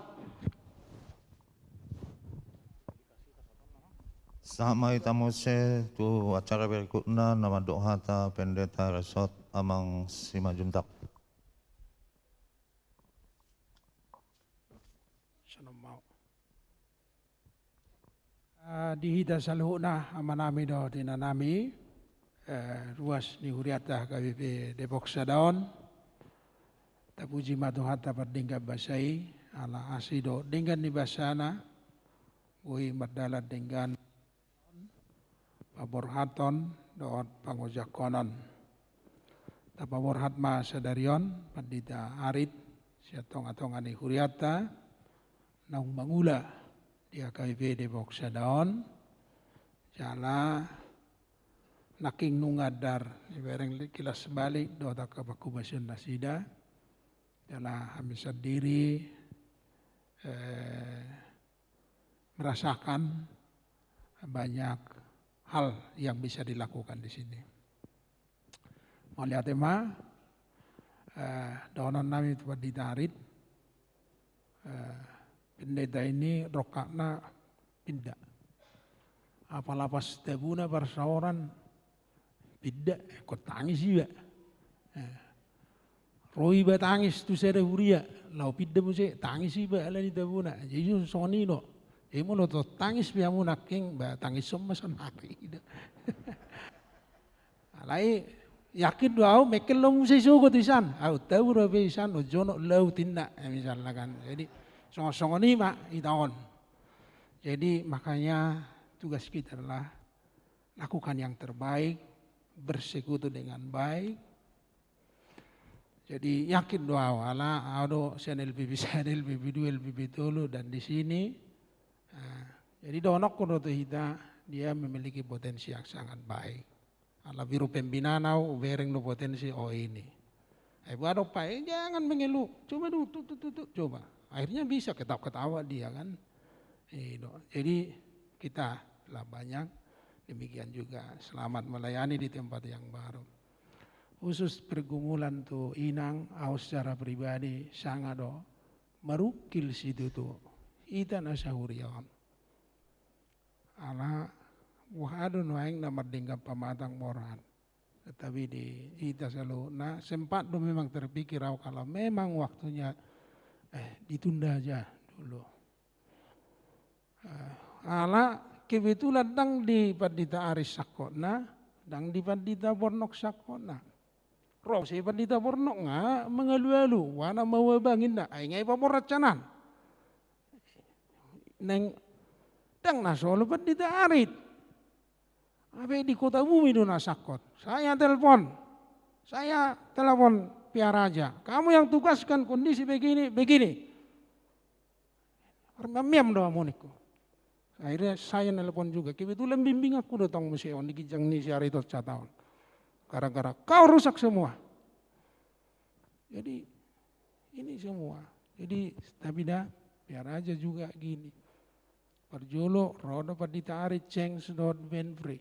Sama itamose tu acara berikutnya nama dohata pendeta resort amang Simajuntak. Mau di hita saluhna amanami do tinanami ruas ni huriata KBP Depok Sadaon tapuji matuhata perdingga basai ala asido dengan ni basana ui mardalat dengan paborhaton doot pangojakonon tapaborhatma sadarion pandita arit siatong-atongan ni huriata naung mangula dia KBP Depok Sadaon jala naking nungadar ibareng kilas balik dota kapakubasun nasida jala hamisad diri merasakan banyak hal yang bisa dilakukan di sini. Melihat tema donon nami itu ditarik pendeta ini rokakna pindah. Apalapas tabuna perseoran pindah, kok tangis juga. Roy ba tangis tu saya huria, lau pindah musik tangis sih ba ala ni tabuna. Jadi soni no, emo lo to tangis biamu naking ba tangis semua sonaki. Alai yakin doa mekel lo musik suku tisan, au tahu roh tisan, lo jono lau tindak misalnya kan. Jadi songo-songo ni mak itaon. Jadi makanya tugas kita adalah lakukan yang terbaik, bersekutu dengan baik. Jadi yakin doa wala ada LPB 1, LPB 2, LPB 3 dan di sini. Jadi donok kuno kita dia memiliki potensi yang sangat baik. Ala biru pembinanau bereng no potensi ini. Buat apa? Jangan mengeluh. Coba dulu coba. Akhirnya bisa ketawa-ketawa dia kan. Jadi kita lah banyak demikian juga selamat melayani di tempat yang baru. Khusus pergumulan tu inang au secara pribadi sangat do merukil situ tu ita nasahurion. Ala wahadu noeng na merdingga pamatang moran. Tetapi di ita selalu na sempat do memang terpikir kalau memang waktunya ditunda aja dulu. Ala kebetulan dang di Pandita Aris Sakona, dang di Pandita Bornok Sakona. Roh si Pandita Bornok nga mengalu-alu, wana mawabangin na, ay ngay pamoratsanan. Neng dang nasolo Pandita Arit. Abe di kota bumi do nasakot. Saya telepon Piaraja. Kamu yang tugaskan kondisi begini. Miam doa moniko. Akhirnya saya nelpon juga. Kebetulan bimbing aku datang museum di Kijang ni siari itu tahun. Gara-gara kau rusak semua. Jadi ini semua. Jadi tapi dah biar aja juga gini. Perjolo roda Pandita Arit ceng sedot benfree.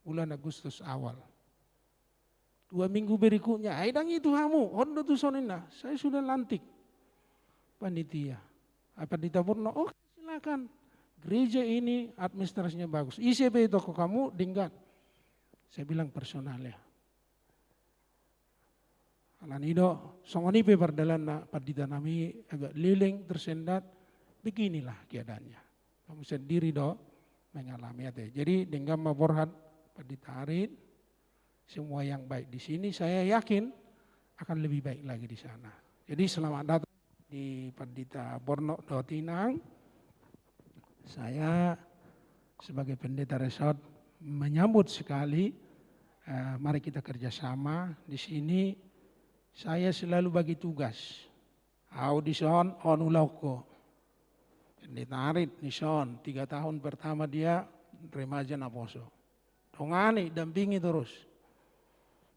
Bulan Agustus awal. 2 minggu berikutnya, aidang itu kamu, hondo tu sonina. Saya sudah lantik panitia. Pandita Bornok, oh silakan. Gereja ini administrasinya bagus. ICP toko kamu dinggat. Saya bilang personalnya. Alanido, songoni pe perdalan na Pandita nami agak liling tersendat. Beginilah keadaannya. Kamu sendiri do mengalami itu. Jadi dengan maborhat Pandita Arit, semua yang baik di sini saya yakin akan lebih baik lagi di sana. Jadi selamat datang di Pandita Bornok Dotinang. Saya sebagai pendeta resort menyambut sekali. Mari kita kerjasama di sini. Saya selalu bagi tugas. Audison onulauko. Pendeta Arit nison 3 tahun pertama dia remaja naposo. Dongani dampingi terus.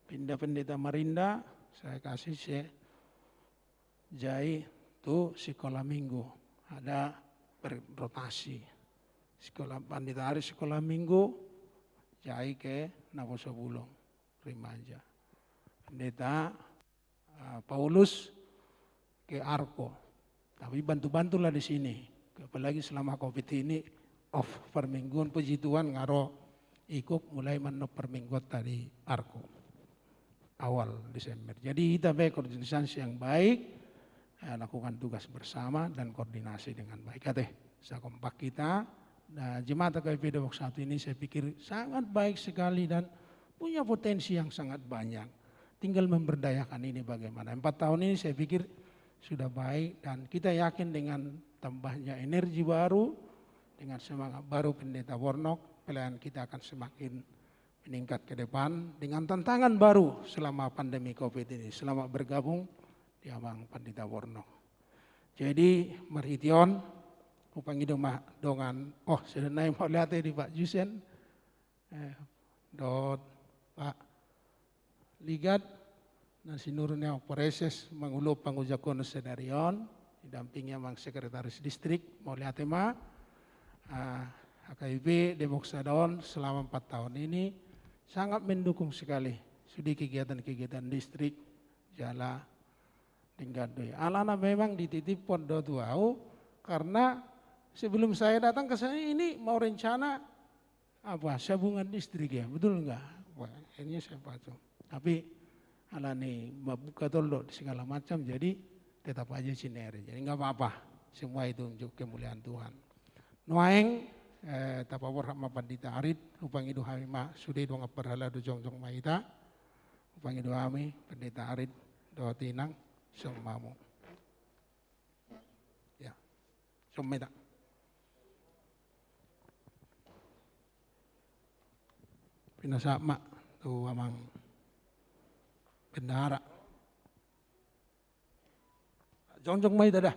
Pindah pendeta Marinda, saya kasih jai tu sekolah minggu. Ada berrotasi. Sekolah Pandita Arit sekolah minggu, jai ke Naposo Bulong, remaja. Pendeta Paulus ke Arko. Tapi bantu-bantulah di sini. Apalagi selama COVID ini off permingguan puji Tuhan ngaro ikut mulai menop permingguan tadi Arko. Awal Desember. Jadi kita koordinasi yang baik, lakukan tugas bersama dan koordinasi dengan baik. Saya kompak kita Nah, Jemaat AKBP Depok 1 ini saya pikir sangat baik sekali dan punya potensi yang sangat banyak. Tinggal memberdayakan ini bagaimana. 4 tahun ini saya pikir sudah baik dan kita yakin dengan tambahnya energi baru, dengan semangat baru Pendeta Wornok, pelayanan kita akan semakin meningkat ke depan dengan tantangan baru selama pandemi COVID ini, selama bergabung di Amang Pendeta Wornok. Jadi Marition, upang dongan, sudah naik mau lihat di Pak Jusen, Pak Ligat, dan sinurnya Pereses mengulup pangujakon sedarion, didampingi Mang Sekretaris Distrik, mau lihat AKBP Depok Sadon selama 4 tahun ini sangat mendukung sekali studi kegiatan-kegiatan distrik, jala, Tinggadoi. Alana memang dititip Pondok Tuau karena sebelum saya datang ke sana ini mau rencana sabungan distrik ya, betul enggak? Wah, ini saya patung. Tapi alani membuka tolok segala macam, jadi tetap aja sinere. Jadi enggak apa-apa, semua itu untuk kemuliaan Tuhan. Noaeng tapawar hak Pandita Arit, upang itu kami sudah dong perhala do jongjong maita, upang itu kami Pendeta Arit do tinang semamu. Ya, semaita. Pinasama tu amang bendahara. Jongjong maita dah.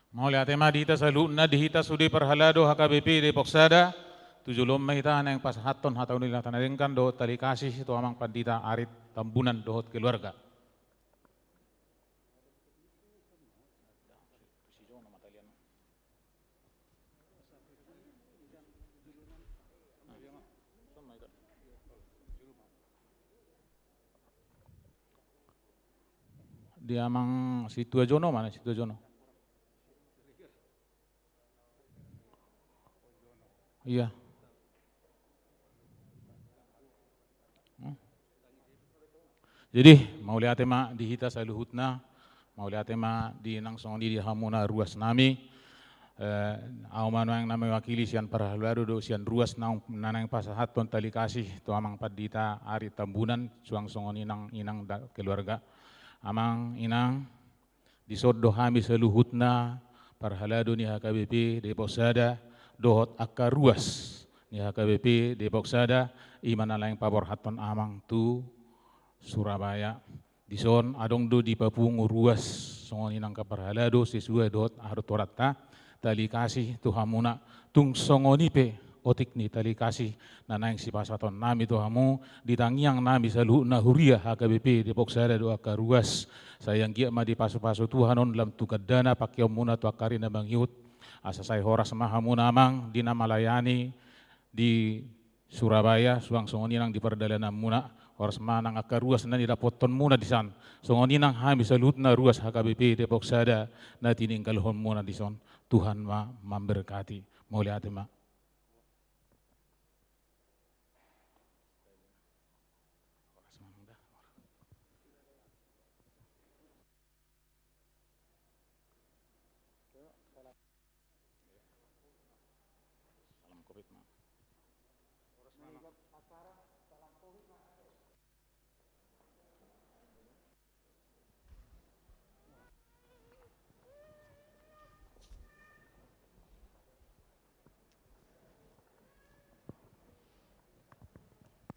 Maulia tema dihita saluna dihita sudi perhalado HKBP Depok Sada 7 mahita yang pas haton hatau nila tanadengkan do tali kasih itu Amang Pandita Arit Tambunan dohot keluarga. Di Amang Situajono mana Situajono? Iya. Jadi mau lihat tema dihita saluhutna, mau lihat tema di nangsong di hamuna ruas nami, manu yang namanya wakili sian parahluado do sian ruas nanang pasahaton tali kasih tu Amang Pandita Arit Tambunan suang songon inang keluarga, Amang inang disodo hami saluhutna parhalado ni HKBP Depok Sada dohot akka ruas ni HKBP Depok Sada imana laing pabor haton Amang tu Surabaya dison adong do di papungu ruas songon inang kaparhalado sesuai dohot harut torata tali kasih tu hamuna tung songonipe otik ni tali kasih nanaing si pasaton nami tu hamu ditangiang nami saluhna huria HKBP Depok Sada do akka ruas sayang gia ma di pasu-pasu Tuhanon lam tukadana pakiom muna tu akarina bangiut asa saya horas mahamu namang di nama layani di Surabaya suang songoninang di perdalanan muna horas manang akka ruas na nidapoton muna di san songoninang hami salutna ruas HKBP Depok Sada na tininggalhon muna di son Tuhan memberkati mau lihat ma.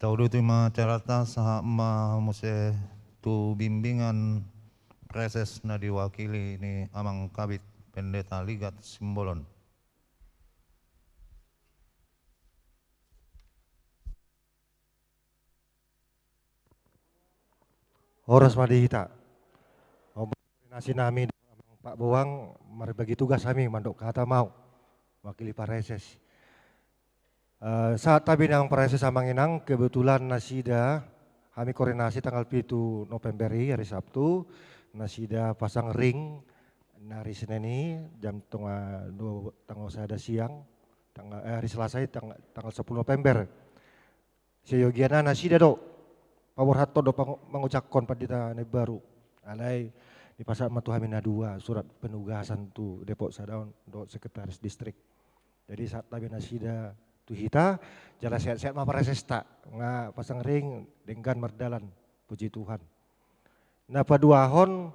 Taudu terima carata saha ma muse tu bimbingan preses na diwakili ni Amang Kabit Pendeta Ligat Simbolon. Horas madihita. Nasi nami Pak Boang mari bagi tugas kami mandok kata mau wakili pareses. Saat tabi nang pareses Amang Inang kebetulan nasida kami koordinasi tanggal 7 November hari Sabtu nasida pasang ring hari Senin ini jam tanggal sada siang hari Selasa tanggal 10 November. Seyogiana nasida do Pawar hatto do mengucapkan Pandita baru. Alai Di pasal Matuhamina 2 surat penugasan tu Depok Sadaun do sekretaris distrik. Jadi saat tabi nasida tu hita jala sehat-sehat ma parasesta nga pasang ring denggan merdalan puji Tuhan. Nah paduahon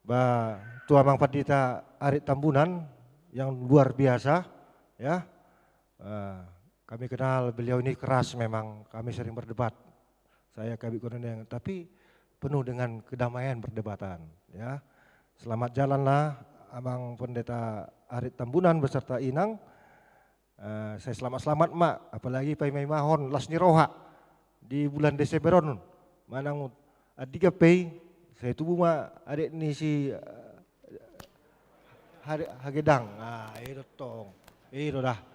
ba tu amang padita Arit Tambunan yang luar biasa ya. Kami kenal beliau ini keras memang, kami sering berdebat. Saya Kabit Koordinator, tapi penuh dengan kedamaian perdebatan. Ya, selamat jalanlah Abang Pendeta Arit Tambunan beserta Inang. Saya selamat mak, apalagi pai mai mahon las niroha di bulan Desemberon. Manang adiga pay, saya tubuh mak adik ni si Hagedang. Itu tong, itu dah.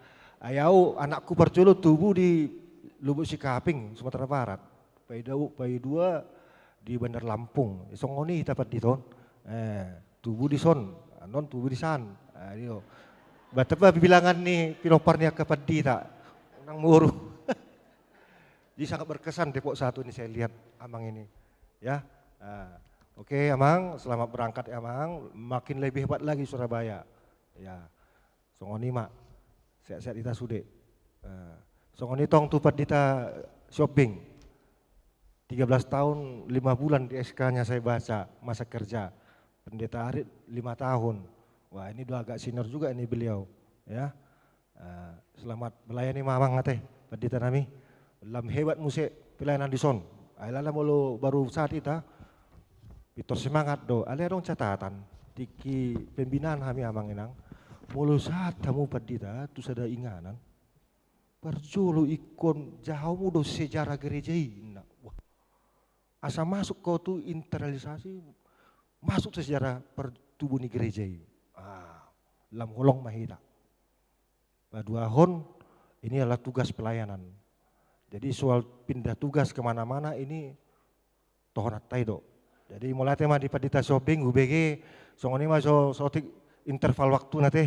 Ayau anakku percolo tubuh di Lubuk Sikaping, Sumatera Barat. Pai 2 di Bandar Lampung. Songoni dapat di ton. Tubuh di son, non tubuh di san. Dio. Batapa bilangan ni pinoparnya kapadi tak nang muru. Jadi sangat berkesan Depok 1 ini saya lihat Amang ini. Ya. Oke Amang, selamat berangkat ya Amang. Makin lebih hebat lagi Surabaya. Ya. Songoni mak. Sehat-sehat kita sude. Songoni tong tupat kita shopping. 13 tahun 5 bulan di SK-nya saya baca masa kerja. Pendeta Arit 5 tahun. Wah ini udah agak senior juga ini beliau. Ya. Selamat melayani mamang teh pendeta nami. Lam hebat musik pelayanan di son. Ailala mulu baru saat itu. Pitor semangat do. Ale dong catatan. Tiki pembinaan kami amang inang. Mulu saat kamu pendeta tu sada inganan. Perjulu ikon jauh do sejarah gereja ini. Wah. Asa masuk kau tu internalisasi masuk sejarah pertubuh ni gereja ini. Lam holong mahida. Paduahon ini adalah tugas pelayanan. Jadi soal pindah tugas kemana-mana ini tohonat taido. Jadi mulai tema di pendeta shopping UBG songoni mah sotik interval waktu nate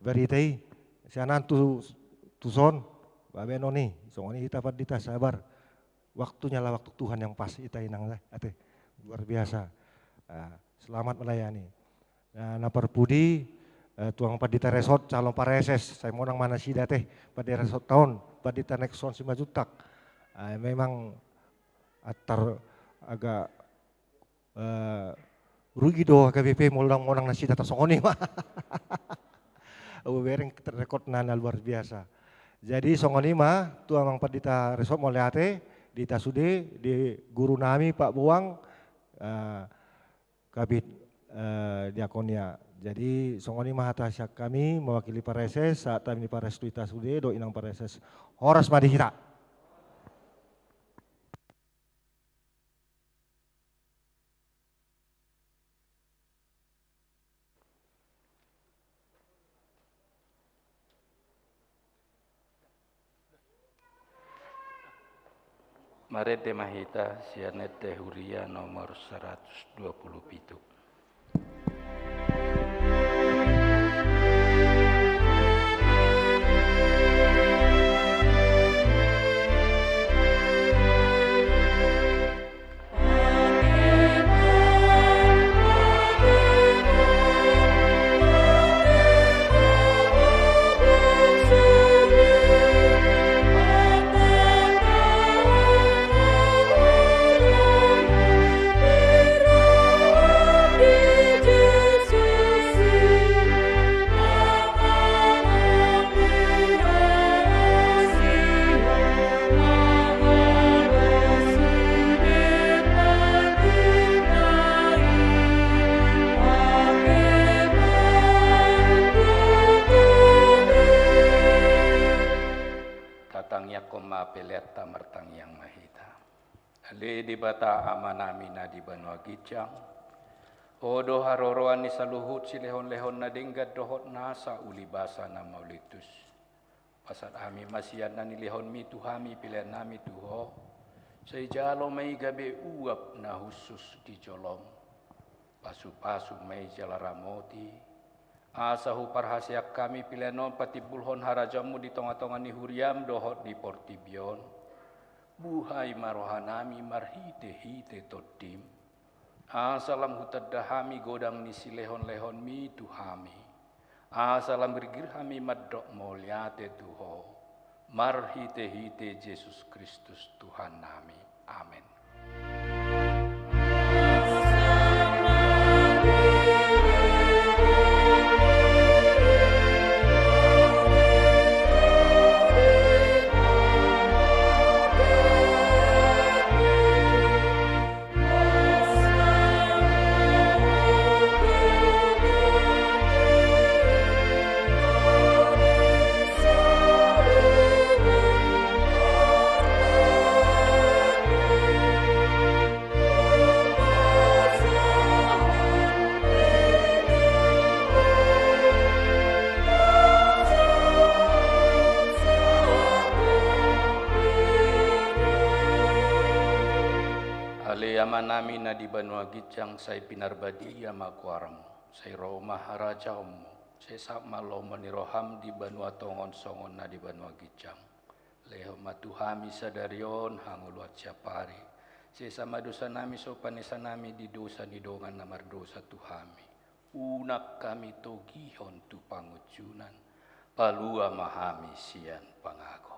beritai sianan tu son babe noni songoni kita pendeta sabar waktunya lah waktu Tuhan yang pas kita inang lah ate luar biasa. Selamat melayani. Nah perpudi tuang pendeta resort calon pareses saya mau nang mana sida teh pada resort tahun pendeta Nexon 5 juta. Memang atar agak rugi do KBP molang nasi data songoni mah. Bereng rekod nana luar biasa. Jadi songoni mah tu amang pendeta resort moleate di Tasude di guru nami Pak Buang Kabit Diakonia. Jadi songoni mah atas kami mewakili pareses saat kami pares di Tasude do inang pareses horas madihita. Marete Mahita Sianet Huria nomor 127. Peleta Martang Yang Mahita. Ali di bata amanami na di Banua Gijang. Odo haroroan ni saluhut si lehon-lehon na dinggad dohot nasa ulibasa na maulitus. Pasat ami masiyan na nilihon mi tuhami pilihan nami tuho. Sa ijalo may gabi uap na husus di jolom. Pasu-pasu may jalaramoti. Asahu parhasyak kami pilenon patibulhon harajamu di tonga-tonga ni huriam dohot di portibion. Buhay marohanami marhite-hite todim. Asalam hutadahami godang nisi lehon-lehon mi tuhami. Asalam bergirhami maddok mulyate Tuho. Marhite-hite Yesus Kristus Tuhan nami. Amin. Nami na di Banua Gicang say pinarbadiya makuaramo say Roma harajaomo say sapmalo maniroham di Banua Tongon Songon na di Banua Gicang leho matuhami sadarion hanguluat siapari say sama dosa nami so panisa nami di dosa ni dongan na mardosa tuhami unak kami togihon tu pangujunan palua mahami sian pangago.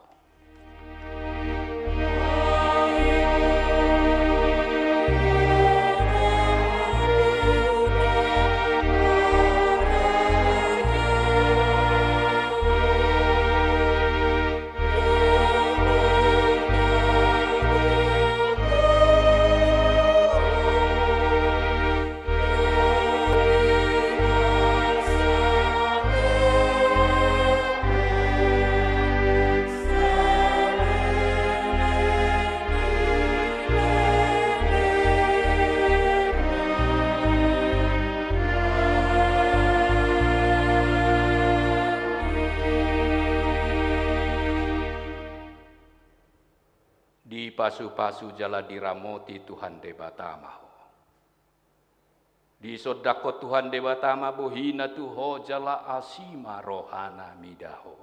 Pasu-pasu jala diramoti Tuhan Debatamaho. Di sodako Tuhan Debatama bohina tuho jala asima rohana midaho.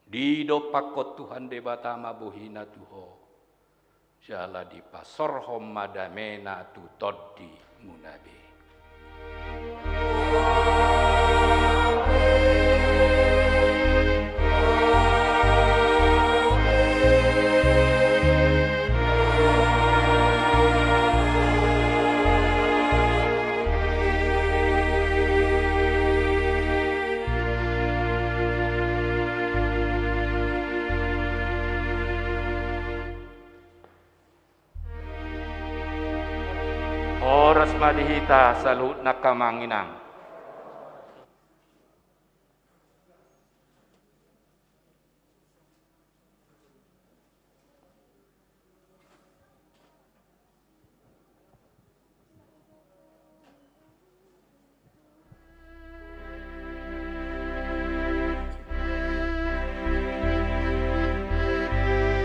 Di dopakot Tuhan Debatama bohina tuho jala di pasorhom madamena tu toddi munabe. Oras madihita salut nakamanginang.